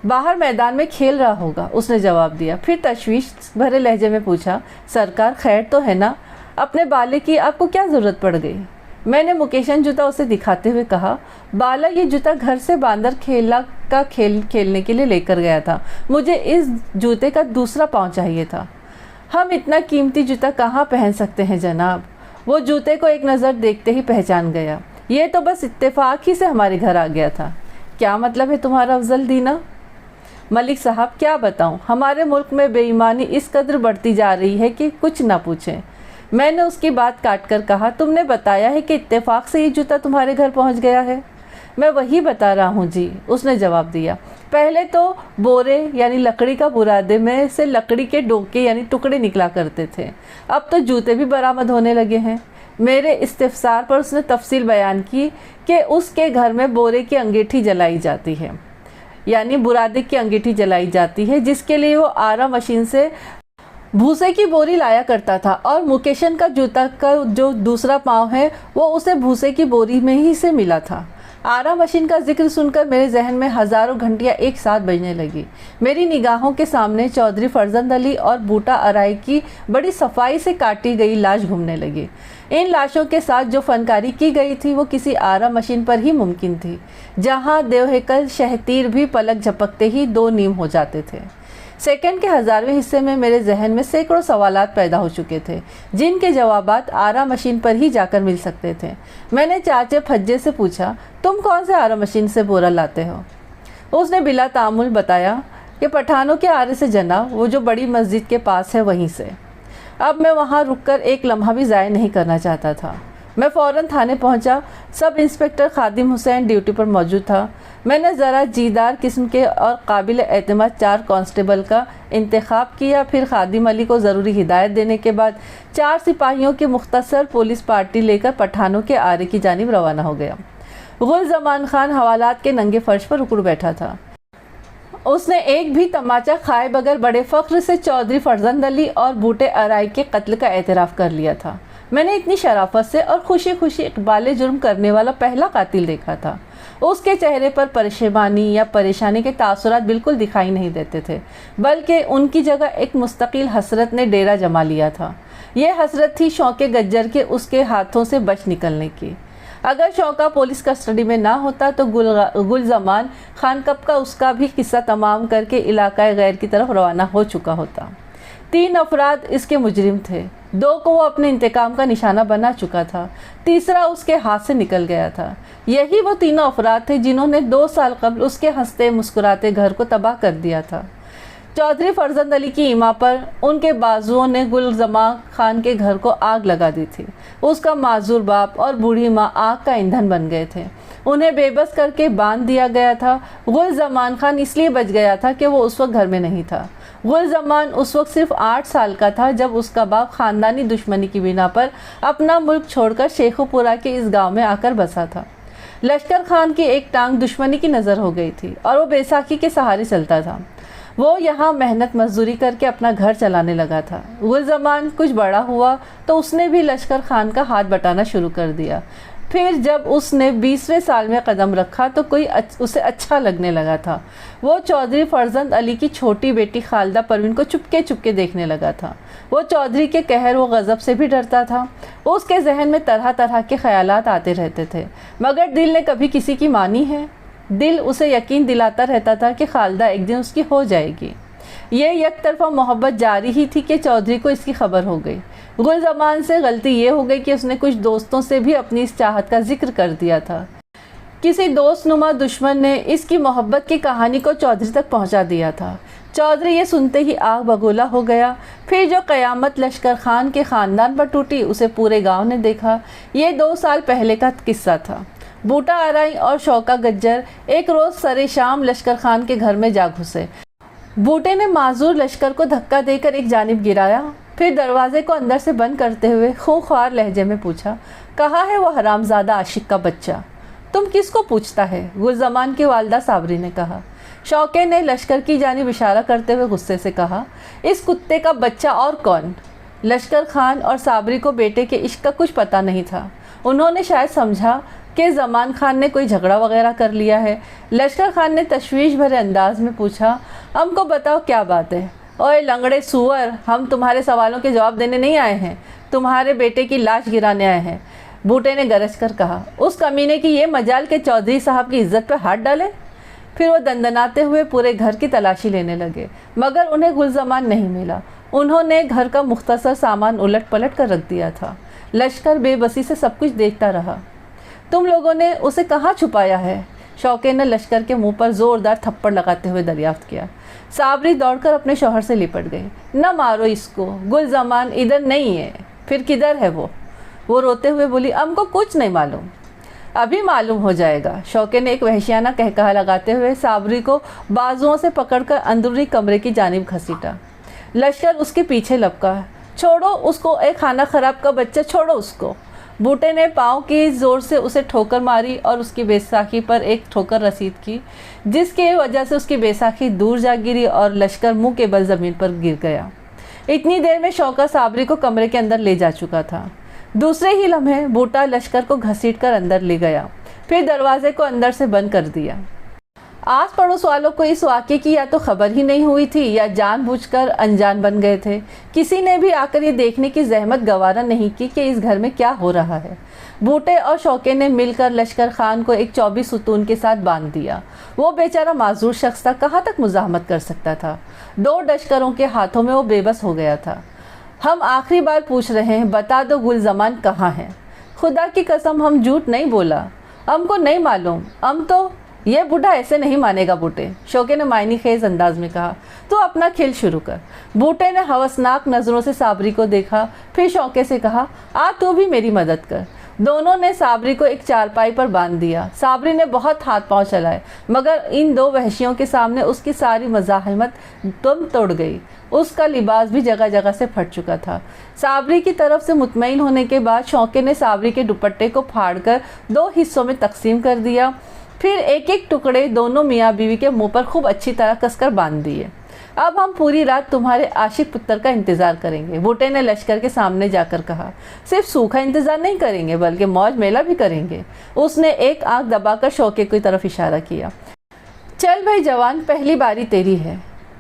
باہر میدان میں کھیل رہا ہوگا، اس نے جواب دیا۔ پھر تشویش بھرے لہجے میں پوچھا سرکار خیر تو ہے نا؟ اپنے بالے کی آپ کو کیا ضرورت پڑ گئی؟ میں نے مکیشن جوتا اسے دکھاتے ہوئے کہا بالا یہ جوتا گھر سے باندر کھیلنے کے لیے لے کر گیا تھا، مجھے اس جوتے کا دوسرا پاؤں چاہیے تھا۔ ہم اتنا قیمتی جوتا کہاں پہن سکتے ہیں جناب؟ وہ جوتے کو ایک نظر دیکھتے ہی پہچان گیا، یہ تو بس اتفاق ہی سے ہمارے گھر آ گیا تھا۔ کیا مطلب ہے تمہارا افضل دینا؟ ملک صاحب کیا بتاؤں، ہمارے ملک میں بے ایمانی اس قدر بڑھتی جا رہی ہے کہ کچھ نہ پوچھیں۔ میں نے اس کی بات کاٹ کر کہا تم نے بتایا ہے کہ اتفاق سے یہ جوتا تمہارے گھر پہنچ گیا ہے؟ میں وہی بتا رہا ہوں جی، اس نے جواب دیا۔ پہلے تو بورے یعنی لکڑی کا برادے میں سے لکڑی کے ڈوکے یعنی ٹکڑے نکلا کرتے تھے، اب تو جوتے بھی برآمد ہونے لگے ہیں۔ میرے استفسار پر اس نے تفصیل بیان کی کہ اس کے گھر میں بورے کی انگیٹھی جلائی جاتی ہے، یعنی برادے کی انگیٹھی جلائی جاتی ہے، جس کے لیے وہ آرا مشین سے بھوسے کی بوری لایا کرتا تھا، اور مکیشن کا جوتا کا جو دوسرا پاؤں ہے وہ اسے بھوسے کی بوری میں ہی سے ملا تھا۔ آرا مشین کا ذکر سن کر میرے ذہن میں ہزاروں گھنٹیاں ایک ساتھ بجنے لگی۔ میری نگاہوں کے سامنے چودھری فرزند علی اور بوٹا ارائی کی بڑی صفائی سے کاٹی گئی لاش گھومنے لگی۔ ان لاشوں کے ساتھ جو فنکاری کی گئی تھی وہ کسی آرا مشین پر ہی ممکن تھی، جہاں دیوہیکل شہتیر بھی پلک جھپکتے ہی دو نیم ہو جاتے تھے۔ سیکنڈ کے 1000ویں حصے میں میرے ذہن میں سینکڑوں سوالات پیدا ہو چکے تھے، جن کے جوابات آرا مشین پر ہی جا کر مل سکتے تھے۔ میں نے چاچے پھجے سے پوچھا تم کون سے آرا مشین سے بورا لاتے ہو؟ اس نے بلا تعامل بتایا کہ پٹھانوں کے آرے سے جناب، وہ جو بڑی مسجد کے پاس ہے وہیں سے۔ اب میں وہاں رک کر ایک لمحہ بھی ضائع نہیں کرنا چاہتا تھا۔ میں فوراً تھانے پہنچا۔ سب انسپکٹر خادم حسین ڈیوٹی پر موجود تھا۔ میں نے ذرا جیدار قسم کے اور قابل اعتماد 4 کانسٹیبل کا انتخاب کیا، پھر خادم علی کو ضروری ہدایت دینے کے بعد 4 سپاہیوں کی مختصر پولیس پارٹی لے کر پٹھانوں کے آرے کی جانب روانہ ہو گیا۔ غل زمان خان حوالات کے ننگے فرش پر اکڑ بیٹھا تھا۔ اس نے ایک بھی تماچا کھائے بغیر بڑے فخر سے چودھری فرزند علی اور بوٹے ارائی کے قتل کا اعتراف کر لیا تھا۔ میں نے اتنی شرافت سے اور خوشی خوشی اقبال جرم کرنے والا پہلا قاتل دیکھا تھا۔ اس کے چہرے پر پریشانی یا پریشانی کے تاثرات بالکل دکھائی نہیں دیتے تھے، بلکہ ان کی جگہ ایک مستقل حسرت نے ڈیرا جما لیا تھا۔ یہ حسرت تھی شوکے گجر کے اس کے ہاتھوں سے بچ نکلنے کی۔ اگر شوکا پولیس کسٹڈی میں نہ ہوتا تو گل زمان خان کب کا اس کا بھی قصہ تمام کر کے علاقہ غیر کی طرف روانہ ہو چکا ہوتا۔ 3 افراد اس کے مجرم تھے، 2 کو وہ اپنے انتقام کا نشانہ بنا چکا تھا، تیسرا اس کے ہاتھ سے نکل گیا تھا۔ یہی وہ 3 افراد تھے جنہوں نے 2 سال قبل اس کے ہنستے مسکراتے گھر کو تباہ کر دیا تھا۔ چودھری فرزند علی کی ایما پر ان کے بازوؤں نے گل زمان خان کے گھر کو آگ لگا دی تھی۔ اس کا معذور باپ اور بوڑھی ماں آگ کا ایندھن بن گئے تھے، انہیں بے بس کر کے باندھ دیا گیا تھا۔ گل زمان خان اس لیے بچ گیا تھا کہ وہ اس وقت گھر میں نہیں تھا۔ گل زمان اس وقت صرف 8 سال کا تھا جب اس کا باپ خاندانی دشمنی کی بنا پر اپنا ملک چھوڑ کر شیخو پورہ کے اس گاؤں میں آ کر بسا تھا۔ لشکر خان کی ایک ٹانگ دشمنی کی نظر ہو گئی تھی اور وہ بیساکھی کے سہارے چلتا تھا۔ وہ یہاں محنت مزدوری کر کے اپنا گھر چلانے لگا تھا۔ گل زمان کچھ بڑا ہوا تو اس نے بھی لشکر خان کا ہاتھ بٹانا شروع کر دیا۔ پھر جب اس نے 20ویں سال میں قدم رکھا تو کوئی اسے اچھا لگنے لگا تھا۔ وہ چودھری فرزند علی کی چھوٹی بیٹی خالدہ پروین کو چپکے دیکھنے لگا تھا۔ وہ چودھری کے قہر و غضب سے بھی ڈرتا تھا۔ اس کے ذہن میں طرح طرح کے خیالات آتے رہتے تھے، مگر دل نے کبھی کسی کی مانی ہے؟ دل اسے یقین دلاتا رہتا تھا کہ خالدہ ایک دن اس کی ہو جائے گی۔ یہ یک طرفہ محبت جاری ہی تھی کہ چودھری کو اس کی خبر ہو گئی۔ گل زمان سے غلطی یہ ہو گئی کہ اس نے کچھ دوستوں سے بھی اپنی اس چاہت کا ذکر کر دیا تھا۔ کسی دوست نما دشمن نے اس کی محبت کی کہانی کو چودھری تک پہنچا دیا تھا۔ چودھری یہ سنتے ہی آگ بگولا ہو گیا۔ پھر جو قیامت لشکر خان کے خاندان پر ٹوٹی اسے پورے گاؤں نے دیکھا۔ یہ 2 سال پہلے کا قصہ تھا۔ بوٹا ارائی اور شوکا گجر ایک روز سرے شام لشکر خان کے گھر میں جا گھسے۔ بوٹے نے معذور لشکر کو دھکا دے کر ایک جانب گرایا، پھر دروازے کو اندر سے بند کرتے ہوئے خونخوار لہجے میں پوچھا، کہاں ہے وہ حرامزادہ عاشق کا بچہ؟ تم کس کو پوچھتا ہے؟ گل زمان کی والدہ صابری نے کہا۔ شوکے نے لشکر کی جانب اشارہ کرتے ہوئے غصے سے کہا، اس کتے کا بچہ اور کون؟ لشکر خان اور صابری کو بیٹے کے عشق کا کچھ پتہ نہیں تھا۔ انہوں نے شاید سمجھا کہ زمان خان نے کوئی جھگڑا وغیرہ کر لیا ہے۔ لشکر خان نے تشویش بھرے انداز میں پوچھا، ہم کو بتاؤ کیا بات ہے؟ اوے لنگڑے سور، ہم تمہارے سوالوں کے جواب دینے نہیں آئے ہیں، تمہارے بیٹے کی لاش گرانے آئے ہیں، بوٹے نے گرج کر کہا۔ اس کمینے کی یہ مجال کہ چودھری صاحب کی عزت پہ ہاتھ ڈالے؟ پھر وہ دندناتے ہوئے پورے گھر کی تلاشی لینے لگے، مگر انہیں گلزمان نہیں ملا۔ انہوں نے گھر کا مختصر سامان الٹ پلٹ کر رکھ دیا تھا۔ لشکر بے بسی سے سب کچھ دیکھتا رہا۔ تم لوگوں نے اسے کہاں چھپایا ہے؟ شوکے نے لشکر کے منہ پر زوردار تھپڑ لگاتے ہوئے دریافت کیا۔ صابری دوڑ کر اپنے شوہر سے لپٹ گئی۔ نہ مارو اس کو، گلزمان ادھر نہیں ہے۔ پھر کدھر ہے وہ روتے ہوئے بولی، ہم کو کچھ نہیں معلوم۔ ابھی معلوم ہو جائے گا، شوکے نے ایک وحشیانہ قہقہہ لگاتے ہوئے صابری کو بازوؤں سے پکڑ کر اندرونی کمرے کی جانب گھسیٹا۔ لشکر اس کے پیچھے لپکا۔ چھوڑو اس کو، ایک خانہ خراب کا بچہ، چھوڑو اس کو۔ بوٹے نے پاؤں کی زور سے اسے ٹھوکر ماری اور اس کی بیساکھی پر ایک ٹھوکر رسید کی، جس کی وجہ سے اس کی بیساکھی دور جا گری اور لشکر منہ کے بل زمین پر گر گیا۔ اتنی دیر میں شوکا صابری کو کمرے کے اندر لے جا چکا تھا۔ دوسرے ہی لمحے بوٹا لشکر کو گھسیٹ کر اندر لے گیا، پھر دروازے کو اندر سے بند کر دیا۔ آس پڑوس والوں کو اس واقعے کی یا تو خبر ہی نہیں ہوئی تھی یا جان بوجھ کر انجان بن گئے تھے۔ کسی نے بھی آ کر یہ دیکھنے کی زحمت گوارا نہیں کی کہ اس گھر میں کیا ہو رہا ہے۔ بوٹے اور شوکے نے مل کر لشکر خان کو ایک 24 ستون کے ساتھ باندھ دیا۔ وہ بیچارہ معذور شخص تھا، کہاں تک مزاحمت کر سکتا تھا؟ 2 لشکروں کے ہاتھوں میں وہ بے بس ہو گیا تھا۔ ہم آخری بار پوچھ رہے ہیں، بتا دو گلزمان کہاں ہے؟ خدا کی قسم ہم جھوٹ نہیں بولا، ہم کو نہیں معلوم، ہم تو… یہ بوڑھا ایسے نہیں مانے گا بوٹے، شوکے نے معنی خیز انداز میں کہا۔ تو اپنا کھیل شروع کر۔ بوٹے نے ہوسناک نظروں سے صابری کو دیکھا، پھر شوکے سے کہا، تو بھی میری مدد کر۔ دونوں نے صابری کو ایک چارپائی پر باندھ دیا۔ صابری نے بہت ہاتھ پاؤں چلائے، مگر ان 2 وحشیوں کے سامنے اس کی ساری مزاحمت دم توڑ گئی۔ اس کا لباس بھی جگہ جگہ سے پھٹ چکا تھا۔ صابری کی طرف سے مطمئن ہونے کے بعد شوکے نے صابری کے دوپٹے کو پھاڑ کر 2 حصوں میں تقسیم کر دیا، پھر ایک ایک ٹکڑے دونوں میاں بیوی کے منہ پر خوب اچھی طرح کس کر باندھ دیے۔ اب ہم پوری رات تمہارے عاشق پتر کا انتظار کریں گے، بوٹے نے لشکر کے سامنے جا کر کہا۔ صرف سوکھا انتظار نہیں کریں گے بلکہ موج میلہ بھی کریں گے۔ اس نے ایک آنکھ دبا کر شوکے کی طرف اشارہ کیا۔ چل بھائی جوان، پہلی باری تیری ہے۔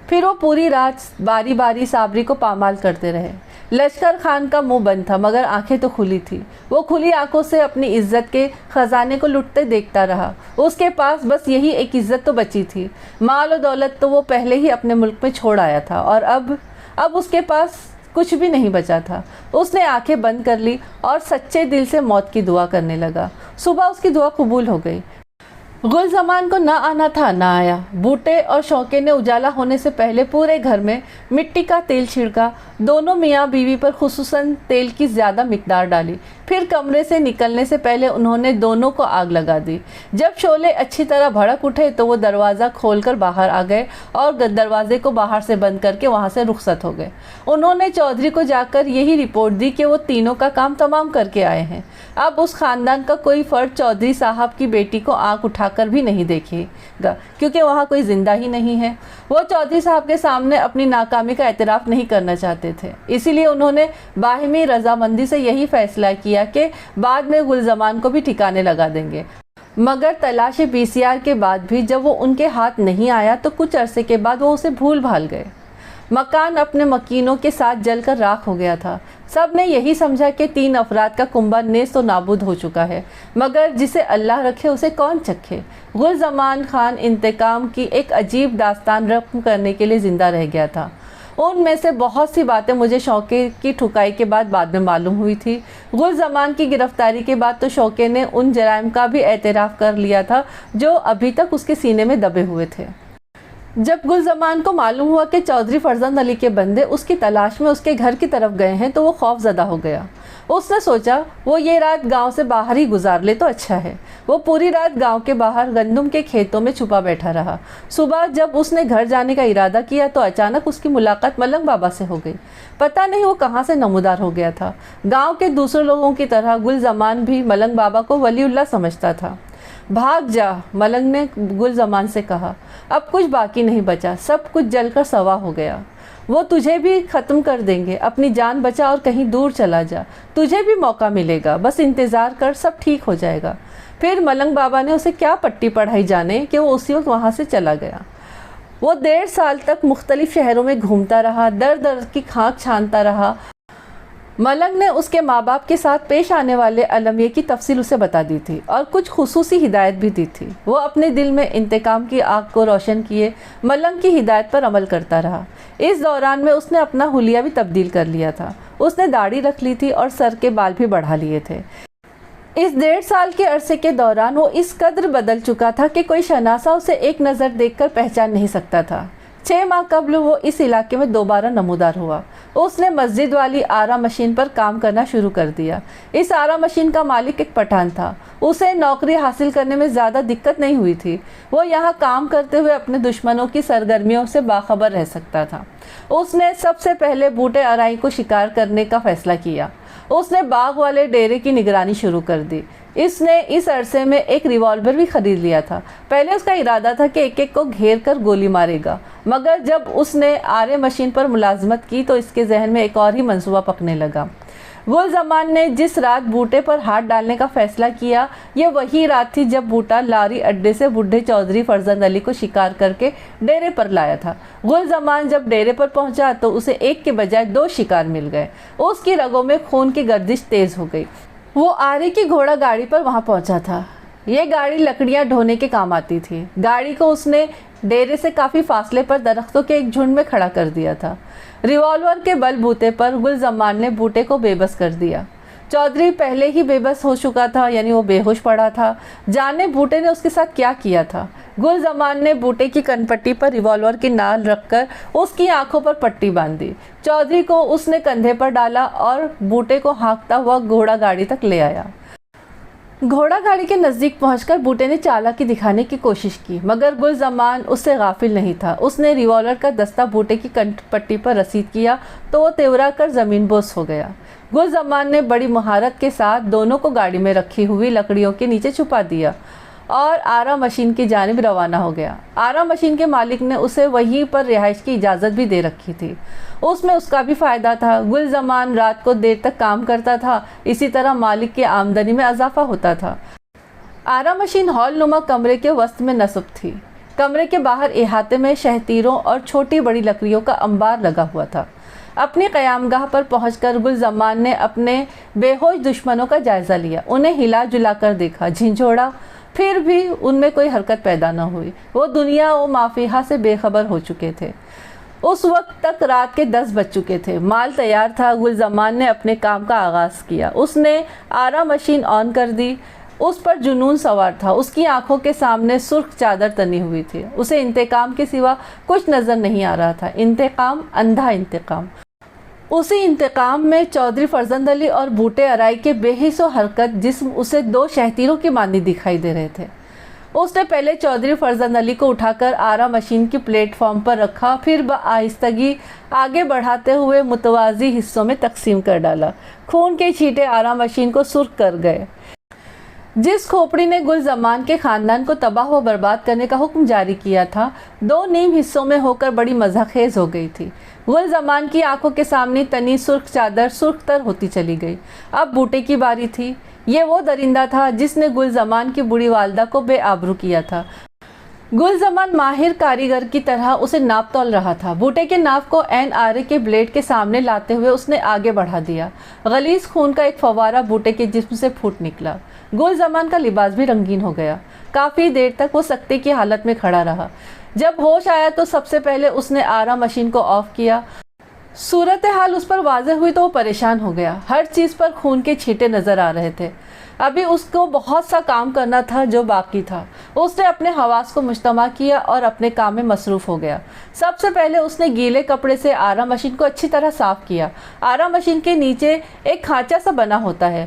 پھر وہ پوری رات باری باری صابری کو پامال کرتے رہے۔ لشکر خان کا منہ بند تھا مگر آنکھیں تو کھلی تھی۔ وہ کھلی آنکھوں سے اپنی عزت کے خزانے کو لٹتے دیکھتا رہا۔ اس کے پاس بس یہی ایک عزت تو بچی تھی۔ مال و دولت تو وہ پہلے ہی اپنے ملک میں چھوڑ آیا تھا اور اب اس کے پاس کچھ بھی نہیں بچا تھا۔ اس نے آنکھیں بند کر لی اور سچے دل سے موت کی دعا کرنے لگا۔ صبح اس کی دعا قبول ہو گئی۔ گلزمان کو نہ آنا تھا، نہ آیا۔ بوٹے اور شوکے نے اجالا ہونے سے پہلے پورے گھر میں مٹی کا تیل چھڑکا، دونوں میاں بیوی پر خصوصاً تیل کی زیادہ مقدار ڈالی، پھر کمرے سے نکلنے سے پہلے انہوں نے دونوں کو آگ لگا دی۔ جب شعلے اچھی طرح بھڑک اٹھے تو وہ دروازہ کھول کر باہر آ گئے اور دروازے کو باہر سے بند کر کے وہاں سے رخصت ہو گئے۔ انہوں نے چودھری کو جا کر یہی رپورٹ دی کہ وہ تینوں کا کام تمام کر کے آئے ہیں۔ اب اس خاندان کا کوئی فرد چودھری صاحب کی بیٹی کو آنکھ اٹھا کر بھی نہیں دیکھے گا، کیونکہ وہاں کوئی زندہ ہی نہیں ہے۔ وہ چودھری صاحب کے سامنے اپنی ناکامی کا اعتراف نہیں کرنا چاہتے تھے، اسی لیے انہوں نے باہمی رضامندی سے یہی فیصلہ کیا کہ بعد میں گلزمان کو بھی ٹھکانے لگا دیں گے۔ مگر تلاش PCR کے بعد بھی جب وہ ان کے ہاتھ نہیں آیا تو کچھ عرصے کے بعد وہ اسے بھول بھال گئے۔ مکان اپنے مکینوں کے ساتھ جل کر راکھ ہو گیا تھا۔ سب نے یہی سمجھا کہ 3 افراد کا کنبہ نیست و نابود ہو چکا ہے، مگر جسے اللہ رکھے اسے کون چکھے۔ گلزمان خان انتقام کی ایک عجیب داستان رقم کرنے کے لیے زندہ رہ گیا تھا۔ ان میں سے بہت سی باتیں مجھے شوکے کی ٹھکائی کے بعد میں معلوم ہوئی تھی۔ گلزمان کی گرفتاری کے بعد تو شوکے نے ان جرائم کا بھی اعتراف کر لیا تھا جو ابھی تک اس کے سینے میں دبے ہوئے تھے۔ جب گلزمان کو معلوم ہوا کہ چودھری فرزند علی کے بندے اس کی تلاش میں اس کے گھر کی طرف گئے ہیں تو وہ خوف زدہ ہو گیا۔ اس نے سوچا وہ یہ رات گاؤں سے باہر ہی گزار لے تو اچھا ہے۔ وہ پوری رات گاؤں کے باہر گندم کے کھیتوں میں چھپا بیٹھا رہا۔ صبح جب اس نے گھر جانے کا ارادہ کیا تو اچانک اس کی ملاقات ملنگ بابا سے ہو گئی۔ پتہ نہیں وہ کہاں سے نمودار ہو گیا تھا۔ گاؤں کے دوسرے لوگوں کی طرح گلزمان بھی ملنگ بابا کو ولی اللہ سمجھتا تھا۔ بھاگ جا، ملنگ نے گلزمان سے کہا، اب کچھ باقی نہیں بچا، سب کچھ جل کر سوا ہو گیا۔ وہ تجھے بھی ختم کر دیں گے، اپنی جان بچا اور کہیں دور چلا جا، تجھے بھی موقع ملے گا، بس انتظار کر، سب ٹھیک ہو جائے گا۔ پھر ملنگ بابا نے اسے کیا پٹی پڑھائی جانے کہ وہ اسی وقت وہاں سے چلا گیا۔ وہ 1.5 سال تک مختلف شہروں میں گھومتا رہا، در در کی کھانک چھانتا رہا۔ ملنگ نے اس کے ماں باپ کے ساتھ پیش آنے والے المیہ کی تفصیل اسے بتا دی تھی اور کچھ خصوصی ہدایت بھی دی تھی۔ وہ اپنے دل میں انتقام کی آگ کو روشن کیے ملنگ کی ہدایت پر عمل کرتا رہا۔ اس دوران میں اس نے اپنا حلیہ بھی تبدیل کر لیا تھا۔ اس نے داڑھی رکھ لی تھی اور سر کے بال بھی بڑھا لیے تھے۔ اس 1.5 سال کے عرصے کے دوران وہ اس قدر بدل چکا تھا کہ کوئی شناسہ اسے ایک نظر دیکھ کر پہچان نہیں سکتا تھا۔ 6 ماہ قبل وہ اس علاقے میں دوبارہ نمودار ہوا۔ اس نے مسجد والی آرا مشین پر کام کرنا شروع کر دیا۔ اس آرا مشین کا مالک ایک پٹھان تھا۔ اسے نوکری حاصل کرنے میں زیادہ دقت نہیں ہوئی تھی۔ وہ یہاں کام کرتے ہوئے اپنے دشمنوں کی سرگرمیوں سے باخبر رہ سکتا تھا۔ اس نے سب سے پہلے بوٹے ارائی کو شکار کرنے کا فیصلہ کیا۔ اس نے باغ والے ڈیرے کی نگرانی شروع کر دی۔ اس نے اس عرصے میں ایک ریوالور بھی خرید لیا تھا۔ پہلے اس کا ارادہ تھا کہ ایک ایک کو گھیر کر گولی مارے گا، مگر جب اس نے آرے مشین پر ملازمت کی تو اس کے ذہن میں ایک اور ہی منصوبہ پکنے لگا۔ گل زمان نے جس رات بوٹے پر ہاتھ ڈالنے کا فیصلہ کیا، یہ وہی رات تھی جب بوٹا لاری اڈے سے بڈھے چودھری فرزند علی کو شکار کر کے ڈیرے پر لایا تھا۔ گل زمان جب ڈیرے پر پہنچا تو اسے ایک کے بجائے 2 شکار مل گئے۔ اس کی رگوں میں خون کی گردش تیز ہو گئی۔ وہ آرے کی گھوڑا گاڑی پر وہاں پہنچا تھا۔ یہ گاڑی لکڑیاں ڈھونے کے کام آتی تھی۔ گاڑی کو اس نے ڈیرے سے کافی فاصلے پر درختوں کے ایک جھنڈ میں کھڑا کر دیا تھا۔ ریوالور کے بل بوتے پر گل زمان نے بوٹے کو بے بس کر دیا۔ چودھری پہلے ہی بے بس ہو چکا تھا، یعنی وہ بے ہوش پڑا تھا۔ جانے بوٹے نے اس کے ساتھ کیا کیا تھا۔ گل زمان نے بوٹے کی کن پٹی پر ریوالور کی نال رکھ کر اس کی آنکھوں پر پٹی باندھی۔ چودھری کو اس نے کندھے پر ڈالا اور بوٹے کو ہانکتا ہوا گھوڑا گاڑی تک لے آیا۔ گھوڑا گاڑی کے نزدیک پہنچ کر بوٹے نے چالاکی دکھانے کی کوشش کی، مگر گل زمان اس سے غافل نہیں تھا۔ اس نے ریوالور کا دستہ بوٹے کی کن پٹی پر رسید کیا تو وہ تیورا کر زمین بوس ہو گیا۔ گل زمان نے بڑی مہارت کے ساتھ دونوں کو گاڑی میں رکھی ہوئی لکڑیوں کے نیچے چھپا دیا اور آرا مشین کی جانب روانہ ہو گیا۔ آرا مشین کے مالک نے اسے وہیں پر رہائش کی اجازت بھی دے رکھی تھی۔ اس میں اس کا بھی فائدہ تھا۔ گل زمان رات کو دیر تک کام کرتا تھا، اسی طرح مالک کی آمدنی میں اضافہ ہوتا تھا۔ آرا مشین ہال نما کمرے کے وسط میں نصب تھی۔ کمرے کے باہر احاطے میں شہتیروں اور چھوٹی بڑی لکڑیوں کا انبار لگا ہوا تھا۔ اپنی قیام گاہ پر پہنچ کر گل زمان نے اپنے بے ہوش دشمنوں کا جائزہ لیا، انہیں ہلا جلا کر دیکھا، جھنجھوڑا، پھر بھی ان میں کوئی حرکت پیدا نہ ہوئی۔ وہ دنیا و مافیہا سے بے خبر ہو چکے تھے۔ اس وقت تک رات کے 10 بج چکے تھے۔ مال تیار تھا۔ گل زمان نے اپنے کام کا آغاز کیا۔ اس نے آرا مشین آن کر دی۔ اس پر جنون سوار تھا۔ اس کی آنکھوں کے سامنے سرخ چادر تنی ہوئی تھی۔ اسے انتقام کے سوا کچھ نظر نہیں آ رہا تھا۔ انتقام، اندھا انتقام۔ اسی انتقام میں چودھری فرزند علی اور بوٹے ارائی کے بے حس و حرکت جسم اسے 2 شہتیروں کی مانند دکھائی دے رہے تھے۔ اس نے پہلے چودھری فرزند علی کو اٹھا کر آرا مشین کی پلیٹ فارم پر رکھا، پھر بآہستگی آگے بڑھاتے ہوئے متوازی حصوں میں تقسیم کر ڈالا۔ خون کے چھینٹے آرا مشین کو سرخ کر گئے۔ جس کھوپڑی نے گل زمان کے خاندان کو تباہ و برباد کرنے کا حکم جاری کیا تھا، 2 نیم حصوں میں ہو کر بڑی مزہ خیز ہو گئی تھی۔ گل زمان کی آنکھوں کے سامنے تنی سرخ چادر سرخ تر ہوتی چلی گئی۔ اب بوٹے کی باری تھی۔ یہ وہ درندہ تھا جس نے گل زمان کی بڑی والدہ کو بے آبرو کیا تھا۔ گل زمان ماہر کاریگر کی طرح اسے ناپ تول رہا تھا۔ بوٹے کے ناف کو عین آرے کے بلیڈ کے سامنے لاتے ہوئے اس نے آگے بڑھا دیا۔ غلیظ خون کا ایک فوارہ بوٹے کے جسم سے پھوٹ نکلا۔ گل زمان کا لباس بھی رنگین ہو گیا۔ کافی دیر تک وہ سکتے کی حالت میں کھڑا رہا۔ جب ہوش آیا تو سب سے پہلے اس نے آرا مشین کو آف کیا۔ صورتحال اس پر واضح ہوئی تو وہ پریشان ہو گیا۔ ہر چیز پر خون کے چھینٹے نظر آ رہے تھے۔ ابھی اس کو بہت سا کام کرنا تھا جو باقی تھا۔ اس نے اپنے حواس کو مجتمع کیا اور اپنے کام میں مصروف ہو گیا۔ سب سے پہلے اس نے گیلے کپڑے سے آرا مشین کو اچھی طرح صاف کیا۔ آرا مشین کے نیچے ایک کھانچا سا بنا ہوتا ہے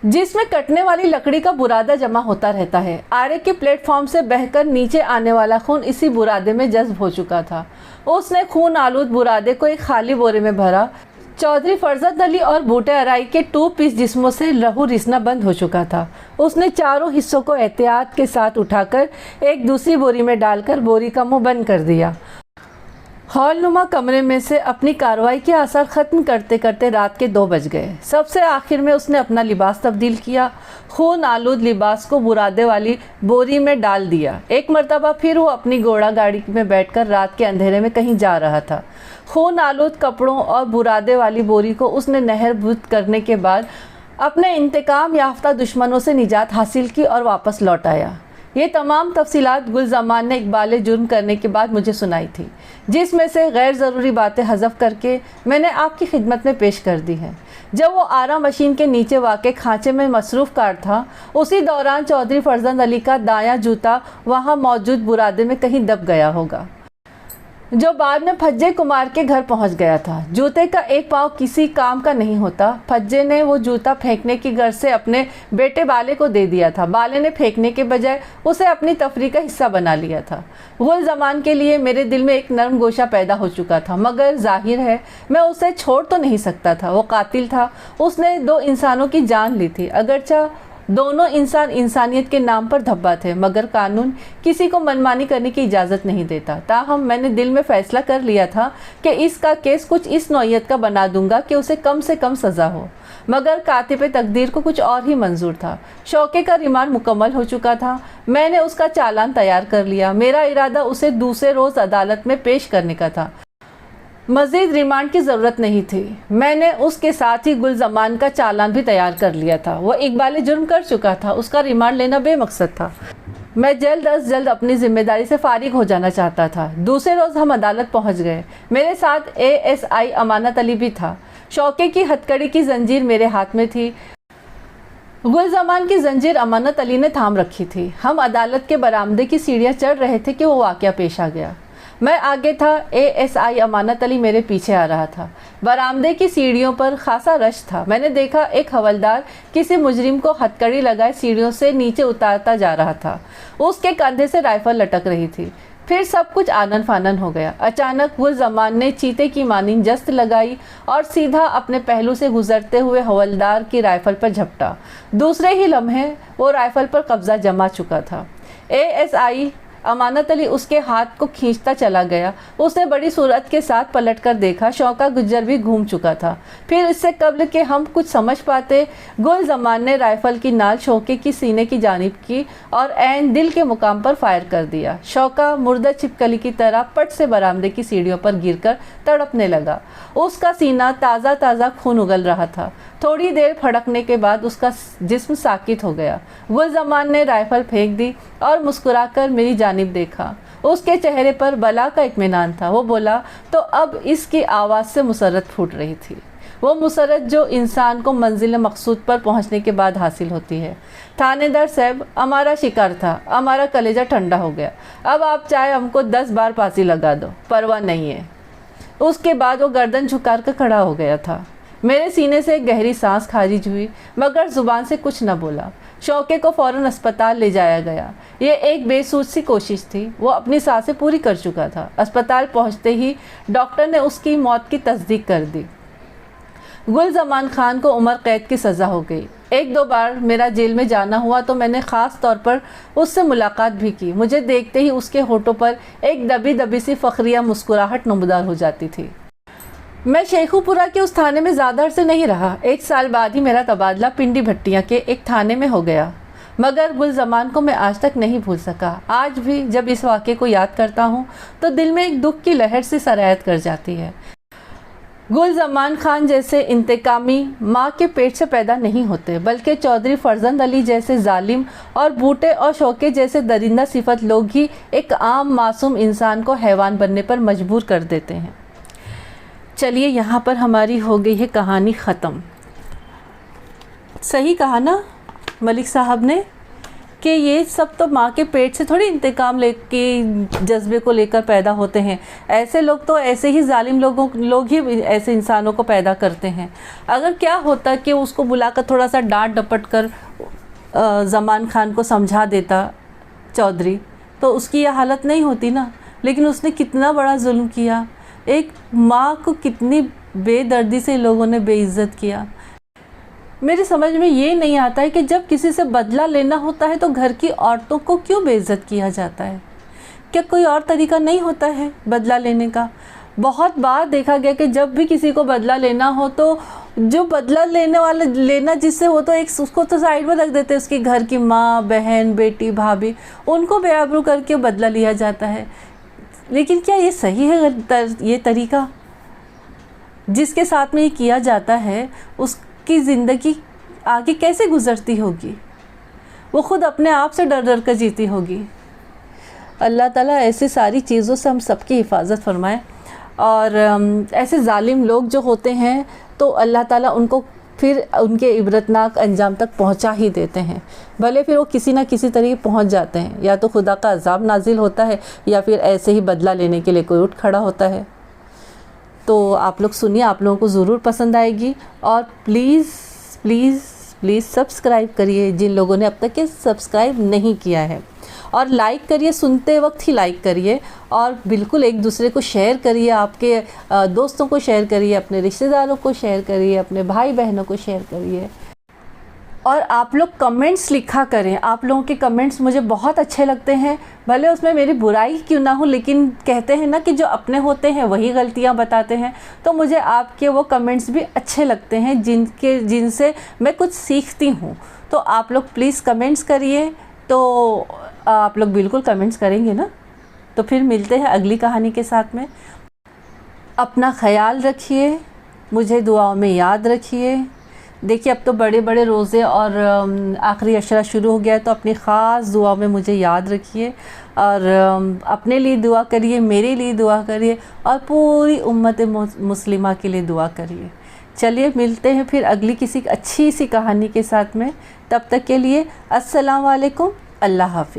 جس میں کٹنے والی لکڑی کا برادہ جمع ہوتا رہتا ہے۔ آرے کی پلیٹ فارم سے بہہ کر نیچے آنے والا خون اسی برادے میں جذب ہو چکا تھا۔ اس نے خون آلود برادے کو ایک خالی بورے میں بھرا۔ چودھری فرزند علی اور بوٹے ارائی کے 2 پیس جسموں سے لہو رسنا بند ہو چکا تھا۔ اس نے چاروں حصوں کو احتیاط کے ساتھ اٹھا کر ایک دوسری بوری میں ڈال کر بوری کا منہ بند کر دیا۔ हॉल नुमा कमरे में से अपनी कार्रवाई के आसार ख़त्म करते करते रात के 2 बज गए। सबसे आखिर में उसने अपना लिबास तब्दील किया। खून आलूद लिबास को बुरादे वाली बोरी में डाल दिया। एक मर्तबा फिर वो अपनी घोड़ा गाड़ी में बैठकर रात के अंधेरे में कहीं जा रहा था। खून आलूद कपड़ों और बुरादे वाली बोरी को उसने नहरबुद करने के बाद अपने इंतकाम याफ्ता दुश्मनों से निजात हासिल की और वापस लौट आया। ये तमाम तफसीलात गुलजमान ने इकबाल जुर्म करने के बाद मुझे सुनाई थी, जिसमें से गैर ज़रूरी बातें हज़फ करके मैंने आपकी खिदमत में पेश कर दी हैं। जब वो आरा मशीन के नीचे वाक़े खांचे में मसरूफ़ कार था, उसी दौरान चौधरी फरजंद अली का दायां जूता वहाँ मौजूद बुरादे में कहीं दब गया होगा, जो बाद में फज्जे कुमार के घर पहुंच गया था। जूते का एक पाँव किसी काम का नहीं होता। फज्जे ने वो जूता फेंकने की गर्ज से अपने बेटे बाले को दे दिया था। बाले ने फेंकने के बजाय उसे अपनी तफरीह का हिस्सा बना लिया था। गुलजमान के लिए मेरे दिल में एक नरम गोशा पैदा हो चुका था, मगर जाहिर है मैं उसे छोड़ तो नहीं सकता था। वो कातिल था, उसने 2 इंसानों की जान ली थी। अगरचा दोनों इंसान इंसानियत के नाम पर धब्बा थे, मगर कानून किसी को मनमानी करने की इजाज़त नहीं देता। ताहम मैंने दिल में फ़ैसला कर लिया था कि इसका केस कुछ इस नौइयत का बना दूंगा कि उसे कम से कम सज़ा हो। मगर कातिब तकदीर को कुछ और ही मंजूर था। शौके का रिमांड मुकम्मल हो चुका था। मैंने उसका चालान तैयार कर लिया। मेरा इरादा उसे दूसरे रोज़ अदालत में पेश करने का था। मज़ीद रिमांड की ज़रूरत नहीं थी। मैंने उसके साथ ही गुलजमान का चालान भी तैयार कर लिया था। वह इकबाल जुर्म कर चुका था, उसका रिमांड लेना बेमकसद था। मैं जल्द अज जल्द अपनी जिम्मेदारी से फारिग हो जाना चाहता था। दूसरे रोज़ हम अदालत पहुंच गए। मेरे साथ ASI अमानत अली भी था। शौके की हथकड़ी की जंजीर मेरे हाथ में थी। गुलजमान की जंजीर अमानत अली ने थाम रखी थी। हम अदालत के बरामदे की सीढ़ियाँ चढ़ रहे थे कि वो वाक़या पेश आ गया। मैं आगे था, ASI अमानत अली मेरे पीछे आ रहा था। बरामदे की सीढ़ियों पर खासा रश था। मैंने देखा एक हवलदार किसी मुजरिम को हथकड़ी लगाए सीढ़ियों से नीचे उतारता जा रहा था। उसके कंधे से राइफल लटक रही थी। फिर सब कुछ आनन फानन हो गया। अचानक गुलजमान ने चीते की मानिंद जस्त लगाई और सीधा अपने पहलू से गुजरते हुए हवलदार की राइफल पर झपटा। दूसरे ही लम्हे वो राइफल पर कब्जा जमा चुका था। ASI अमानत अली उसके हाथ को खींचता चला गया। उसने बड़ी सूरत के साथ पलटकर देखा। शौका गुज्जर भी घूम चुका था। फिर इससे कब्ल के हम कुछ समझ पाते, गुलजमान ने राइफल की नाल शौके की सीने की जानिब की और ऐन दिल के मुकाम पर फायर कर दिया। शौका मुर्दा छिपकली की तरह पट से बरामदे की सीढ़ियों पर गिरकर तड़पने लगा। उसका सीना ताज़ा ताज़ा खून उगल रहा था। थोड़ी देर फड़कने के बाद उसका जिस्म साकित हो गया। गुलजमान ने राइफल फेंक दी और मुस्कुराकर मेरी जानिब देखा। उसके चेहरे पर बला का इत्मीनान था। वो बोला तो अब इसकी आवाज़ से मुसरत फूट रही थी, वो मुसरत जो इंसान को मंजिल मकसूद पर पहुंचने के बाद हासिल होती है। थानेदार साहब, हमारा शिकार था, हमारा कलेजा ठंडा हो गया। अब आप चाहे हमको 10 बार फांसी लगा दो, परवाह नहीं है। उसके बाद वो गर्दन झुका कर खड़ा हो गया था। मेरे सीने से एक गहरी सांस खारिज हुई, मगर ज़ुबान से कुछ न बोला। शौके को फ़ौरन अस्पताल ले जाया गया। ये एक बेसूद सी कोशिश थी। वो अपनी सांसें पूरी कर चुका था। अस्पताल पहुंचते ही डॉक्टर ने उसकी मौत की तस्दीक कर दी। गुलजमान खान को उम्र कैद की सज़ा हो गई। 1-2 बार मेरा जेल में जाना हुआ तो मैंने ख़ास तौर पर उससे मुलाकात भी की। मुझे देखते ही उसके होठों पर एक दबी दबी सी फ़ख्रिया मुस्कुराहट नमूदार हो जाती थी। मैं शेखुपुरा के उस थाने में ज़्यादा अरसे नहीं रहा। 1 साल बाद ही मेरा तबादला पिंडी भट्टियाँ के एक थाने में हो गया, मगर गुलजमान को मैं आज तक नहीं भूल सका। आज भी जब इस वाक़े को याद करता हूँ तो दिल में एक दुख की लहर से सरायत कर जाती है। गुलजमान खान जैसे इंतकामी माँ के पेट से पैदा नहीं होते, बल्कि चौधरी फरजंद अली जैसे जालिम और बूटे और शौके जैसे दरिंदा सिफत लोग ही एक आम मासूम इंसान को हैवान बनने पर मजबूर कर देते हैं। चलिए, यहाँ पर हमारी हो गई है कहानी ख़त्म। सही कहा ना मलिक साहब ने कि ये सब तो माँ के पेट से थोड़ी इंतकाम लेके जज्बे को लेकर पैदा होते हैं। ऐसे लोग तो ऐसे ही जालिम लोग ही ऐसे इंसानों को पैदा करते हैं। अगर क्या होता कि उसको बुलाकर थोड़ा सा डांट डपट कर ज़मान खान को समझा देता चौधरी, तो उसकी यह हालत नहीं होती ना। लेकिन उसने कितना बड़ा जुल्म किया। एक माँ को कितनी बेदर्दी से लोगों ने बेइज्जत किया। मेरे समझ में ये नहीं आता है कि जब किसी से बदला लेना होता है तो घर की औरतों को क्यों बेइज्जत किया जाता है। क्या कोई और तरीका नहीं होता है बदला लेने का? बहुत बार देखा गया कि जब भी किसी को बदला लेना हो तो जो बदला लेना जिससे हो तो एक उसको तो साइड में रख देते हैं, उसके घर की माँ, बहन, बेटी, भाभी, उनको बेआबरू करके बदला लिया जाता है। लेकिन क्या ये सही है ये तरीका? जिसके साथ में ये किया जाता है उसकी ज़िंदगी आगे कैसे गुजरती होगी? वो खुद अपने आप से डर डर कर जीती होगी। अल्लाह ताला ऐसी सारी चीज़ों से हम सबकी हिफाजत फरमाए। और ऐसे जालिम लोग जो होते हैं तो अल्लाह ताला उनको फिर उनके इबरतनाक अंजाम तक पहुंचा ही देते हैं। भले फिर वो किसी ना किसी तरीके पहुंच जाते हैं, या तो खुदा का अजाब नाजिल होता है या फिर ऐसे ही बदला लेने के लिए कोई उठ खड़ा होता है। तो आप लोग सुनिए, आप लोगों को ज़रूर पसंद आएगी। और प्लीज़ प्लीज़ प्लीज़ सब्सक्राइब करिए जिन लोगों ने अब तक ये सब्सक्राइब नहीं किया है, और लाइक करिए, सुनते वक्त ही लाइक करिए, और बिल्कुल एक दूसरे को शेयर करिए, आपके दोस्तों को शेयर करिए, अपने रिश्तेदारों को शेयर करिए, अपने भाई बहनों को शेयर करिए। और आप लोग कमेंट्स लिखा करें, आप लोगों के कमेंट्स मुझे बहुत अच्छे लगते हैं। भले उसमें मेरी बुराई क्यों ना हो, लेकिन कहते हैं ना कि जो अपने होते हैं वही गलतियां बताते हैं, तो मुझे आपके वो कमेंट्स भी अच्छे लगते हैं जिनसे मैं कुछ सीखती हूँ। तो आप लोग प्लीज़ कमेंट्स करिए। तो आप लोग बिल्कुल कमेंट्स करेंगे ना? तो फिर मिलते हैं अगली कहानी के साथ में। अपना ख्याल रखिए, मुझे दुआओं में याद रखिए। देखिए अब तो बड़े बड़े रोज़े और आखिरी अशरा शुरू हो गया है, तो अपनी ख़ास दुआ में मुझे याद रखिए, और अपने लिए दुआ करिए, मेरे लिए दुआ करिए, और पूरी उम्मत मुस्लिमा के लिए दुआ करिए। चलिए मिलते हैं फिर अगली किसी अच्छी सी कहानी के साथ में। तब तक के लिए अस्सलाम वालेकुम, अल्लाह हाफ़िज़।